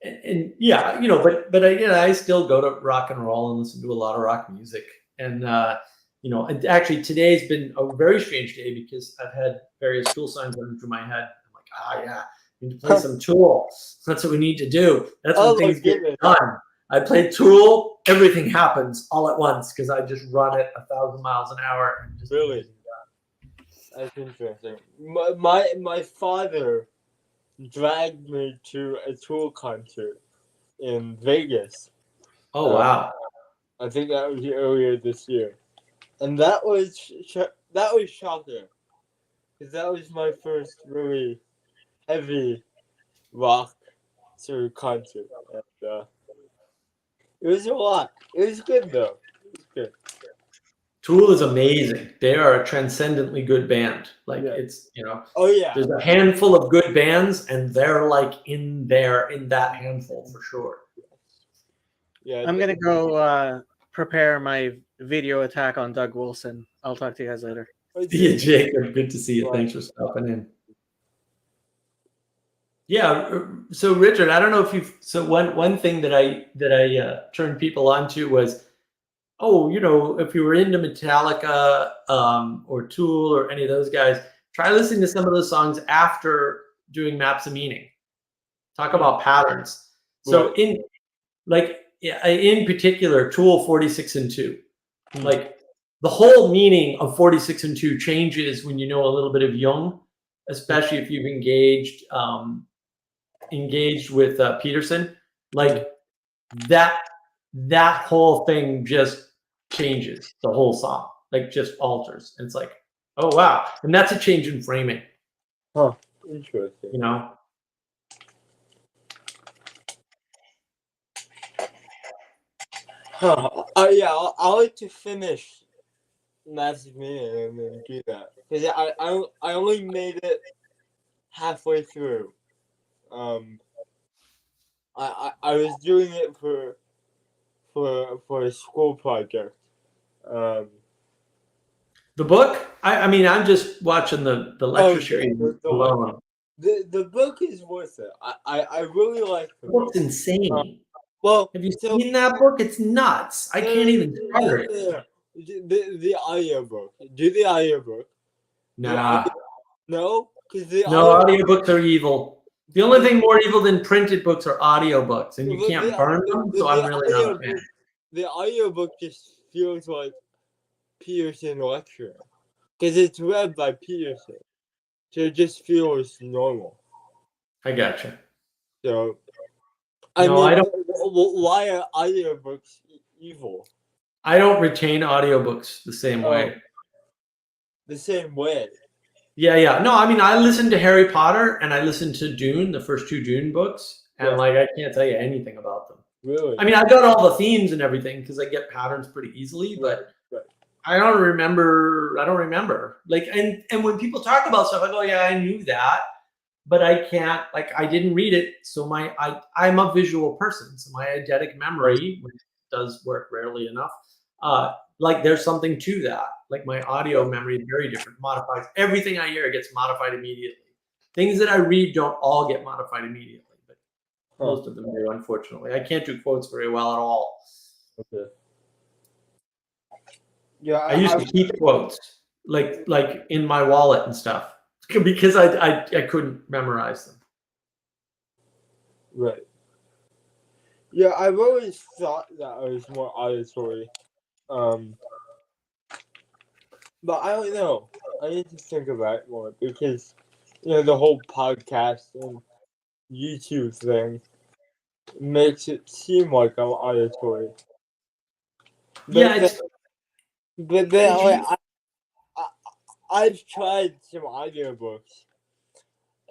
I still go to rock and roll and listen to a lot of rock music. And actually today's been a very strange day because I've had various Tool songs running through my head. I'm like, we need to play some Tool. That's what we need to do. That's when things get done. I play Tool, everything happens all at once because I just run it 1,000 miles an hour. And just really? That's interesting. My father dragged me to a Tool concert in Vegas. Oh, wow. I think that was earlier this year. And that was shocking. Because that was my first really heavy rock sort of concert, and it was a lot. It was good though. It was good. Tool is amazing. They are a transcendently good band. Like Yeah. it's, you know, Oh yeah. there's a handful of good bands, and they're like in that handful for sure. Yeah. I'm gonna go prepare my video attack on Doug Wilson. I'll talk to you guys later. See you, Jacob. Good to see you. Right. Thanks for stopping in. Yeah. So Richard, I don't know if you've. So one thing that I turned people onto was, oh, you know, if you were into Metallica or Tool or any of those guys, try listening to some of those songs after doing Maps of Meaning. Talk about patterns. So Right. in particular, Tool 46 and 2. Like the whole meaning of 46 and 2 changes when you know a little bit of Jung, especially if you've engaged with Peterson. Like that whole thing just changes the whole song, like just alters. And it's like, oh wow. And that's a change in framing, Huh. Interesting. you know? Huh. Yeah. I'll like to finish Massive Meaning and then do that because I only made it halfway through. I was doing it for a school project. The book, I mean, I'm just watching the lecture series the alone. The book is worth it. I really like the The book. book's insane. Well, Have you so- seen that book? It's nuts. I can't even start it. The audiobook. Do the audiobook. Nah. No, because the No, audiobooks are evil. The only thing more evil than printed books are audiobooks, and you But can't burn them, so I'm really not a fan. The audiobook just feels like Peterson lecturing. Because it's read by Peterson. So it just feels normal. I gotcha. So, I don't. Why are audiobooks evil? I don't retain audiobooks the same way. The same way. Yeah. No, I mean, I listened to Harry Potter and I listened to Dune, the first 2 Dune books, and Yeah. like I can't tell you anything about them. Really? I mean, I got all the themes and everything because I get patterns pretty easily, but Right. I don't remember. Like, and when people talk about stuff, I go, yeah, I knew that, but I can't. Like, I didn't read it, so I'm a visual person, so my eidetic memory, which does work rarely enough, like there's something to that. Like my audio memory is very different. Modifies everything I hear gets modified immediately. Things that I read don't all get modified immediately, but most of them do. Unfortunately, I can't do quotes very well at all. Okay. Yeah, I used to keep quotes like in my wallet and stuff because I couldn't memorize them. Right. Yeah, I've always thought that I was more auditory. But I don't know. I need to think about it more because, the whole podcast and YouTube thing makes it seem like I'm auditory. But but then I've tried some audiobooks,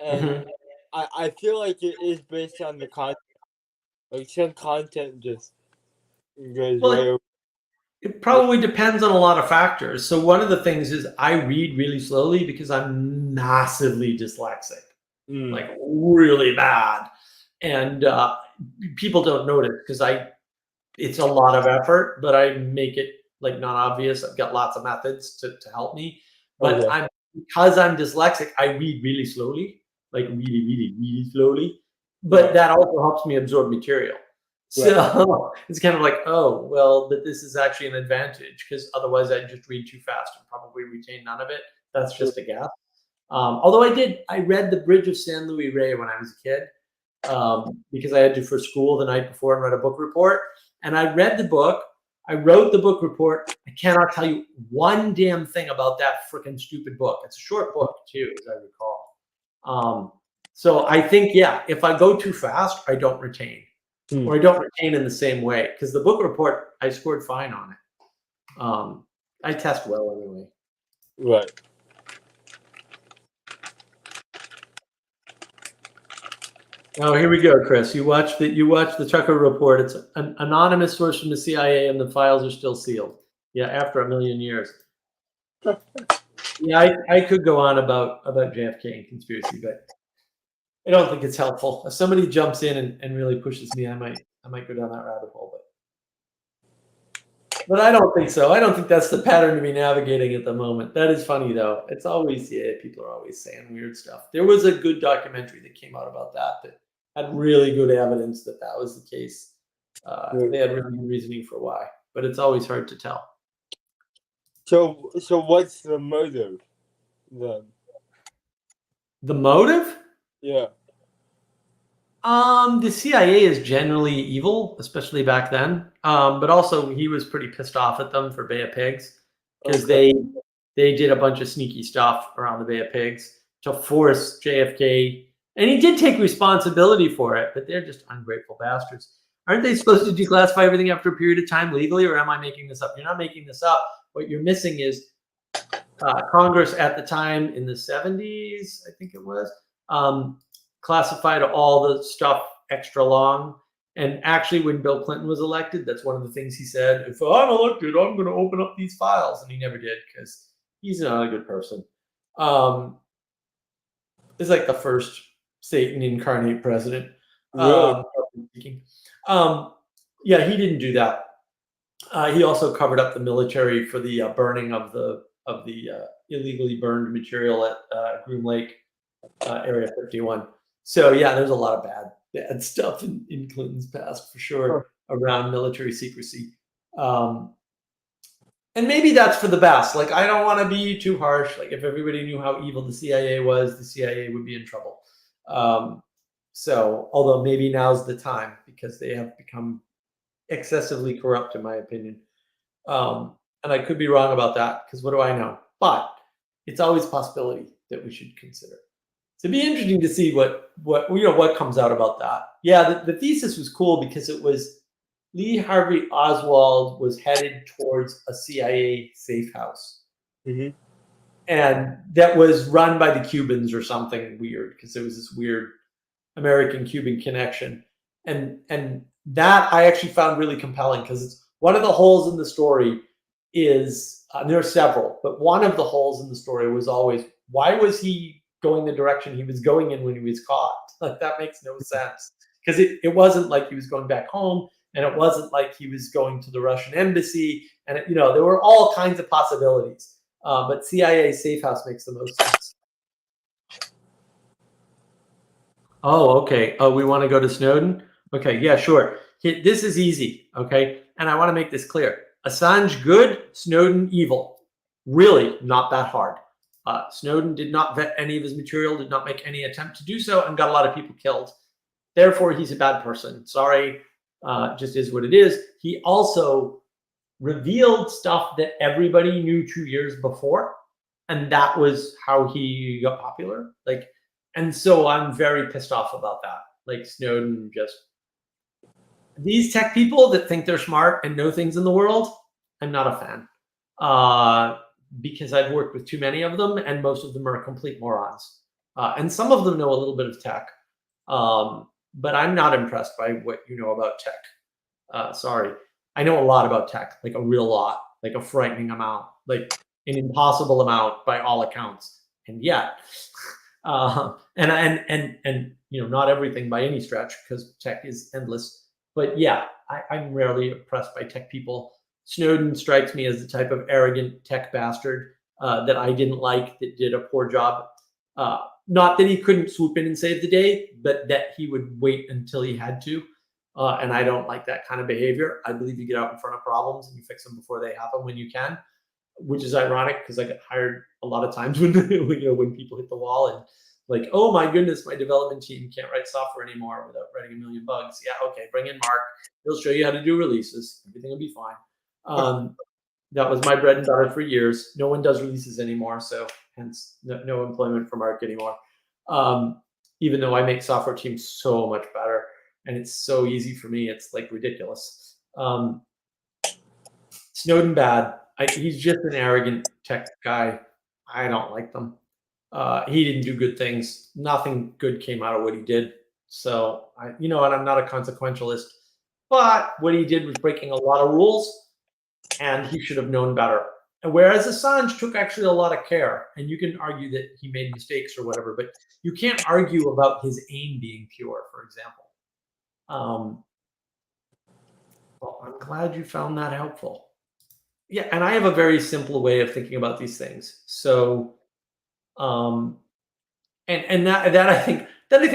and I feel like it is based on the content. Like some content just goes way over. It probably depends on a lot of factors. So one of the things is I read really slowly because I'm massively dyslexic, like really bad, and people don't notice because it's a lot of effort, but I make it like not obvious. I've got lots of methods to help me, but because I'm dyslexic, I read really slowly, like really, really, really slowly. But that also helps me absorb material. So it's kind of like, oh, well, but this is actually an advantage because otherwise I'd just read too fast and probably retain none of it. That's just a guess. Although I read The Bridge of San Luis Rey when I was a kid because I had to for school the night before and write a book report. And I read the book. I wrote the book report. I cannot tell you one damn thing about that freaking stupid book. It's a short book too, as I recall. So I think, if I go too fast, I don't retain. Or I don't retain in the same way because the book report I scored fine on it. I test well anyway. Right. Oh, here we go, Chris. You watch the Tucker report. It's an anonymous source from the CIA, and the files are still sealed. Yeah, after 1,000,000 years. Yeah, I could go on about JFK and conspiracy, but I don't think it's helpful. If somebody jumps in and really pushes me, I might go down that rabbit hole. But I don't think so. I don't think that's the pattern to be navigating at the moment. That is funny though. It's always people are always saying weird stuff. There was a good documentary that came out about that had really good evidence that was the case. They had really good reasoning for why, but it's always hard to tell. So what's the motive then? The motive? Yeah. The CIA is generally evil, especially back then. But also he was pretty pissed off at them for Bay of Pigs because they did a bunch of sneaky stuff around the Bay of Pigs to force JFK, and he did take responsibility for it, but they're just ungrateful bastards. Aren't they supposed to declassify everything after a period of time legally, or am I making this up? You're not making this up. What you're missing is Congress at the time in the 70s, I think it was, classified all the stuff extra long. And actually, when Bill Clinton was elected, that's one of the things he said: if I'm elected, I'm going to open up these files. And he never did because he's not a good person. It's like the first Satan incarnate president. Really? Yeah, he didn't do that. He also covered up the military for the burning of the illegally burned material at Groom Lake, Area 51. So yeah, there's a lot of bad stuff in Clinton's past for sure around military secrecy. And maybe that's for the best. Like, I don't want to be too harsh. Like, if everybody knew how evil the CIA was, the CIA would be in trouble. So, although maybe now's the time because they have become excessively corrupt, in my opinion. And I could be wrong about that because what do I know? But it's always a possibility that we should consider. So it'd be interesting to see what comes out about that. Yeah, the thesis was cool because it was Lee Harvey Oswald was headed towards a CIA safe house. Mm-hmm. And that was run by the Cubans or something weird because there was this weird American-Cuban connection. And that I actually found really compelling because it's one of the holes in the story is, there are several, but one of the holes in the story was always, why was he going the direction he was going in when he was caught? Like, that makes no sense because it wasn't like he was going back home. And it wasn't like he was going to the Russian embassy. And, there were all kinds of possibilities. But CIA safe house makes the most sense. Oh, okay. Oh, we want to go to Snowden? Okay, yeah, sure. This is easy, okay? And I want to make this clear. Assange good, Snowden evil. Really not that hard. Snowden did not vet any of his material, did not make any attempt to do so, and got a lot of people killed. Therefore, he's a bad person. Sorry. Just is what it is. He also revealed stuff that everybody knew 2 years before, and that was how he got popular. And so I'm very pissed off about that. Like, Snowden these tech people that think they're smart and know things in the world, I'm not a fan. Because I've worked with too many of them, and most of them are complete morons. And some of them know a little bit of tech. But I'm not impressed by what you know about tech. Sorry. I know a lot about tech, like a real lot, like a frightening amount, like an impossible amount by all accounts. And yet, and not everything by any stretch because tech is endless. But yeah, I'm rarely impressed by tech people. Snowden strikes me as the type of arrogant tech bastard that I didn't like, that did a poor job. Not that he couldn't swoop in and save the day, but that he would wait until he had to. And I don't like that kind of behavior. I believe you get out in front of problems and you fix them before they happen when you can, which is ironic because I get hired a lot of times when people hit the wall and like, oh my goodness, my development team can't write software anymore without writing 1 million bugs. Yeah, okay, bring in Mark. He'll show you how to do releases. Everything will be fine. That was my bread and butter for years. No one does releases anymore, so hence no employment for Mark anymore. Even though I make software teams so much better, and it's so easy for me, it's like ridiculous. Snowden bad. He's just an arrogant tech guy. I don't like them. He didn't do good things. Nothing good came out of what he did. So and I'm not a consequentialist, but what he did was breaking a lot of rules, and he should have known better. And whereas Assange took actually a lot of care, and you can argue that he made mistakes or whatever, but you can't argue about his aim being pure, for example. Well, I'm glad you found that helpful. Yeah, and I have a very simple way of thinking about these things. So, and that I think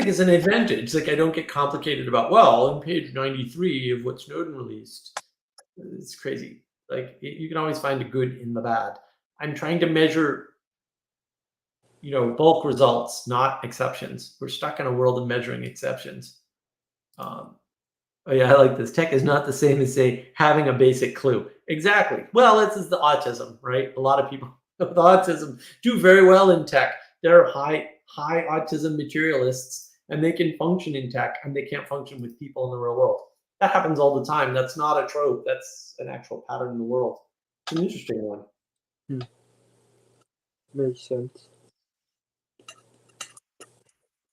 is an advantage. Like I don't get complicated about, well, on page 93 of what Snowden released, it's crazy. Like you can always find a good in the bad. I'm trying to measure, bulk results, not exceptions. We're stuck in a world of measuring exceptions. Oh yeah, I like this. Tech is not the same as, say, having a basic clue. Exactly. Well, this is the autism, right? A lot of people with autism do very well in tech. They're high autism materialists, and they can function in tech, and they can't function with people in the real world. That happens all the time. That's not a trope. That's an actual pattern in the world. It's an interesting one. Makes sense.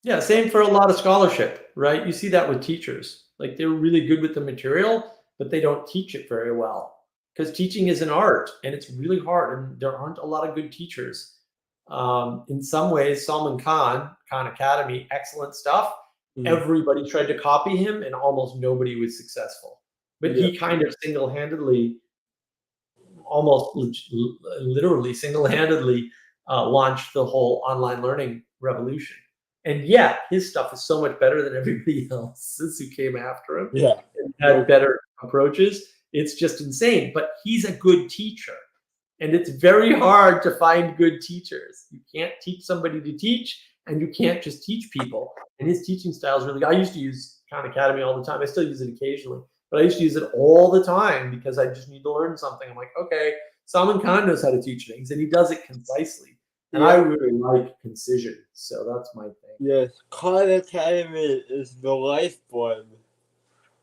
Yeah, same for a lot of scholarship, right? You see that with teachers. Like they're really good with the material, but they don't teach it very well because teaching is an art and it's really hard, and there aren't a lot of good teachers. In some ways, Salman Khan Academy, excellent stuff. Everybody tried to copy him and almost nobody was successful. But he kind of single-handedly, almost literally single-handedly launched the whole online learning revolution. And yeah, his stuff is so much better than everybody else's who came after him. Yeah. And had better approaches. It's just insane. But he's a good teacher. And it's very hard to find good teachers. You can't teach somebody to teach, and you can't just teach people. And his teaching style is really good. I used to use Khan Academy all the time. I still use it occasionally. But I used to use it all the time because I just need to learn something. I'm like, okay, Salman Khan knows how to teach things, and he does it concisely. And I really like concision, so that's my thing. Yes, Khan Academy is the lifeblood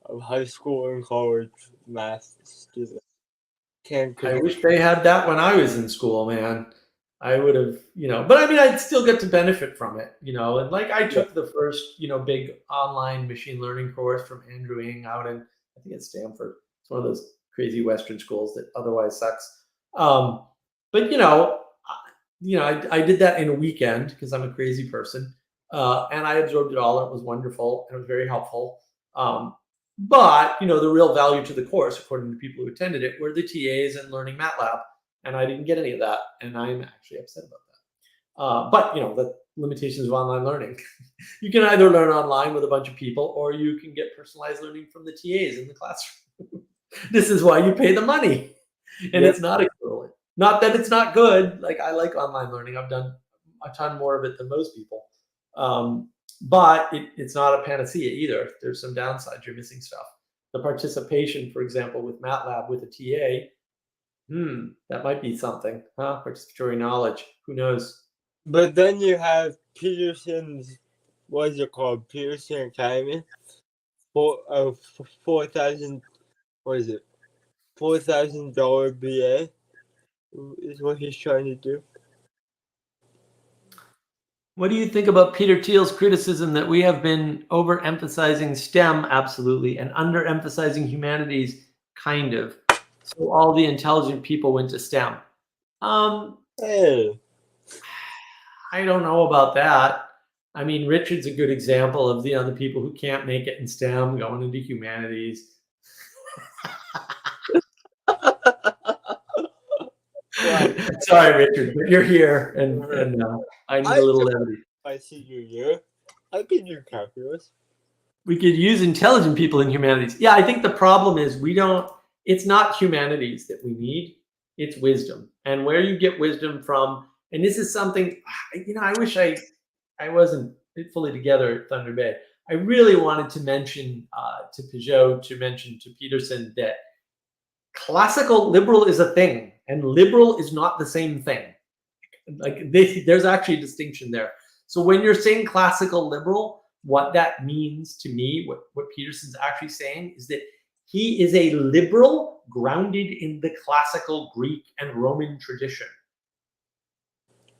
of high school and college math students. I wish they had that when I was in school, man. I would have, but I mean, I'd still get to benefit from it, and like I took the first, big online machine learning course from Andrew Ng out in, I think it's Stanford. It's one of those crazy Western schools that otherwise sucks. But, I did that in a weekend because I'm a crazy person, and I absorbed it all. It was wonderful and it was very helpful. But the real value to the course, according to people who attended it, were the TAs and learning MATLAB, and I didn't get any of that, and I'm actually upset about that. But the limitations of online learning, you can either learn online with a bunch of people, or you can get personalized learning from the TAs in the classroom. This is why you pay the money, and it's not equivalent. Not that it's not good. Like I like online learning. I've done a ton more of it than most people. But it's not a panacea either. There's some downsides. You're missing stuff. The participation, for example, with MATLAB with a TA, that might be something, huh? Participatory knowledge. Who knows? But then you have Peterson's, what is it called? Peterson Academy for $4,000. What is it? $4,000 BA is what he's trying to do. What do you think about Peter Thiel's criticism that we have been overemphasizing STEM, absolutely, and underemphasizing humanities, kind of? So all the intelligent people went to STEM. Hey. I don't know about that. I mean, Richard's a good example of the people who can't make it in STEM going into humanities. Sorry, Richard, but you're here, and I need a little levity. I see you here. I can do calculus. We could use intelligent people in humanities. Yeah, I think the problem is it's not humanities that we need, it's wisdom. And where you get wisdom from, and this is something, I wish I wasn't fully together at Thunder Bay. I really wanted to mention to Peugeot, to Peterson, that classical liberal is a thing, and liberal is not the same thing. Like there's actually a distinction there. So when you're saying classical liberal, what that means to me, what Peterson's actually saying is that he is a liberal grounded in the classical Greek and Roman tradition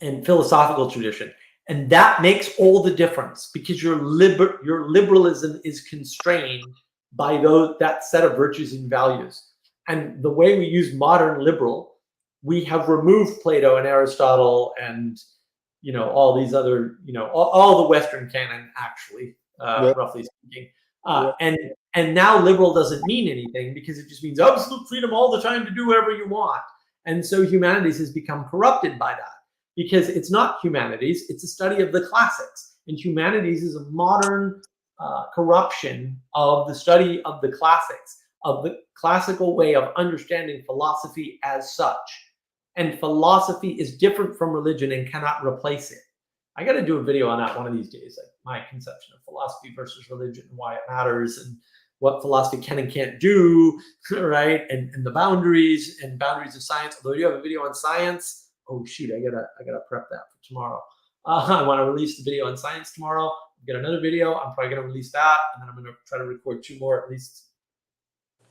and philosophical tradition. And that makes all the difference, because your liberalism is constrained by that set of virtues and values. And the way we use modern liberal, we have removed Plato and Aristotle and, all these other, all the Western canon, actually, roughly speaking. And now liberal doesn't mean anything, because it just means absolute freedom all the time to do whatever you want. And so humanities has become corrupted by that, because it's not humanities, it's a study of the classics. And humanities is a modern corruption of the study of the classics, of the classical way of understanding philosophy as such. And philosophy is different from religion and cannot replace it. I got to do a video on that one of these days, like my conception of philosophy versus religion and why it matters, and what philosophy can and can't do, right? And the boundaries of science. Although you have a video on science, oh shoot, I gotta prep that for tomorrow. I want to release the video on science tomorrow. I've got another video. I'm probably gonna release that, and then I'm gonna try to record 2 more at least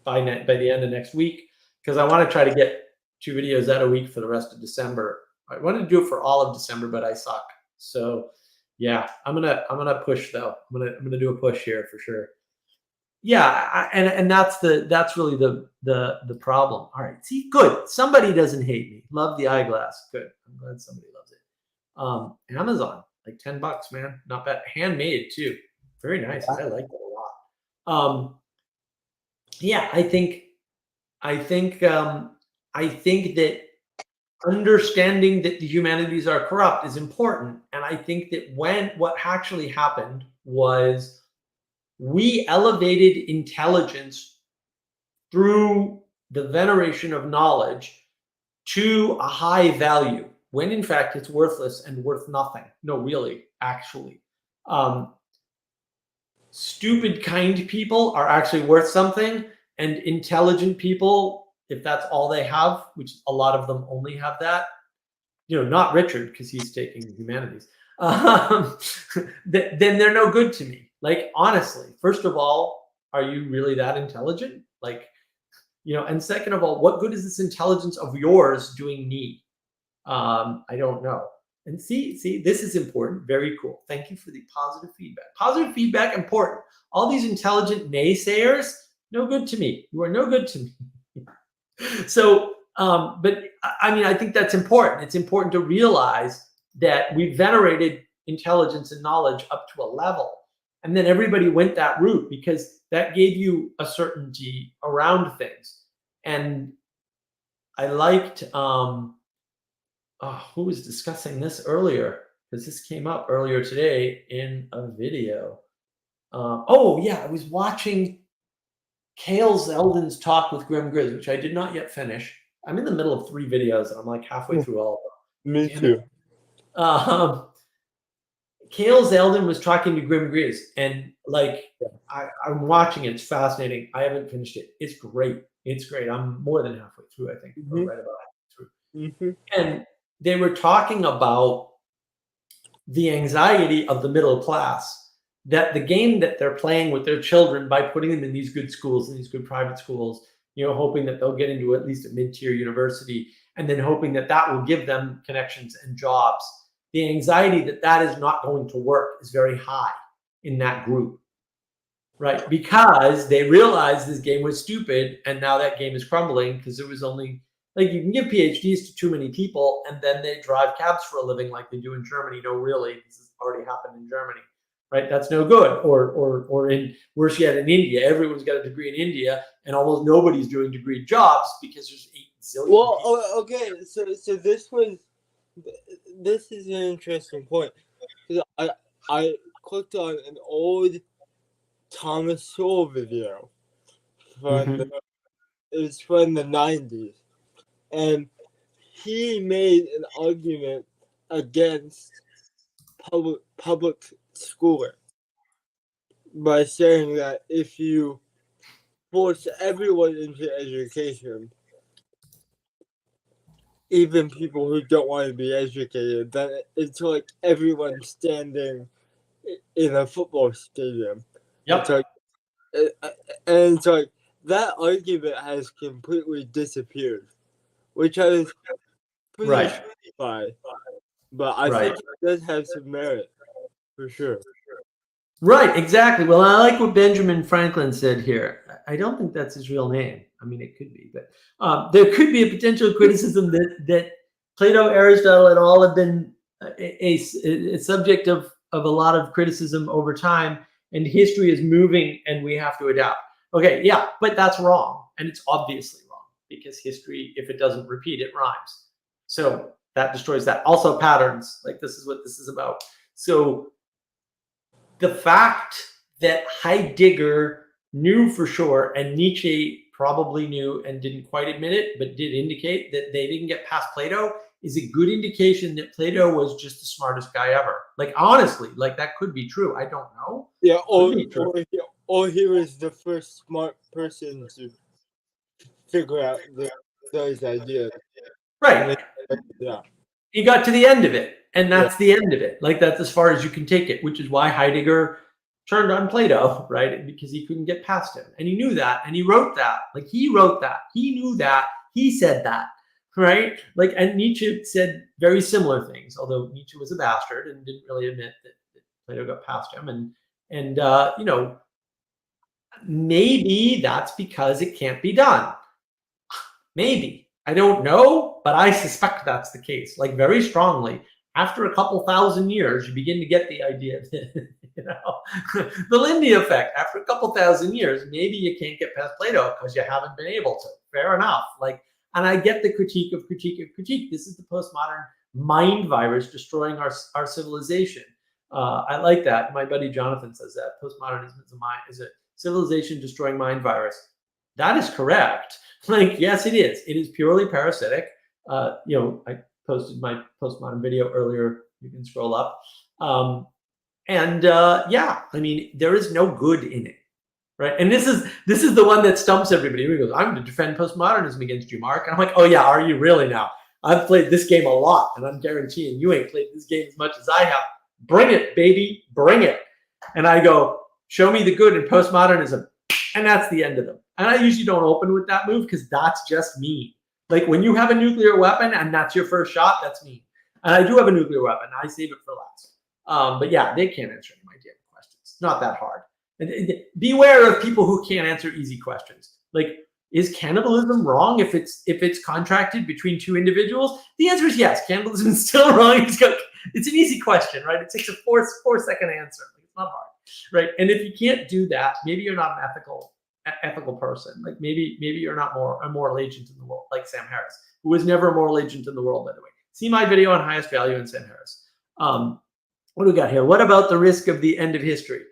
by the end of next week, because I want to try to get 2 videos out a week for the rest of December. I wanted to do it for all of December, but I suck. So yeah, I'm gonna push though. I'm gonna do a push here for sure. Yeah, and that's really the problem. All right, see, good. Somebody doesn't hate me. Love the eyeglass. Good. I'm glad somebody loves it. Amazon, like $10, man. Not bad. Handmade too. Very nice. I like that a lot. Yeah, I think that understanding that the humanities are corrupt is important. And I think that what actually happened was, we elevated intelligence through the veneration of knowledge to a high value, when in fact it's worthless and worth nothing. No, really, actually. Stupid, kind people are actually worth something, and intelligent people, if that's all they have, which a lot of them only have that, not Richard, because he's taking humanities, then they're no good to me. Like, honestly, first of all, are you really that intelligent? Like, and second of all, what good is this intelligence of yours doing me? I don't know. And see, this is important. Very cool. Thank you for the positive feedback. Positive feedback, important. All these intelligent naysayers, no good to me. You are no good to me. So, but I mean, I think that's important. It's important to realize that we venerated intelligence and knowledge up to a level. And then everybody went that route, because that gave you a certainty around things. And I liked, who was discussing this earlier? Because this came up earlier today in a video. Oh yeah, I was watching Cale Zeldin's talk with Grim Grizz, which I did not yet finish. I'm in the middle of 3 videos, and I'm like halfway through all of them. Me too. Cale Zeldin was talking to Grim Grizz, and like I'm watching it. It's fascinating. I haven't finished it. It's great. It's great. I'm more than halfway through, I think. Or right about halfway through. And they were talking about the anxiety of the middle class, that the game that they're playing with their children by putting them in these good schools and these good private schools, hoping that they'll get into at least a mid-tier university, and then hoping that that will give them connections and jobs. The anxiety that is not going to work is very high in that group, right? Because they realized this game was stupid, and now that game is crumbling, because it was only, like, you can give PhDs to too many people, and then they drive cabs for a living like they do in Germany. No, really, this has already happened in Germany, right? That's no good. Or in, worse yet, in India, everyone's got a degree in India, and almost nobody's doing degree jobs because there's 8 zillion. Well, okay, so this is an interesting point. I clicked on an old Thomas Sowell video from it was from the 90s, and he made an argument against public schooling by saying that if you force everyone into education, even people who don't want to be educated, then it's like everyone standing in a football stadium. Yep. It's like, and it's like that argument has completely disappeared, which I was pretty Right. shocked by. but I Right. think it does have some merit for sure. Right, exactly. Well, I like what Benjamin Franklin said here. I don't think that's his real name. I mean, it could be, but there could be a potential criticism that Plato, Aristotle, and all have been a subject of a lot of criticism over time, and history is moving, and we have to adapt. Okay, yeah, but that's wrong, and it's obviously wrong because history, if it doesn't repeat, it rhymes. So that destroys that. Also, patterns. Like this is what this is about. So the fact that Heidegger knew for sure, and Nietzsche probably knew and didn't quite admit it, but did indicate that they didn't get past Plato, is a good indication that Plato was just the smartest guy ever. Like honestly, like that could be true. I don't know. Yeah, or he was the first smart person to figure out those ideas. Right. Yeah. He got to the end of it, and that's the end of it. Like that's as far as you can take it, which is why Heidegger turned on Plato, right? Because he couldn't get past him, and he knew that, and he wrote that. Like he wrote that, he knew that, he said that, right? Like, and Nietzsche said very similar things, although Nietzsche was a bastard and didn't really admit that Plato got past him, and you know, maybe that's because it can't be done. Maybe. I don't know, but I suspect that's the case, like very strongly. After a couple thousand years, you begin to get the idea that, you know, the Lindy effect. After a couple thousand years, maybe you can't get past Plato because you haven't been able to. Fair enough. Like, and I get the critique of critique of critique. This is the postmodern mind virus destroying our civilization. I like that. My buddy Jonathan says that postmodernism is a civilization destroying mind virus. That is correct. Like, yes, it is. It is purely parasitic. You know, I posted my postmodern video earlier. You can scroll up. Yeah, I mean, there is no good in it, right? And this is the one that stumps everybody. He goes, "I'm going to defend postmodernism against you, Mark." And I'm like, "Oh yeah, are you really now? I've played this game a lot, and I'm guaranteeing you ain't played this game as much as I have. Bring it, baby, bring it." And I go, "Show me the good in postmodernism," and that's the end of them. And I usually don't open with that move because that's just mean. Like when you have a nuclear weapon and that's your first shot, that's mean. And I do have a nuclear weapon. I save it for last. But yeah, they can't answer any of my damn questions. It's not that hard. And beware of people who can't answer easy questions. Like, is cannibalism wrong if it's contracted between two individuals? The answer is yes. Cannibalism is still wrong. It's an easy question, right? It takes a 4-second answer. Like, it's not hard, right? And if you can't do that, maybe you're not an ethical person. Like maybe you're not a moral agent in the world, like Sam Harris, who was never a moral agent in the world, by the way. See my video on highest value in Sam Harris. What do we got here? What about the risk of the end of history?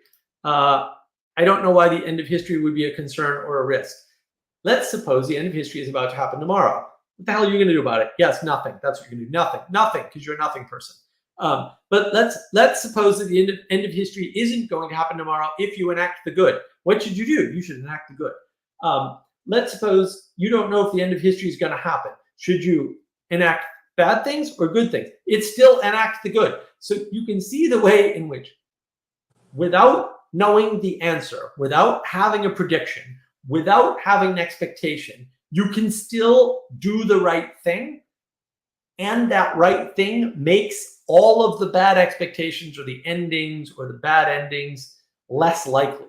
I don't know why the end of history would be a concern or a risk. Let's suppose the end of history is about to happen tomorrow. What the hell are you going to do about it? Yes, nothing. That's what you're going to do. Nothing, because you're a nothing person. But let's suppose that the end of history isn't going to happen tomorrow if you enact the good. What should you do? You should enact the good. Let's suppose you don't know if the end of history is going to happen. Should you enact bad things or good things? It's still enact the good. So you can see the way in which, without knowing the answer, without having a prediction, without having an expectation, you can still do the right thing. And that right thing makes all of the bad expectations or the endings or the bad endings less likely.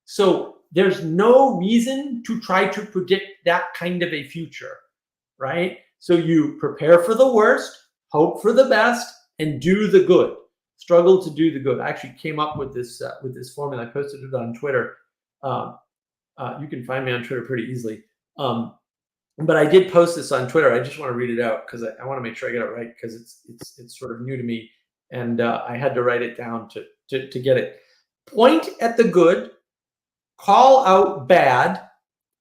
So there's no reason to try to predict that kind of a future, right? So you prepare for the worst, hope for the best, and do the good. Struggle to do the good. I actually came up with this formula. I posted it on Twitter. You can find me on Twitter pretty easily. But I did post this on Twitter. I just want to read it out because I want to make sure I get it right because it's sort of new to me, and I had to write it down to get it. Point at the good, call out bad,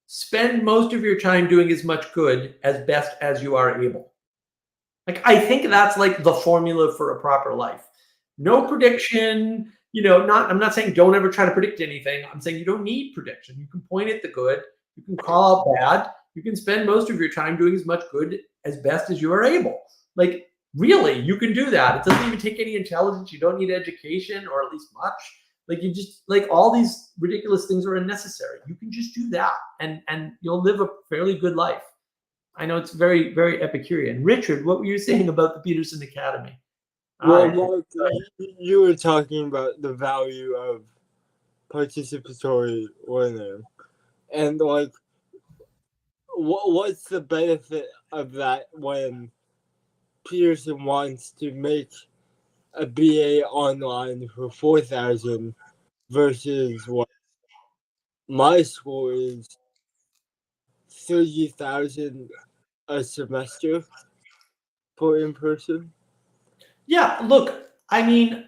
spend most of your time doing as much good as best as you are able. Like, I think that's like the formula for a proper life. No prediction, I'm not saying don't ever try to predict anything. I'm saying you don't need prediction. You can point at the good, you can call out bad, you can spend most of your time doing as much good as best as you are able. Like, really, you can do that. It doesn't even take any intelligence. You don't need education, or at least much. Like, you just, like, all these ridiculous things are unnecessary. You can just do that, and you'll live a fairly good life. I know it's very, very Epicurean. Richard, what were you saying about the Peterson Academy? Well, right. Mark, you were talking about the value of participatory learning, and like, what's the benefit of that when Peterson wants to make a BA online for 4,000 versus what my school is 30,000 a semester for in person? Yeah, look, I mean,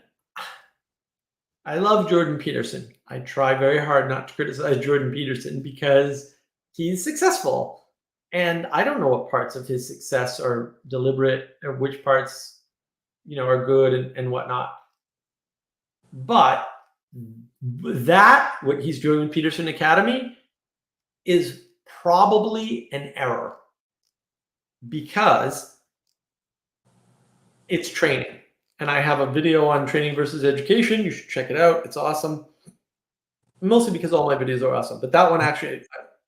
I love Jordan Peterson. I try very hard not to criticize Jordan Peterson because he's successful. And I don't know what parts of his success are deliberate or which parts, are good and whatnot. But what he's doing with Peterson Academy is probably an error because it's training. And I have a video on training versus education. You should check it out. It's awesome. Mostly because all my videos are awesome. But that one actually,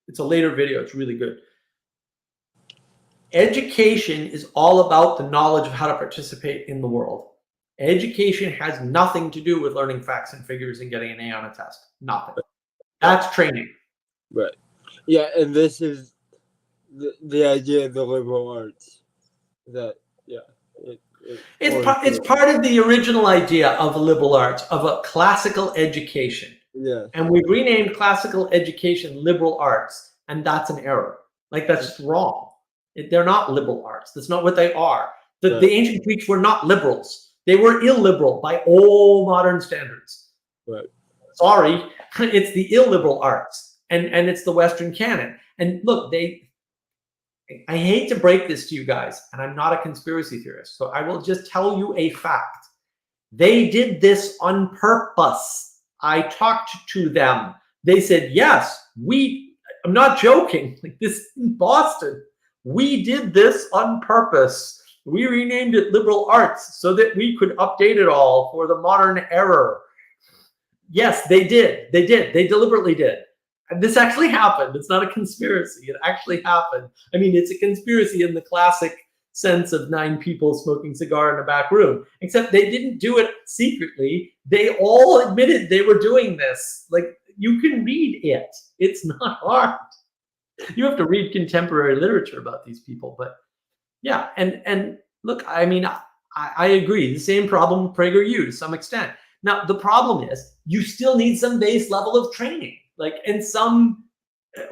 it's a later video. It's really good. Education is all about the knowledge of how to participate in the world. Education has nothing to do with learning facts and figures and getting an A on a test. Nothing. That's training. Right. Yeah, and this is the idea of the liberal arts. That, yeah. It's part of the original idea of liberal arts, of a classical education. Yeah. And we've renamed classical education liberal arts, and that's an error. Like, that's just wrong. They're not liberal arts. That's not what they are. The ancient Greeks were not liberals. They were illiberal by all modern standards. Right. Sorry, it's the illiberal arts, and it's the Western canon. And look, I hate to break this to you guys, and I'm not a conspiracy theorist, so I will just tell you a fact. They did this on purpose. I talked to them. They said, yes, I'm not joking, like this in Boston. We did this on purpose. We renamed it liberal arts so that we could update it all for the modern era. Yes, they did. They did. They deliberately did. And this actually happened. It's not a conspiracy. It actually happened. I mean, it's a conspiracy in the classic sense of 9 people smoking cigar in a back room, except they didn't do it secretly. They all admitted they were doing this. Like, you can read it. It's not hard. You have to read contemporary literature about these people. But yeah, and look, I mean, I agree. The same problem with PragerU to some extent. Now, the problem is you still need some base level of training, like in some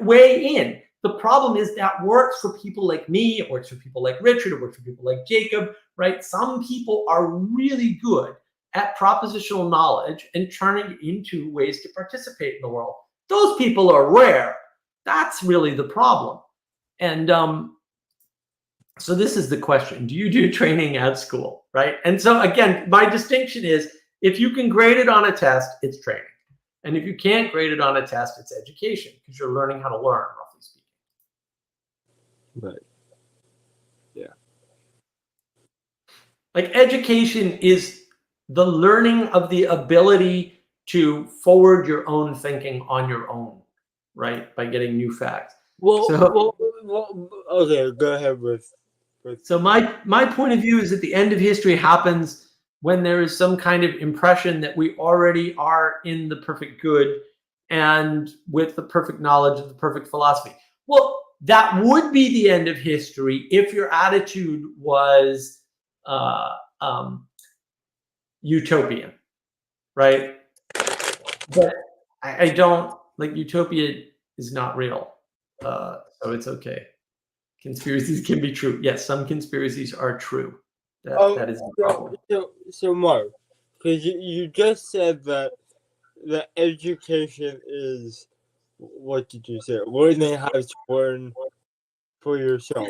way in. The problem is that works for people like me, it works for people like Richard, it works for people like Jacob, right? Some people are really good at propositional knowledge and turning it into ways to participate in the world. Those people are rare. That's really the problem. And so this is the question. Do you do training at school, right? And so again, my distinction is if you can grade it on a test, it's training. And if you can't grade it on a test, it's education because you're learning how to learn, roughly speaking. Right. Yeah. Like, education is the learning of the ability to forward your own thinking on your own, right? By getting new facts. Well, So, okay, go ahead with. So my point of view is that the end of history happens when there is some kind of impression that we already are in the perfect good and with the perfect knowledge of the perfect philosophy. Well, that would be the end of history if your attitude was utopian, right? But I don't, like, utopia is not real, so it's okay. Conspiracies can be true. Yes, some conspiracies are true. That is the problem. So Mark, because you just said that the education is, what did you say? Learning how to learn for yourself.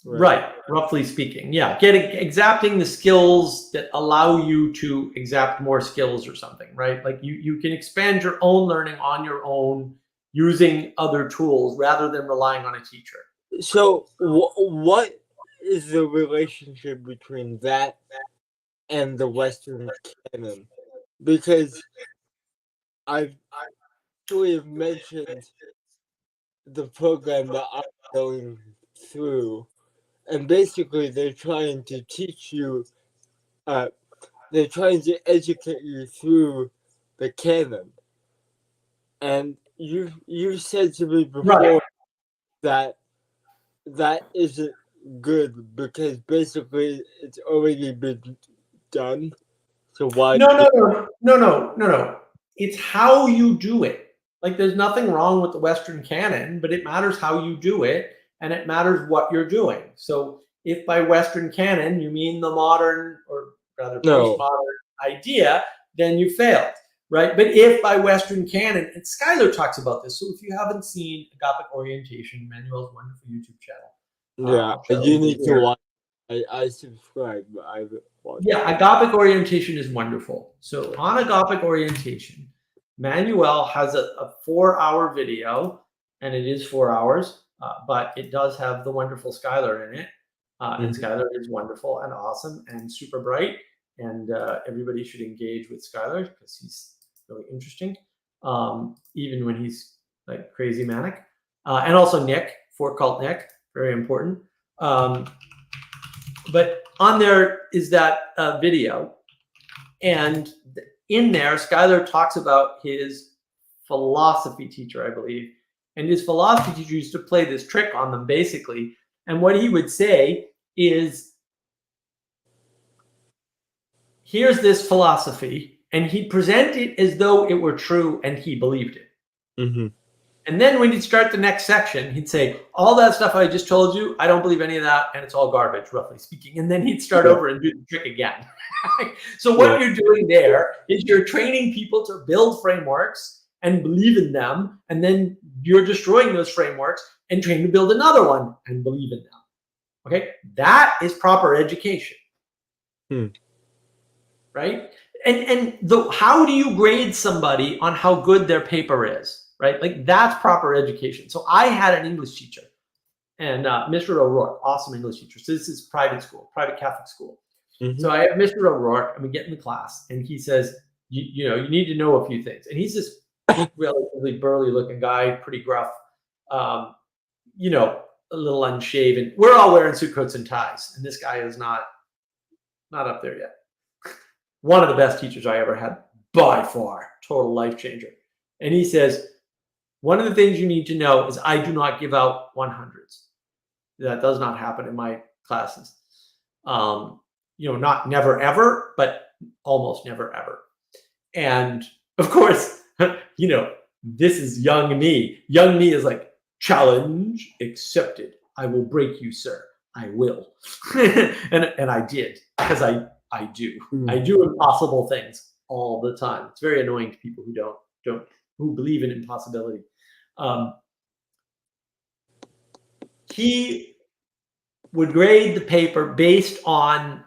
Right, roughly speaking. Yeah, exacting the skills that allow you to exact more skills or something, right? Like you can expand your own learning on your own using other tools rather than relying on a teacher. So what is the relationship between that and the Western canon? Because I've actually mentioned the program that I'm going through, and basically they're trying to teach you they're trying to educate you through the canon. And you said to me before Right. that isn't good because basically it's already been done. So why? No. It's how you do it. Like, there's nothing wrong with the Western canon, but it matters how you do it, and it matters what you're doing. So, if by Western canon you mean the modern, or rather No. postmodern idea, then you failed, right? But if by Western canon, and Skylar talks about this, so if you haven't seen Agapic Orientation, Manuel's wonderful YouTube channel. Yeah, you need to watch. I subscribe, but I haven't watched. Yeah, Agapic Orientation is wonderful. So on Agapic Orientation, Manuel has a 4-hour video, and it is 4 hours, but it does have the wonderful Skylar in it. And Skylar is wonderful and awesome and super bright, and everybody should engage with Skylar because he's really interesting, even when he's like crazy manic. And also Nick, for Cult Nick, very important. But on there is that video, and in there, Skylar talks about his philosophy teacher, I believe, and his philosophy teacher used to play this trick on them, basically. And what he would say is, here's this philosophy, and he'd present it as though it were true and he believed it. Mm-hmm. And then when he'd start the next section, he'd say, all that stuff I just told you, I don't believe any of that, and it's all garbage, roughly speaking. And then he'd start over and do the trick again. So what you're doing there is you're training people to build frameworks and believe in them, and then you're destroying those frameworks and training to build another one and believe in them. Okay? That is proper education. Right? And how do you grade somebody on how good their paper is? Right? Like, that's proper education. So I had an English teacher, and Mr. O'Rourke, awesome English teacher. So this is private school, private Catholic school. Mm-hmm. So I have Mr. O'Rourke, and we get in the class, and he says, you know, you need to know a few things. And he's this relatively burly looking guy, pretty gruff, you know, a little unshaven. We're all wearing suit coats and ties, and this guy is not up there yet. One of the best teachers I ever had, by far, total life changer. And he says, one of the things you need to know is I do not give out 100s. That does not happen in my classes. You know, not never ever, but almost never ever. And of course, you know, this is young me. Young me is like, challenge accepted. I will break you, sir. I will. and I did, because I do. I do impossible things all the time. It's very annoying to people who who believe in impossibility. He would grade the paper based on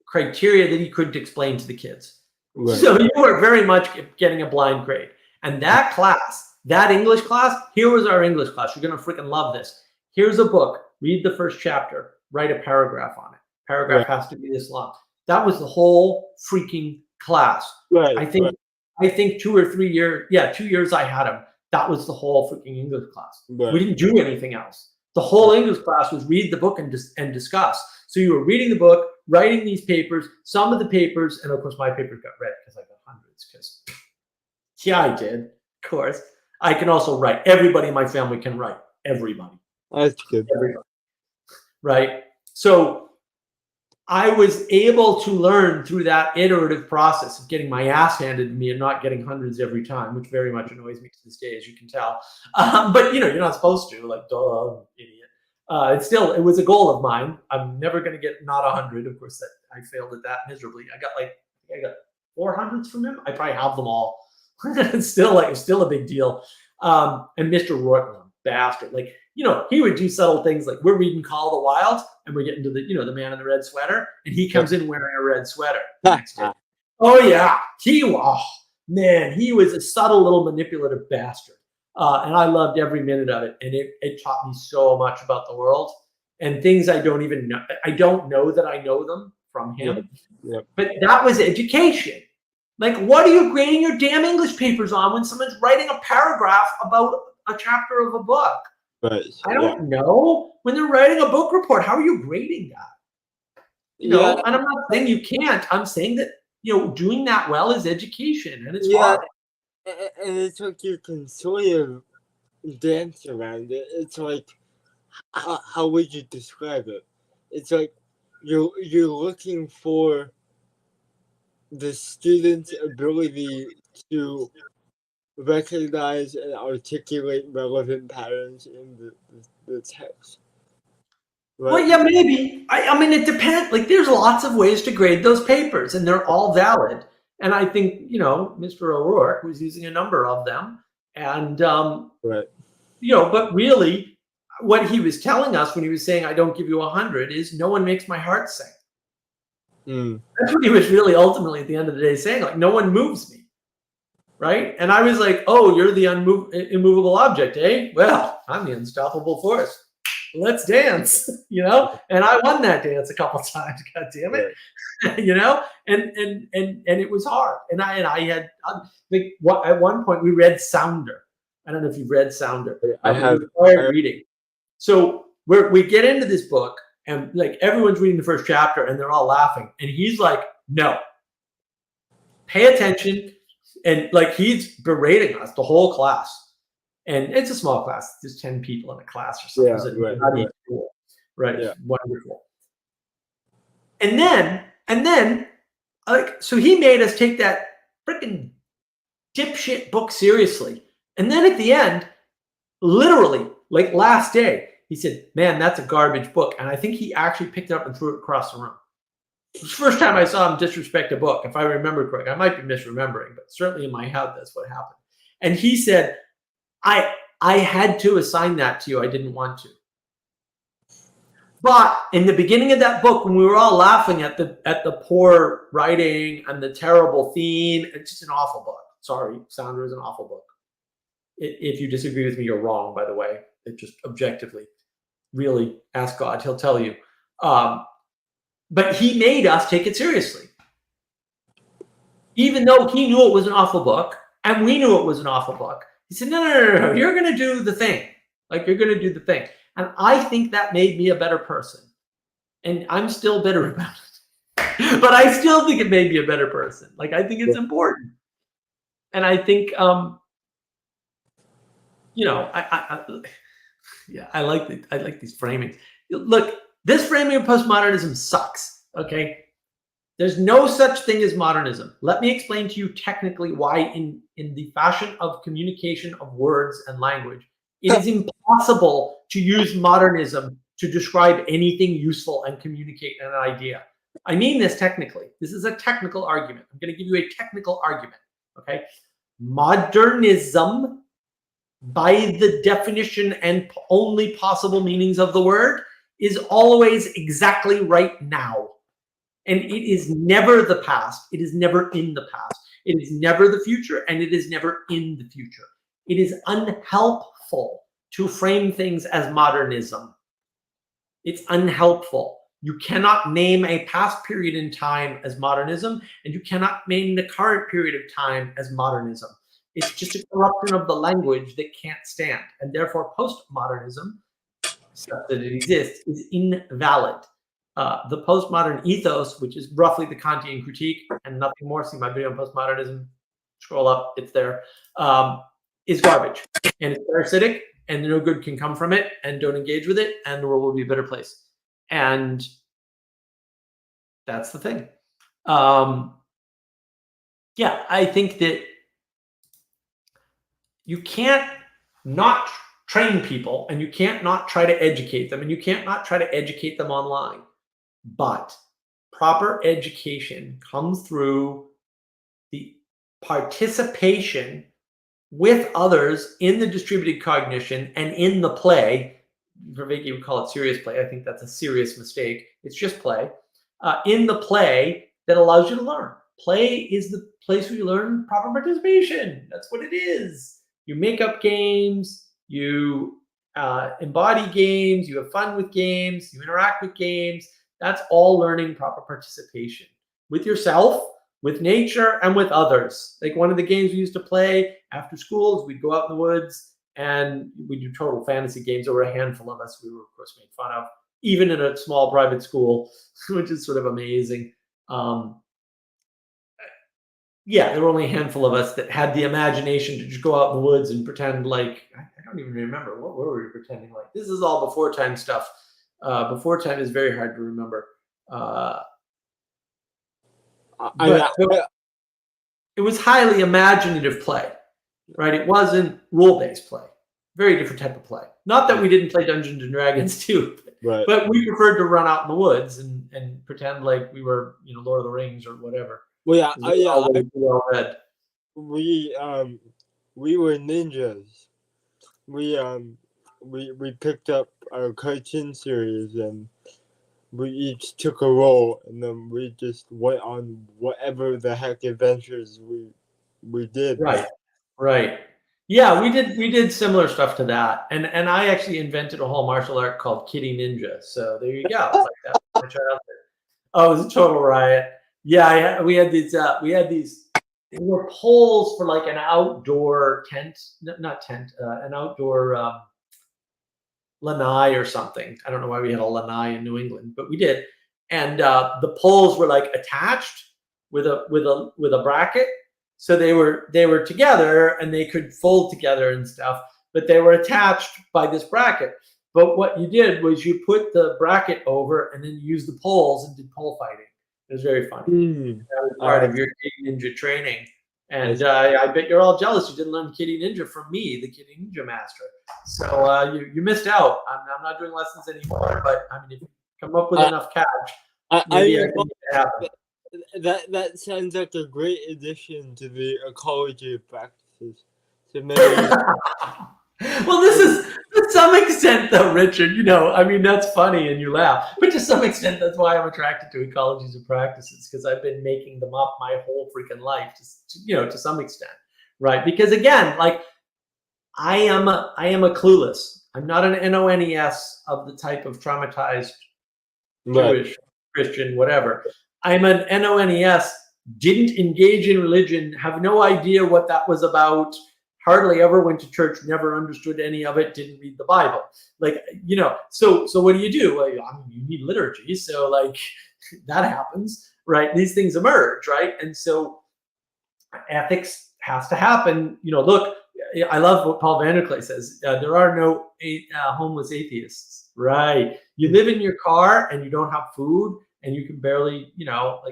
criteria that he couldn't explain to the kids. Right. So you were very much getting a blind grade. And that class, that English class, here was our English class. You're going to freaking love this. Here's a book. Read the first chapter. Write a paragraph on it. Paragraph has to be this long. That was the whole freaking class. Right. I think 2 or 3 years. Yeah, 2 years I had him. That was the whole freaking English class. Right. We didn't do anything else. The whole English class was read the book and discuss. So you were reading the book, writing these papers, some of the papers, and of course my papers got read because I got hundreds. Because yeah, I did. Of course, I can also write. Everybody in my family can write. Everybody. That's good. Everybody. Right. So I was able to learn through that iterative process of getting my ass handed to me and not getting hundreds every time, which very much annoys me to this day, as you can tell. But you know, you're not supposed to. Like, duh, idiot. It was a goal of mine. I'm never going to get not 100. Of course, I failed at that miserably. I got 400s from him. I probably have them all. It's still a big deal. And Mr. Rourke was a bastard. Like, you know, he would do subtle things like we're reading Call of the Wild and we're getting to the, you know, the man in the red sweater, and he comes in wearing a red sweater. Oh yeah, he was a subtle little manipulative bastard. And I loved every minute of it. And it taught me so much about the world and things I don't even know. I don't know that I know them from him. Yep. But that was education. Like, what are you grading your damn English papers on when someone's writing a paragraph about a chapter of a book? Right. I don't know. When they're writing a book report, how are you grading that? You know, Yeah, and I'm not saying you can't. I'm saying that, you know, doing that well is education, and it's yeah, hard. and it's like you can sort of dance around it. It's like, how would you describe it? It's like you're looking for the student's ability to recognize and articulate relevant patterns in the text. Well, Right? yeah, maybe. I mean, it depends. Like, there's lots of ways to grade those papers, and they're all valid. And I think, you know, Mr. O'Rourke was using a number of them. And, Right. you know, but really, what he was telling us when he was saying, I don't give you 100, is no one makes my heart sing. Mm. That's what he was really ultimately at the end of the day saying. Like, no one moves me. Right. And I was like, oh, you're the immovable object, eh? Well, I'm the unstoppable force. Let's dance, you know? And I won that dance a couple times, god damn it. Right. You know, and it was hard. And I had like at one point we read Sounder. I don't know if you've read Sounder. I have. Required reading. So we get into this book, and like everyone's reading the first chapter, and they're all laughing, and he's like, "No, pay attention," and like he's berating us, the whole class. And it's a small class. There's 10 people in a class or something. Yeah, So right, not right. even cool. Right. Yeah. Wonderful. And then, like, so he made us take that freaking dipshit book seriously. And then at the end, literally, like last day, he said, man, that's a garbage book. And I think he actually picked it up and threw it across the room. It was the first time I saw him disrespect a book, if I remember correctly. I might be misremembering, but certainly in my head, that's what happened. And he said, I had to assign that to you. I didn't want to. But in the beginning of that book, when we were all laughing at the poor writing and the terrible theme, it's just an awful book. Sorry, Sounder is an awful book. If you disagree with me, you're wrong, by the way. It just objectively, really ask God, he'll tell you. But he made us take it seriously. Even though he knew it was an awful book, and we knew it was an awful book, he said, no, you're going to do the thing. Like, you're going to do the thing. And I think that made me a better person. And I'm still bitter about it. But I still think it made me a better person. Like, I think it's important. And I think, you know, I like these framings. Look, this framing of postmodernism sucks, okay? There's no such thing as modernism. Let me explain to you technically why in the fashion of communication of words and language, it is impossible to use modernism to describe anything useful and communicate an idea. I mean this technically. This is a technical argument. I'm going to give you a technical argument, okay? Modernism, by the definition and only possible meanings of the word, is always exactly right now. And it is never the past. It is never in the past. It is never the future, and it is never in the future. It is unhelpful to frame things as modernism. It's unhelpful. You cannot name a past period in time as modernism, and you cannot name the current period of time as modernism. It's just a corruption of the language that can't stand, and therefore postmodernism, such that it exists, is invalid. The postmodern ethos, which is roughly the Kantian critique and nothing more, see my video on postmodernism, scroll up, it's there, is garbage. And it's parasitic, and no good can come from it, and don't engage with it, and the world will be a better place. And that's the thing. Yeah, I think that you can't not train people, and you can't not try to educate them, and you can't not try to educate them online. But proper education comes through the participation with others in the distributed cognition and in the play. Vervaeke would call it serious play. I think that's a serious mistake. It's just play. In the play that allows you to learn. Play is the place where you learn proper participation. That's what it is. You make up games. You embody games. You have fun with games. You interact with games. That's all learning proper participation with yourself, with nature, and with others. Like one of the games we used to play after school is we'd go out in the woods and we do total fantasy games. There were a handful of us we were, of course, made fun of. even in a small private school, which is sort of amazing. Yeah, there were only a handful of us that had the imagination to just go out in the woods and pretend like, I don't even remember, what were we pretending like? This is all before time stuff. Before time is very hard to remember. It was highly imaginative play, right? It wasn't rule-based play. Very different type of play. Not that we didn't play Dungeons and Dragons too, but we preferred to run out in the woods and pretend like we were, Lord of the Rings or whatever. We were ninjas. We picked up our cartoon series and we each took a role, and then we just went on whatever the heck adventures we did. Right. Yeah, we did similar stuff to that, and I actually invented a whole martial art called Kitty Ninja. So there you go. It's like that. Oh, it was a total riot. Yeah, we had these. They were poles for like an outdoor tent, not tent, an outdoor lanai or something. I don't know why we had a lanai in New England, but we did. And the poles were like attached with a bracket, so they were together and they could fold together and stuff. But they were attached by this bracket. But what you did was you put the bracket over and then you used the poles and did pole fighting. It was very funny. That was part of your Kitty Ninja training. And I bet you're all jealous you didn't learn Kitty Ninja from me, the Kitty Ninja master. So you missed out. I'm not doing lessons anymore, but I mean, if you come up with enough cash, maybe I can make it happen. That sounds like a great addition to the ecology of practices. So maybe well, this is to some extent, though, Richard. I mean, that's funny and you laugh, but to some extent, that's why I'm attracted to ecologies of practices, because I've been making them up my whole freaking life, to some extent, right? Because again, like I am a clueless. I'm not an NONES of the type of traumatized Jewish, Christian, whatever. I'm an NONES. Didn't engage in religion. Have no idea what that was about. Hardly ever went to church, never understood any of it, didn't read the Bible. So what do you do? Well, I mean, you need liturgy. So like that happens, right? These things emerge, right? And so ethics has to happen. Look, I love what Paul Vanderklay says. There are no homeless atheists, right? You live in your car and you don't have food and you can barely,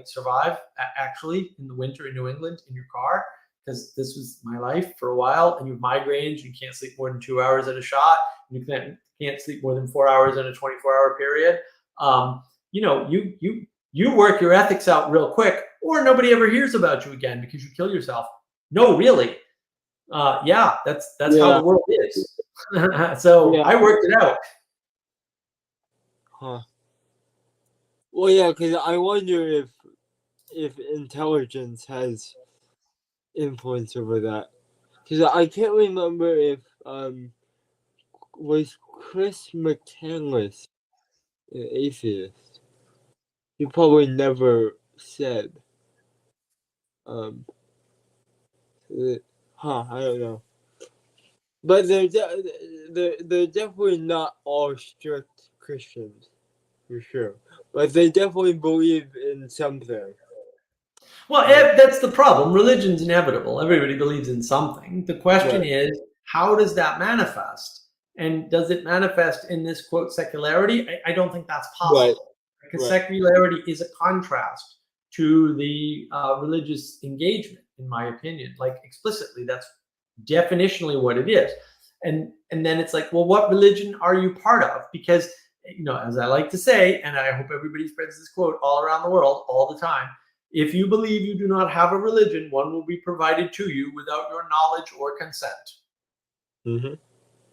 survive actually in the winter in New England in your car. Because this was my life for a while, and you have migraines, you can't sleep more than 2 hours at a shot, you can't sleep more than 4 hours in a 24-hour period. You work your ethics out real quick, or nobody ever hears about you again because you kill yourself. No, really. That's how the world is. So I worked it out. Huh. Well, yeah, because I wonder if intelligence has influence over that, because I can't remember if was Chris McCandless an atheist. He probably never said. I don't know, but they're definitely not all strict Christians, for sure. But they definitely believe in something. Well, that's the problem. Religion's inevitable. Everybody believes in something. The question is, how does that manifest? And does it manifest in this, quote, secularity? I don't think that's possible. Because secularity is a contrast to the religious engagement, in my opinion. Like explicitly, that's definitionally what it is. And then it's like, well, what religion are you part of? Because, as I like to say, and I hope everybody spreads this quote all around the world all the time, if you believe you do not have a religion, one will be provided to you without your knowledge or consent. Mm-hmm.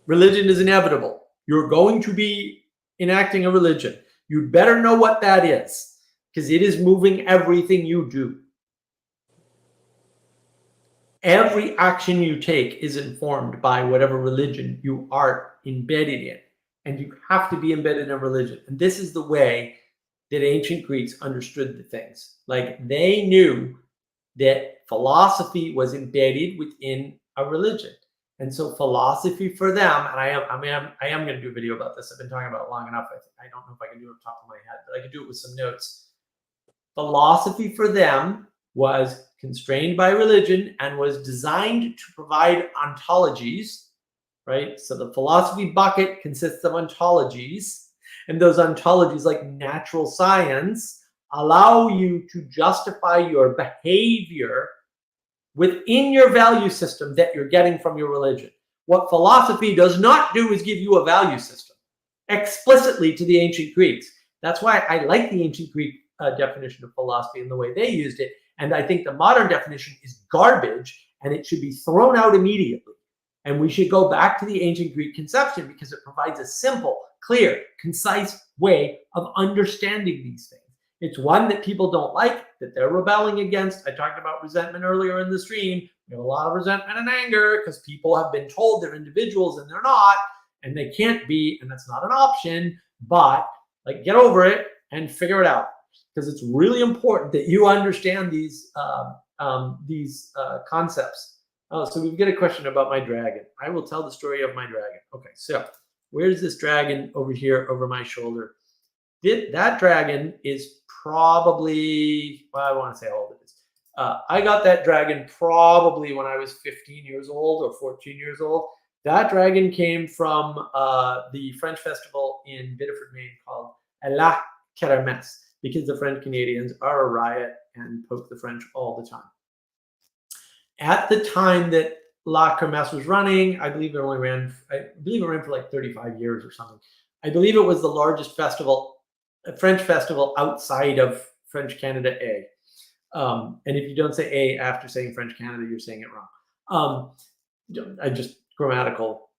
Religion is inevitable. You're going to be enacting a religion. You'd better know what that is, because it is moving everything you do. Every action you take is informed by whatever religion you are embedded in. And you have to be embedded in a religion. And this is the way that ancient Greeks understood the things. Like they knew that philosophy was embedded within a religion. And so philosophy for them, and I am going to do a video about this. I've been talking about it long enough. I don't know if I can do it off the top of my head, but I could do it with some notes. Philosophy for them was constrained by religion and was designed to provide ontologies, right? So the philosophy bucket consists of ontologies, and those ontologies, like natural science, allow you to justify your behavior within your value system that you're getting from your religion. What philosophy does not do is give you a value system explicitly to the ancient Greeks. That's why I like the ancient Greek definition of philosophy and the way they used it. And I think the modern definition is garbage, and it should be thrown out immediately. And we should go back to the ancient Greek conception because it provides a simple, clear, concise way of understanding these things. It's one that people don't like, that they're rebelling against. I talked about resentment earlier in the stream. We have a lot of resentment and anger because people have been told they're individuals and they're not, and they can't be, and that's not an option. But like, get over it and figure it out, because it's really important that you understand these concepts. Oh, so we've got a question about my dragon. I will tell the story of my dragon. Okay, so where's this dragon over here over my shoulder? That dragon is probably, well, I want to say how old it is. I got that dragon probably when I was 15 years old or 14 years old. That dragon came from the French festival in Biddeford, Maine called La Kermesse, because the French Canadians are a riot and poke the French all the time. At the time that La Kermesse was running, I believe it ran for like 35 years or something. I believe it was the largest festival, a French festival outside of French Canada A. And if you don't say A after saying French Canada, you're saying it wrong. I just grammatical,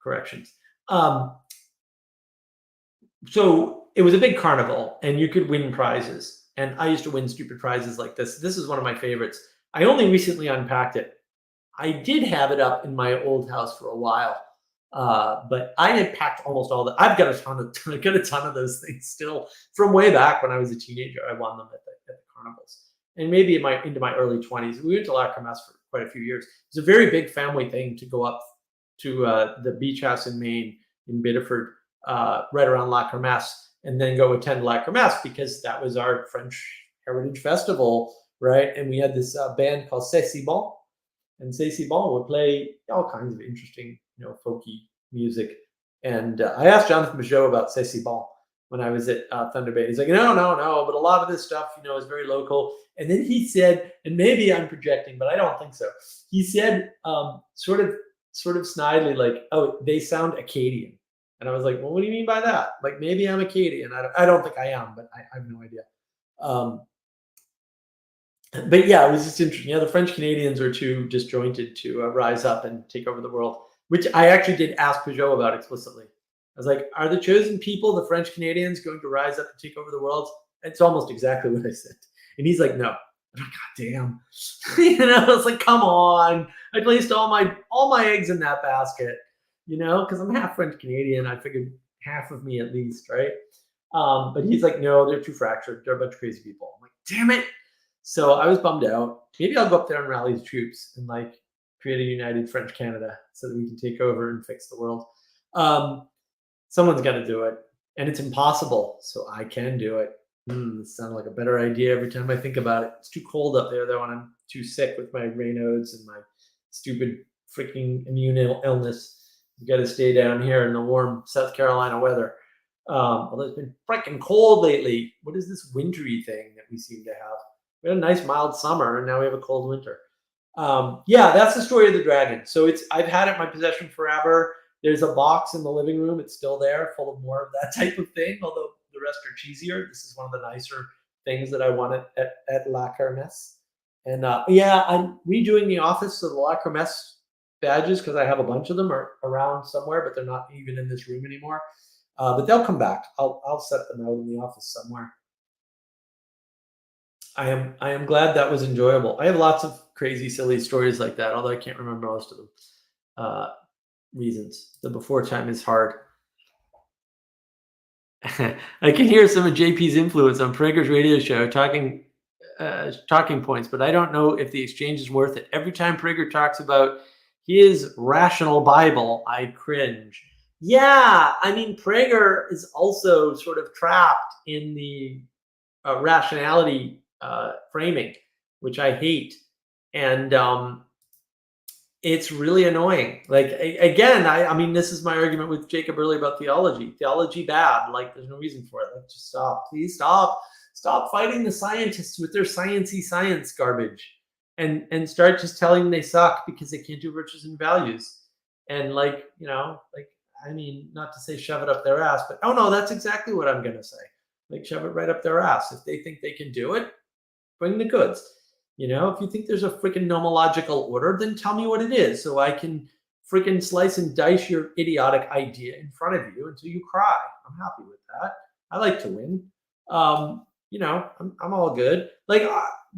corrections. So it was a big carnival, and you could win prizes. And I used to win stupid prizes like this. This is one of my favorites. I only recently unpacked it. I did have it up in my old house for a while, but I had packed almost all that. I've got a ton of those things still from way back when I was a teenager. I won them at the carnivals, and maybe into my early 20s. We went to La Kermesse for quite a few years. It's a very big family thing to go up to the beach house in Maine, in Biddeford, right around La Kermesse, and then go attend La Kermesse, because that was our French Heritage Festival, right? And we had this band called C'est Si Bon, and C'est Si Bon would play all kinds of interesting, folky music. And I asked Jonathan Peugeot about C'est Si Bon when I was at Thunder Bay. He's like, no, but a lot of this stuff, is very local. And then he said, and maybe I'm projecting, but I don't think so. He said, sort of snidely, like, oh, they sound Acadian. And I was like, well, what do you mean by that? Like, maybe I'm Acadian. I don't think I am, but I have no idea. But yeah, it was just interesting. The French Canadians are too disjointed to rise up and take over the world, which I actually did ask Peugeot about explicitly. I was like, are the chosen people, the French Canadians, going to rise up and take over the world? It's almost exactly what I said. And he's like, no. I'm like, God damn. I was like, come on. I placed all my eggs in that basket, because I'm half French Canadian. I figured half of me at least, right? But he's like, no, they're too fractured. They're a bunch of crazy people. I'm like, damn it. So I was bummed out. Maybe I'll go up there and rally the troops and create a united French Canada so that we can take over and fix the world. Someone's got to do it, and it's impossible. So I can do it. It sounds like a better idea every time I think about it. It's too cold up there, though, and I'm too sick with my Raynaud's and my stupid freaking immune illness. You got to stay down here in the warm South Carolina weather. Although it's been freaking cold lately. What is this wintry thing that we seem to have? We had a nice mild summer, and now we have a cold winter. Yeah, that's the story of the dragon. So I've had it in my possession forever. There's a box in the living room. It's still there, full of more of that type of thing, although the rest are cheesier. This is one of the nicer things that I wanted at La Kermesse. And yeah, I'm redoing the office of the La Kermesse badges because I have a bunch of them around somewhere, but they're not even in this room anymore. But they'll come back. I'll set them out in the office somewhere. I am glad that was enjoyable. I have lots of crazy, silly stories like that, although I can't remember most of them. Reasons. The before time is hard. I can hear some of JP's influence on Prager's radio show talking points, but I don't know if the exchange is worth it. Every time Prager talks about his rational Bible, I cringe. Yeah, I mean, Prager is also sort of trapped in the rationality framing, which I hate. And it's really annoying. Like, again, I mean, this is my argument with Jacob earlier about theology. Theology bad. Like, there's no reason for it. Like, just stop. Please stop. Stop fighting the scientists with their sciencey science garbage, and start just telling them they suck because they can't do virtues and values. And like, you know, like, I mean, not to say shove it up their ass, but oh no, that's exactly what I'm gonna say. Like, shove it right up their ass. If they think they can do it, bring the goods. You know, if you think there's a freaking nomological order, then tell me what it is so I can freaking slice and dice your idiotic idea in front of you until you cry. I'm happy with that. I like to win. You know, I'm all good. Like,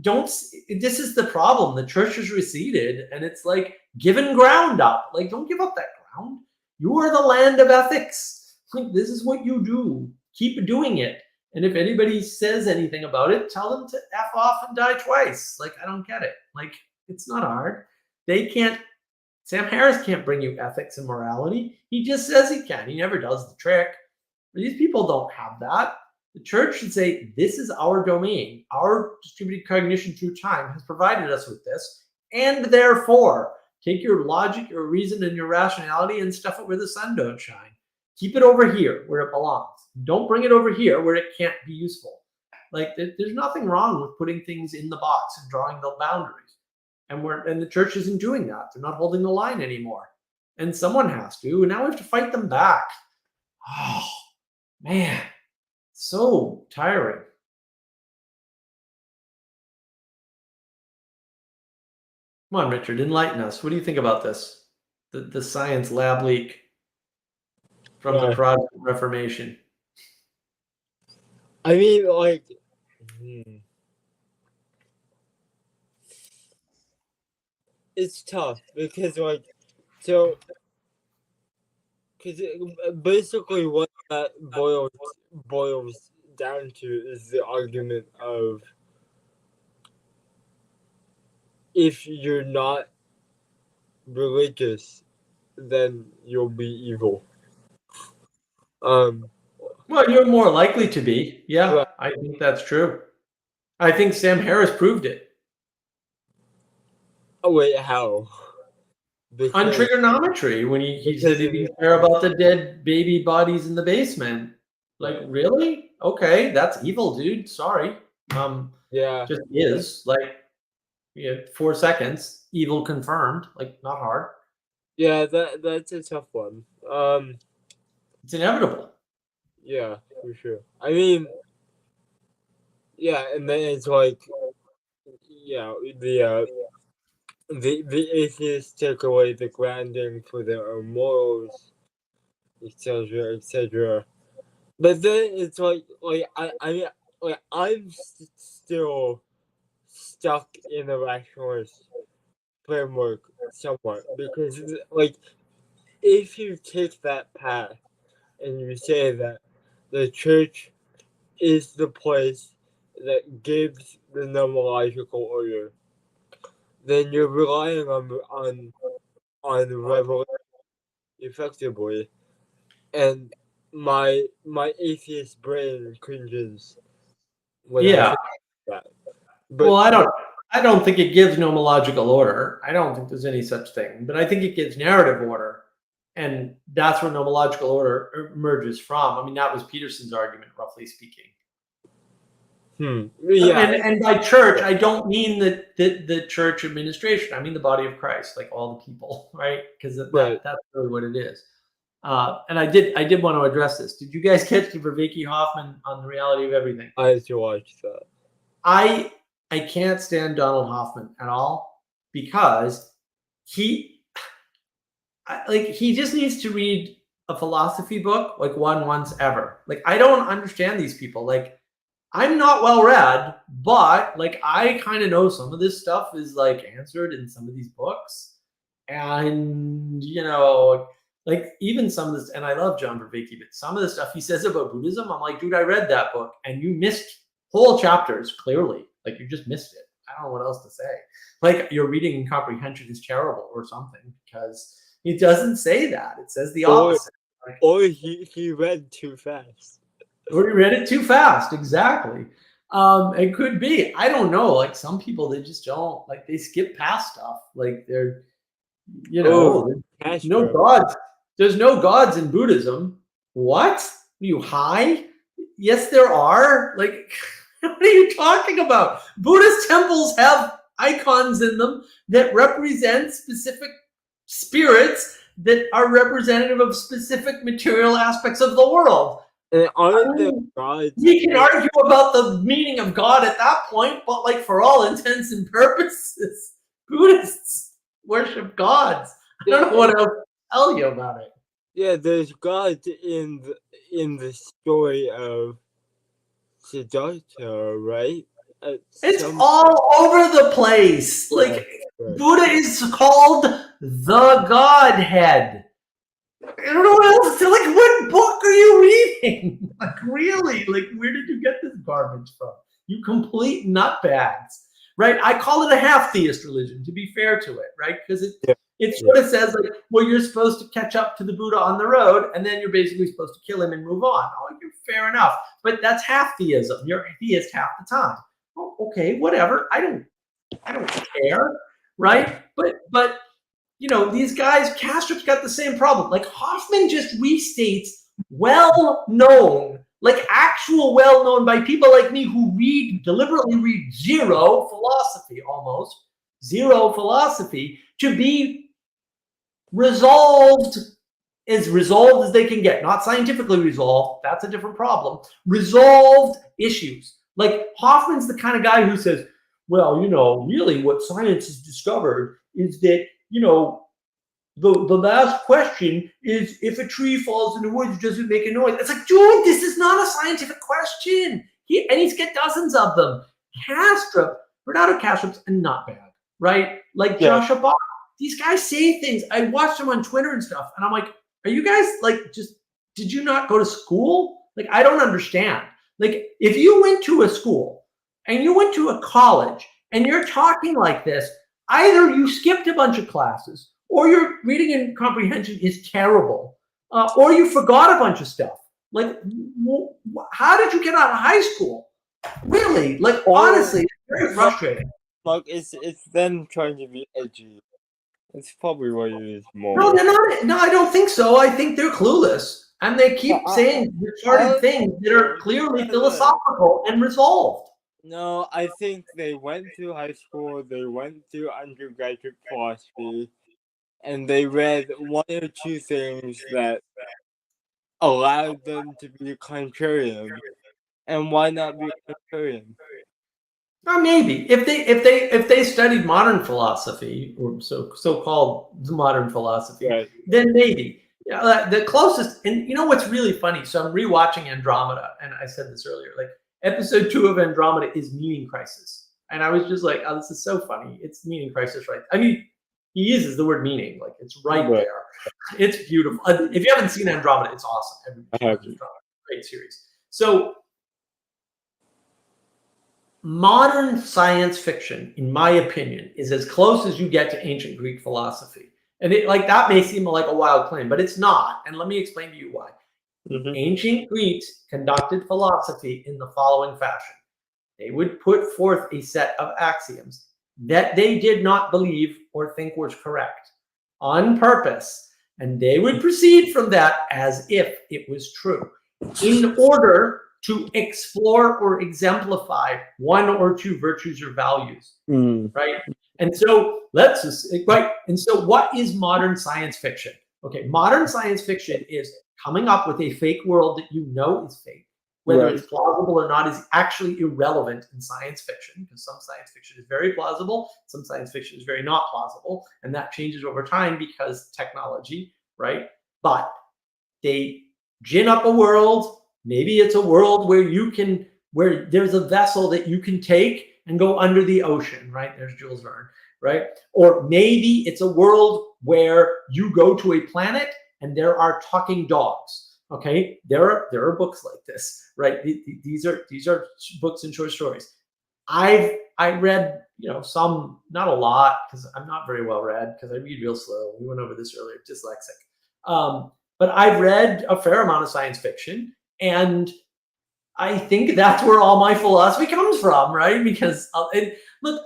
don't. This is the problem. The church has receded, and it's like giving ground up. Like, don't give up that ground. You are the land of ethics. Like, this is what you do. Keep doing it. And if anybody says anything about it, tell them to F off and die twice. Like, I don't get it. Like, it's not hard. They can't, Sam Harris can't bring you ethics and morality. He just says he can. He never does the trick. These people don't have that. The church should say, this is our domain. Our distributed cognition through time has provided us with this. And therefore, take your logic, your reason, and your rationality and stuff it where the sun don't shine. Keep it over here where it belongs. Don't bring it over here where it can't be useful. Like, there's nothing wrong with putting things in the box and drawing the boundaries. And the church isn't doing that. They're not holding the line anymore. And someone has to. And now we have to fight them back. Oh, man. So tiring. Come on, Richard, enlighten us. What do you think about this? The science lab leak from the Protestant Reformation. I mean, like, it's tough because, like, so, because basically what that boils down to is the argument of if you're not religious, then you'll be evil. Well, you're more likely to be. Yeah, Right. I think that's true. I think Sam Harris proved it. Oh wait, how? On trigonometry, when he said he didn't care about the dead baby bodies in the basement. Like, really? Okay, that's evil, dude. Sorry. Yeah. Just is. Like, 4 seconds. Evil confirmed. Like, not hard. Yeah, that's a tough one. It's inevitable. Yeah, for sure. I mean, yeah, and then it's like, yeah, the atheists take away the grounding for their own morals, etc., etc. But then it's like I mean, like, I'm still stuck in the rationalist framework somewhat because, like, if you take that path and you say that the church is the place that gives the nomological order, then you're relying on revelation effectively, and my atheist brain cringes when I think that. But, well, I don't think it gives nomological order. I don't think there's any such thing, but I think it gives narrative order. And that's where nomological order emerges from. I mean, that was Peterson's argument, roughly speaking. Yeah. And by church, I don't mean the church administration. I mean the body of Christ, like all the people, right? Because that's really what it is. And I did want to address this. Did you guys catch the Vervaeke Hoffman on The Reality of Everything? I had to watch that. I can't stand Donald Hoffman at all because he just needs to read a philosophy book, like one once ever. Like, I don't understand these people. Like, I'm not well read, but like, I kind of know some of this stuff is like answered in some of these books. And, like, even some of this, and I love John Vervaeke, but some of the stuff he says about Buddhism, I'm like, dude, I read that book and you missed whole chapters clearly. Like, you just missed it. I don't know what else to say. Like your reading and comprehension is terrible or something, because it doesn't say that. It says the Or- opposite. Or he read too fast. Or you read it too fast. Exactly. It could be. I don't know. Like some people, they just don't, like they skip past stuff. Like they're, there's no Castro. gods. There's no gods in Buddhism. What? Are you high? Yes, there are. Like, what are you talking about? Buddhist temples have icons in them that represent specific spirits that are representative of specific material aspects of the world. And aren't there gods? We can argue about the meaning of God at that point, but like for all intents and purposes, Buddhists worship gods. I don't know what else to tell you about it. Yeah, there's gods in the story of Siddhartha, right? It's all over the place. Like right. Buddha is called the Godhead. I don't know what else to like. What book are you reading? Like really? Like where did you get this garbage from? You complete nutbags, right? I call it a half-theist religion, to be fair to it, right? Because it sort of says like, well, you're supposed to catch up to the Buddha on the road, and then you're basically supposed to kill him and move on. Oh, you're fair enough, but that's half theism. You're a theist half the time. Oh, okay, whatever. I don't care, right? But you know, these guys, Kastrup's got the same problem. Like Hoffman just restates well-known, like actual well-known by people like me who deliberately read zero philosophy, almost zero philosophy, to be resolved as they can get. Not scientifically resolved. That's a different problem. Resolved issues. Like Hoffman's the kind of guy who says, well, you know, really what science has discovered is that, you know, the last question is if a tree falls in the woods, does it make a noise? It's like, dude, this is not a scientific question. He's got dozens of them. Bernardo Kastrup's a nutbag, right? Like Joshua Bach. These guys say things. I watched them on Twitter and stuff, and I'm like, are you guys like did you not go to school? Like, I don't understand. Like, if you went to a school and you went to a college and you're talking like this, either you skipped a bunch of classes, or your reading and comprehension is terrible, or you forgot a bunch of stuff. Like, how did you get out of high school? Really? Like, honestly, it's very frustrating. Like, it's them trying to be edgy. It's probably what it is more. No, they're not. No, I don't think so. I think they're clueless. And they keep saying retarded things that are clearly philosophical and resolved. No, I think they went to high school, they went to undergraduate philosophy, and they read one or two things that allowed them to be contrarian. And why not be contrarian? Or maybe if they studied modern philosophy, or so-called modern philosophy, Right. then maybe. The closest, and you know what's really funny? So I'm rewatching Andromeda, and I said this earlier. Like episode 2 of Andromeda is Meaning Crisis, and I was just like, "Oh, this is so funny! It's Meaning Crisis, right?" I mean, he uses the word meaning, like it's right there. It's beautiful. If you haven't seen Andromeda, it's awesome. Great series. So modern science fiction, in my opinion, is as close as you get to ancient Greek philosophy. And that may seem like a wild claim, but it's not. And let me explain to you why. Mm-hmm. Ancient Greeks conducted philosophy in the following fashion. They would put forth a set of axioms that they did not believe or think was correct on purpose. And they would proceed from that as if it was true in order to explore or exemplify one or two virtues or values, right? And so And so what is modern science fiction? Okay, modern science fiction is coming up with a fake world that you know is fake. Whether it's plausible or not is actually irrelevant in science fiction, because some science fiction is very plausible, some science fiction is very not plausible, and that changes over time because technology, right? But they gin up a world. Maybe it's a world where there's a vessel that you can take and go under the ocean, right? There's Jules Verne, right? Or maybe it's a world where you go to a planet and there are talking dogs. Okay, there are books like this, right? These are books and short stories. I read, some, not a lot, because I'm not very well read, because I read real slow. We went over this earlier, dyslexic. But I've read a fair amount of science fiction, and I think that's where all my philosophy comes from, right? Because look,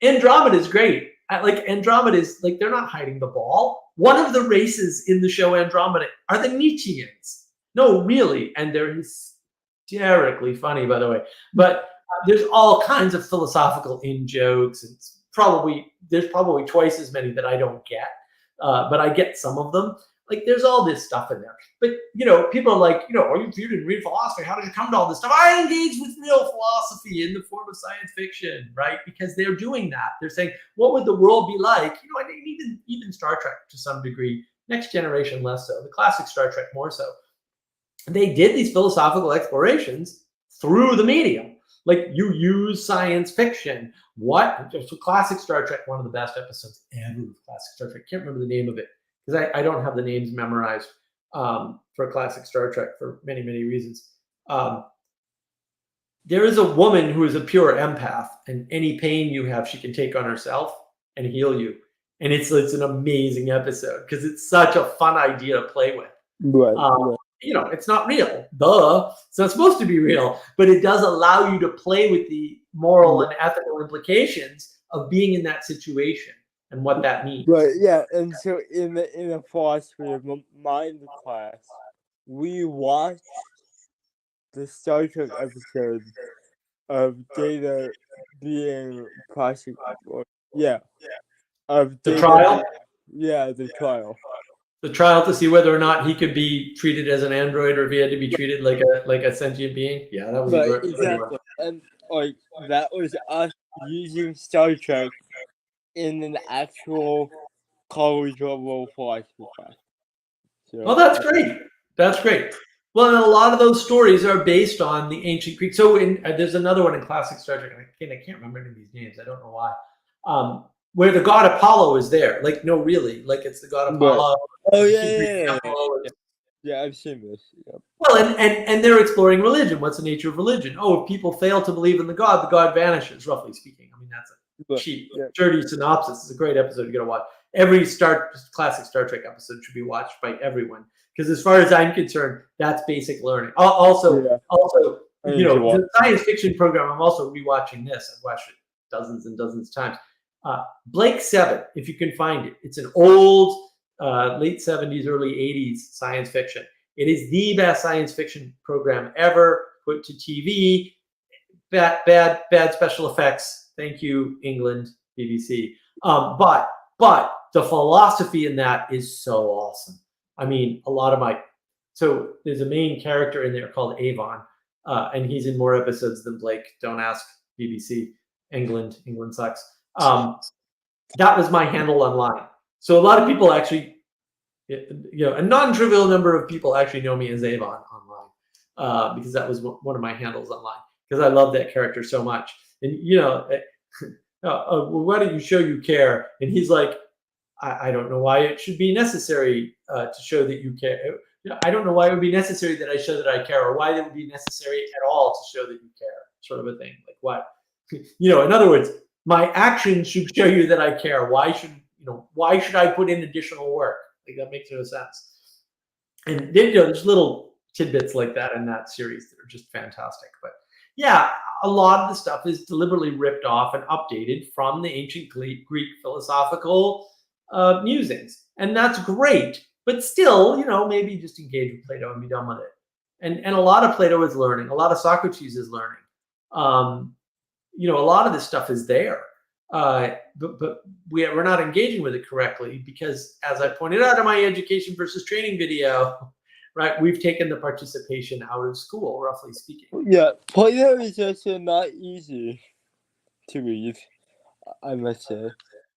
Andromeda is great. Andromeda is like, they're not hiding the ball. One of the races in the show Andromeda are the Nietzscheans. No, really, and they're hysterically funny, by the way. But there's all kinds of philosophical in jokes, and there's probably twice as many that I don't get, but I get some of them. Like, there's all this stuff in there. But, people are like, oh, you didn't read philosophy. How did you come to all this stuff? I engage with real philosophy in the form of science fiction, right? Because they're doing that. They're saying, what would the world be like? And even Star Trek to some degree, Next Generation less so, the classic Star Trek more so. They did these philosophical explorations through the medium. Like, you use science fiction. So classic Star Trek, one of the best episodes ever of classic Star Trek. Can't remember the name of it, because I don't have the names memorized for classic Star Trek for many, many reasons. There is a woman who is a pure empath, and any pain you have, she can take on herself and heal you. And it's an amazing episode, because it's such a fun idea to play with. Right. It's not real. Duh. It's not supposed to be real, but it does allow you to play with the moral and ethical implications of being in that situation and what that means. But yeah, and so in the philosophy of mind class, we watched the Star Trek episode of Data being prosecuted. Yeah. Of The Data, trial? Yeah, the trial. The trial to see whether or not he could be treated as an android, or if he had to be treated like a sentient being. Yeah, that was a good exactly. And like, that was us using Star Trek in an actual college level philosophy class. So, Well, that's great. That's great. Well, and a lot of those stories are based on the ancient Greek. So there's another one in classic Star Trek, and I can't remember any of these names. I don't know why. Where the god Apollo is there. Like, no, really. Like, it's the god Apollo. Oh, yeah. Yeah, I've seen this. Yeah. Well, and they're exploring religion. What's the nature of religion? Oh, if people fail to believe in the god vanishes, roughly speaking. I mean, that's a cheap, dirty synopsis. It's a great episode you got to watch. Every classic Star Trek episode should be watched by everyone, because as far as I'm concerned, that's basic learning. Also, the science fiction program, I'm also rewatching this. I've watched it dozens and dozens of times. Blake 7, if you can find it. It's an old late 70s, early 80s science fiction. It is the best science fiction program ever put to TV. Bad special effects. Thank you, England, BBC. But the philosophy in that is so awesome. I mean, so there's a main character in there called Avon, and he's in more episodes than Blake. Don't ask BBC. England sucks. That was my handle online. So a lot of people actually, a non-trivial number of people actually know me as Avon online, because that was one of my handles online, because I love that character so much. And, why don't you show you care? And he's like, I don't know why it should be necessary to show that you care. I don't know why it would be necessary that I show that I care, or why it would be necessary at all to show that you care, sort of a thing. Like, what? In other words, my actions should show you that I care. Why should I put in additional work? Like, that makes no sense. And there's little tidbits like that in that series that are just fantastic. But yeah, a lot of the stuff is deliberately ripped off and updated from the ancient Greek philosophical musings, and that's great. But still, maybe just engage with Plato and be done with it. And a lot of Plato is learning. A lot of Socrates is learning. A lot of this stuff is there, but we're not engaging with it correctly, because, as I pointed out in my education versus training video, right, we've taken the participation out of school, roughly speaking. Yeah, Plato is also not easy to read, I must say.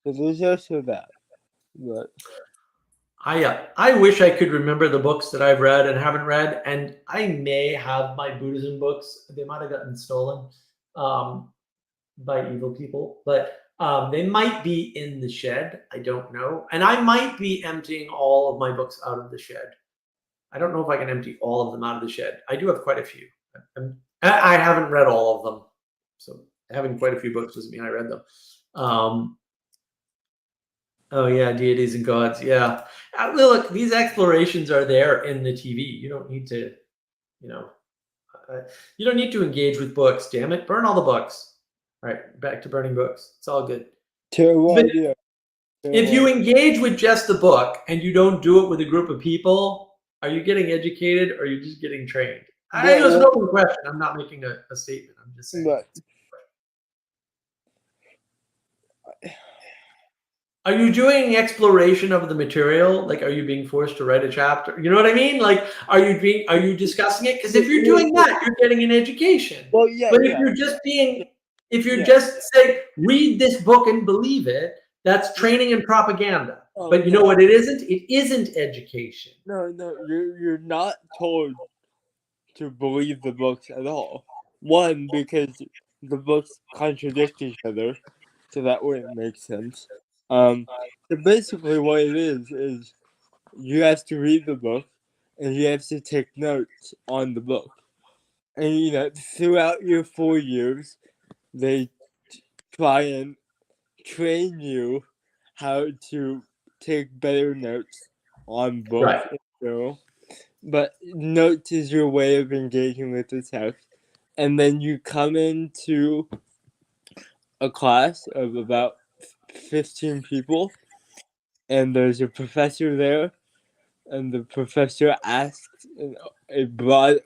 But there's also that. But I wish I could remember the books that I've read and haven't read, and I may have my Buddhism books. They might have gotten stolen by evil people, but they might be in the shed. I don't know. And I might be emptying all of my books out of the shed. I don't know if I can empty all of them out of the shed. I do have quite a few. I haven't read all of them. So having quite a few books doesn't mean I read them. Oh yeah, deities and gods. Yeah. Look, these explorations are there in the TV. You don't need to, you know, you don't need to engage with books. Damn it, burn all the books. All right, back to burning books. It's all good. Terrible But idea. if you engage with just the book and you don't do it with a group of people, are you getting educated or are you just getting trained? I think it's an open question. I'm not making a statement. I'm just saying. But Are you doing exploration of the material? Like, are you being forced to write a chapter? You know what I mean? Like, are you discussing it? Because if you're doing that, you're getting an education. well, yeah, But if yeah. you're just being, if you're Yeah. just saying, read this book and believe it, that's training and propaganda. Oh, But you know what it isn't? It isn't education. No, you're not told to believe the books at all. One, because the books contradict each other, so that wouldn't make sense. So basically, what it is you have to read the book, and you have to take notes on the book, and you know throughout your 4 years, they try and train you how to take better notes on books. Right. in general. But notes is your way of engaging with the text. And then you come into a class of about 15 people, and there's a professor there, and the professor asks a broad,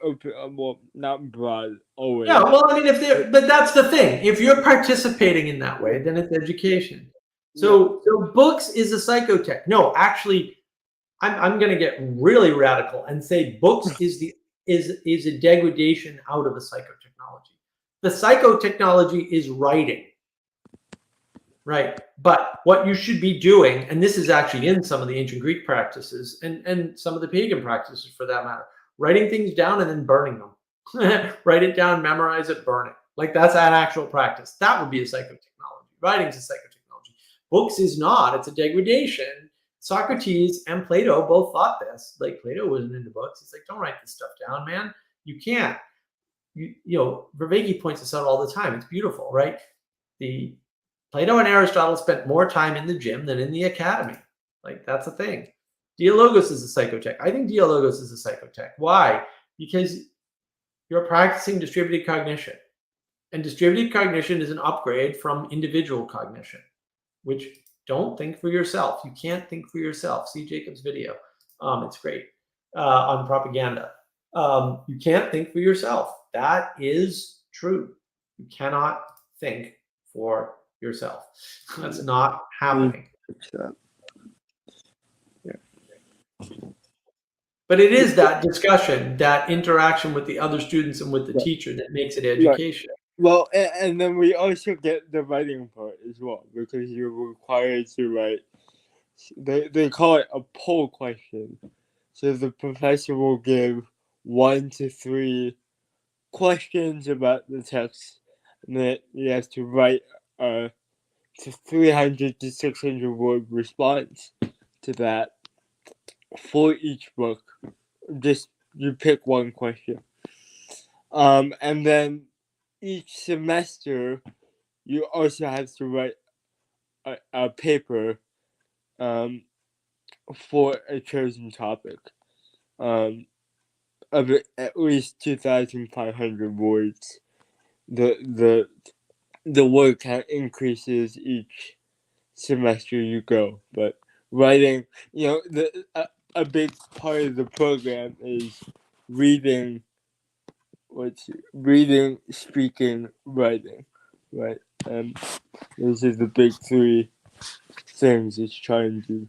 well, not broad, always. Yeah, well, I mean, but that's the thing. If you're participating in that way, then it's education. So books is a psychotech. No, actually, I'm going to get really radical and say books is a degradation out of a psychotechnology. The psychotechnology is writing, right? But what you should be doing, and this is actually in some of the ancient Greek practices and some of the pagan practices for that matter, writing things down and then burning them. Write it down, memorize it, burn it. Like that's an actual practice. That would be a psychotechnology. Writing's a psychotechnology. Books is not. It's a degradation. Socrates and Plato both thought this. Like Plato wasn't into books. He's like, don't write this stuff down, man. You can't. You know, Vervaeke points this out all the time. It's beautiful, right? The Plato and Aristotle spent more time in the gym than in the academy. Like that's the thing. Dialogos is a psychotech. I think Dialogos is a psychotech. Why? Because you're practicing distributed cognition. And distributed cognition is an upgrade from individual cognition, which don't think for yourself. You can't think for yourself. See Jacob's video. It's great on propaganda. You can't think for yourself. That is true. You cannot think for yourself. That's not happening. But it is that discussion, that interaction with the other students and with the teacher that makes it education. Well, and then we also get the writing part as well, because you're required to write. They call it a poll question. So the professor will give 1 to 3 questions about the text, and then you have to write a 300 to 600 word response to that for each book. Just you pick one question, and then each semester you also have to write a paper for a chosen topic of at least 2,500 words. The word count increases each semester you go, but writing, you know, a big part of the program is reading, speaking, writing, right? And those are the big 3 things it's trying to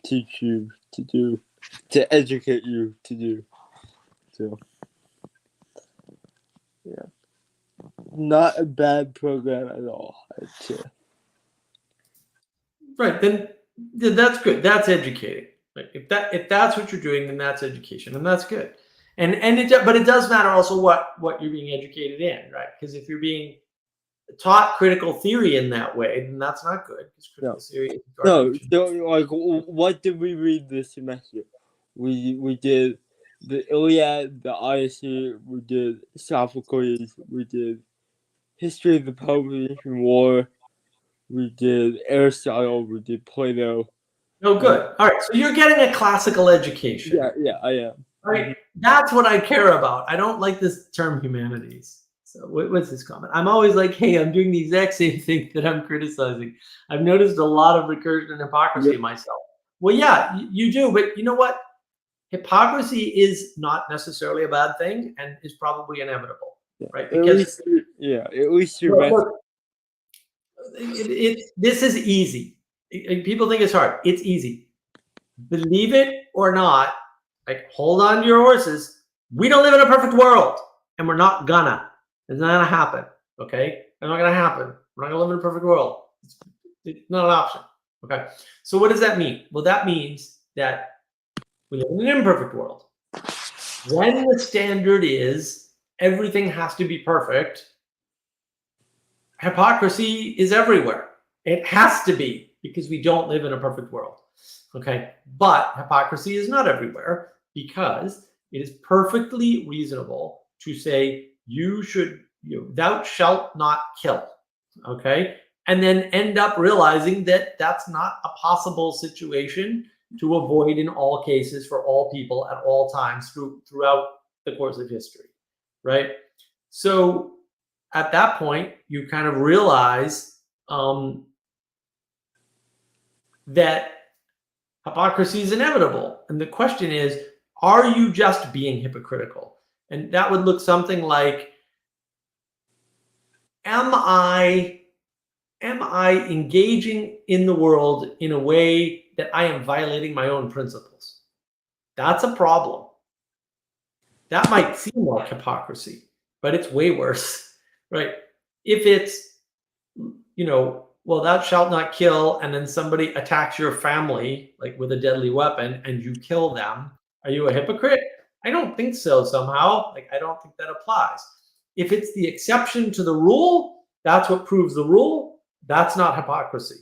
teach you to do, to educate you to do. So, yeah, not a bad program at all, I'd say. Right, then that's good. That's educating. Like if that's what you're doing, then that's education, and that's good. But it does matter also what you're being educated in, right? Because if you're being taught critical theory in that way, then that's not good. Critical theory is garbage. No, so like, what did we read this semester? We did the Iliad, the Odyssey, we did Sophocles, we did history of the Peloponnesian War. We did Aristotle. We did Plato. Oh, good. All right. So you're getting a classical education. Yeah, I am. Right. That's what I care about. I don't like this term humanities. So what's this comment? I'm always like, hey, I'm doing the exact same thing that I'm criticizing. I've noticed a lot of recursion and hypocrisy in myself. Well, yeah, you do. But you know what? Hypocrisy is not necessarily a bad thing and is probably inevitable. Right? Because at least you're this is easy. People think it's hard. It's easy. Believe it or not, like, hold on to your horses. We don't live in a perfect world, and we're not gonna. It's not gonna happen. Okay, it's not gonna happen. We're not gonna live in a perfect world. It's not an option. Okay. So what does that mean? Well, that means that we live in an imperfect world. When the standard is everything has to be perfect, hypocrisy is everywhere. It has to be, because we don't live in a perfect world. Okay. But hypocrisy is not everywhere, because it is perfectly reasonable to say thou shalt not kill. Okay. And then end up realizing that that's not a possible situation to avoid in all cases for all people at all times throughout the course of history. Right. So at that point, you kind of realize that hypocrisy is inevitable. And the question is, are you just being hypocritical? And that would look something like, am I engaging in the world in a way that I am violating my own principles? That's a problem. That might seem like hypocrisy, but it's way worse, right? If it's, well, thou shalt not kill, and then somebody attacks your family, like with a deadly weapon, and you kill them, are you a hypocrite? I don't think so somehow. Like, I don't think that applies. If it's the exception to the rule, that's what proves the rule. That's not hypocrisy.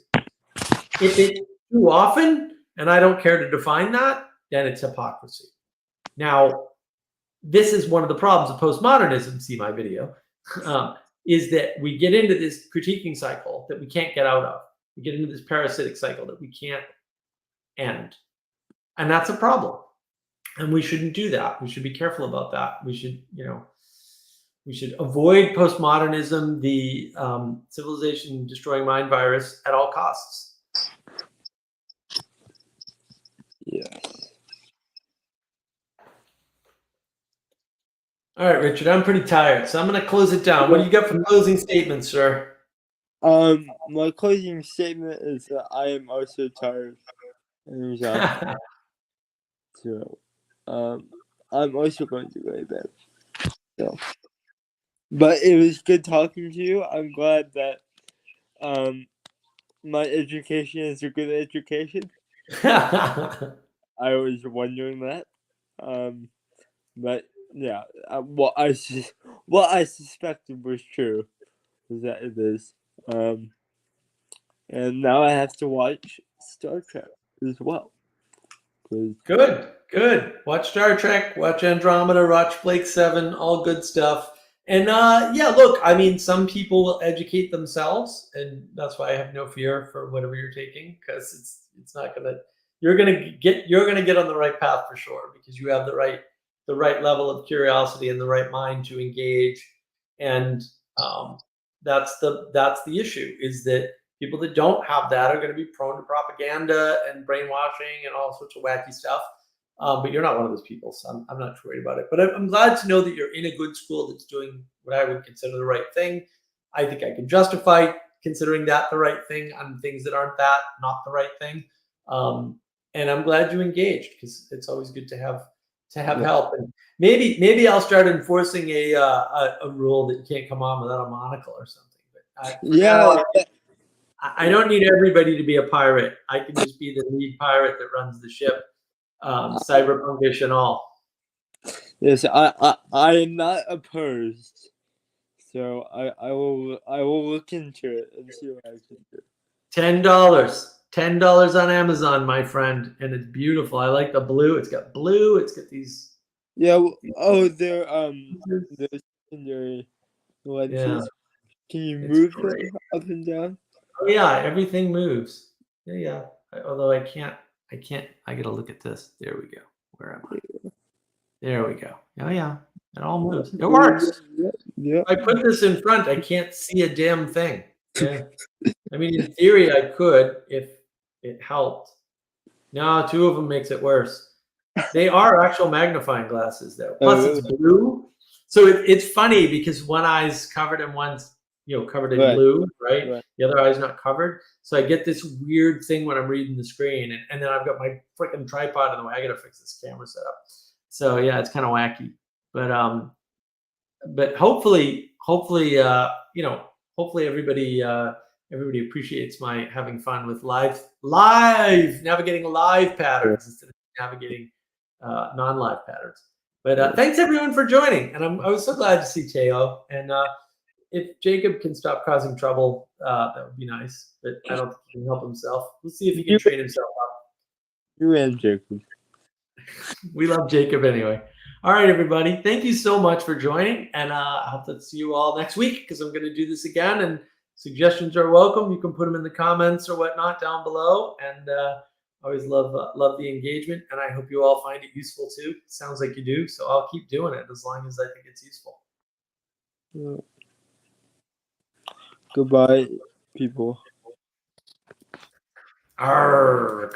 If it's too often, and I don't care to define that, then it's hypocrisy. Now, this is one of the problems of postmodernism, see my video, is that we get into this critiquing cycle that we can't get out of. We get into this parasitic cycle that we can't end. And that's a problem. And we shouldn't do that. We should be careful about that. We should, we should avoid postmodernism, the civilization destroying mind virus, at all costs. Yeah. All right, Richard, I'm pretty tired, so I'm going to close it down. What do you got for closing statements, sir? My closing statement is that I am also tired. So, I'm also going to go to bed. So, but it was good talking to you. I'm glad that my education is a good education. I was wondering that. But yeah, what I suspected was true, was that it is. And now I have to watch Star Trek as well. Good. Watch Star Trek, watch Andromeda, watch Blake 7, all good stuff. And look, I mean, some people will educate themselves, and that's why I have no fear for whatever you're taking, because it's not gonna. You're gonna get on the right path for sure, because you have the right level of curiosity and the right mind to engage. And that's the issue, is that people that don't have that are going to be prone to propaganda and brainwashing and all sorts of wacky stuff. But you're not one of those people, so I'm not too worried about it. But I'm glad to know that you're in a good school that's doing what I would consider the right thing. I think I can justify considering that the right thing on things that aren't not the right thing. And I'm glad you engaged, because it's always good to have help. And maybe I'll start enforcing a rule that you can't come on without a monocle or something. But I don't need everybody to be a pirate. I can just be the lead pirate that runs the ship, cyberpunkish and all. Yes, I am not opposed. So I will look into it and see what I can do. $10 on Amazon, my friend, and it's beautiful. I like the blue. It's got blue. It's got these. Yeah. Oh, they're secondary lenses. Can you It's move great. them up and down? Oh yeah, everything moves. Yeah, yeah. Although I can't. I gotta look at this. There we go. Where am I? There we go. Oh yeah, it all moves. It works. Yeah. I put this in front. I can't see a damn thing. Yeah. I mean, in theory, I could if it helped. No, two of them makes it worse. They are actual magnifying glasses, though. Plus, it's blue, so it's funny because one eye's covered and one's covered in Right. blue, right? Right. The other eye's not covered, so I get this weird thing when I'm reading the screen, and then I've got my freaking tripod in the way. I got to fix this camera setup. So yeah, it's kind of wacky, but hopefully, hopefully everybody appreciates my having fun with navigating live patterns instead of navigating non-live patterns. But thanks everyone for joining, and I was so glad to see Teo. And if Jacob can stop causing trouble, that would be nice. But I don't think he can help himself. We'll see if he can train himself up. You and Jacob. We love Jacob anyway. All right, everybody. Thank you so much for joining, and I hope to see you all next week because I'm going to do this again. And suggestions are welcome. You can put them in the comments or whatnot down below, and always love the engagement. And I hope you all find it useful too. Sounds like you do, so I'll keep doing it as long as I think it's useful. Yeah. Goodbye, people. Arrgh.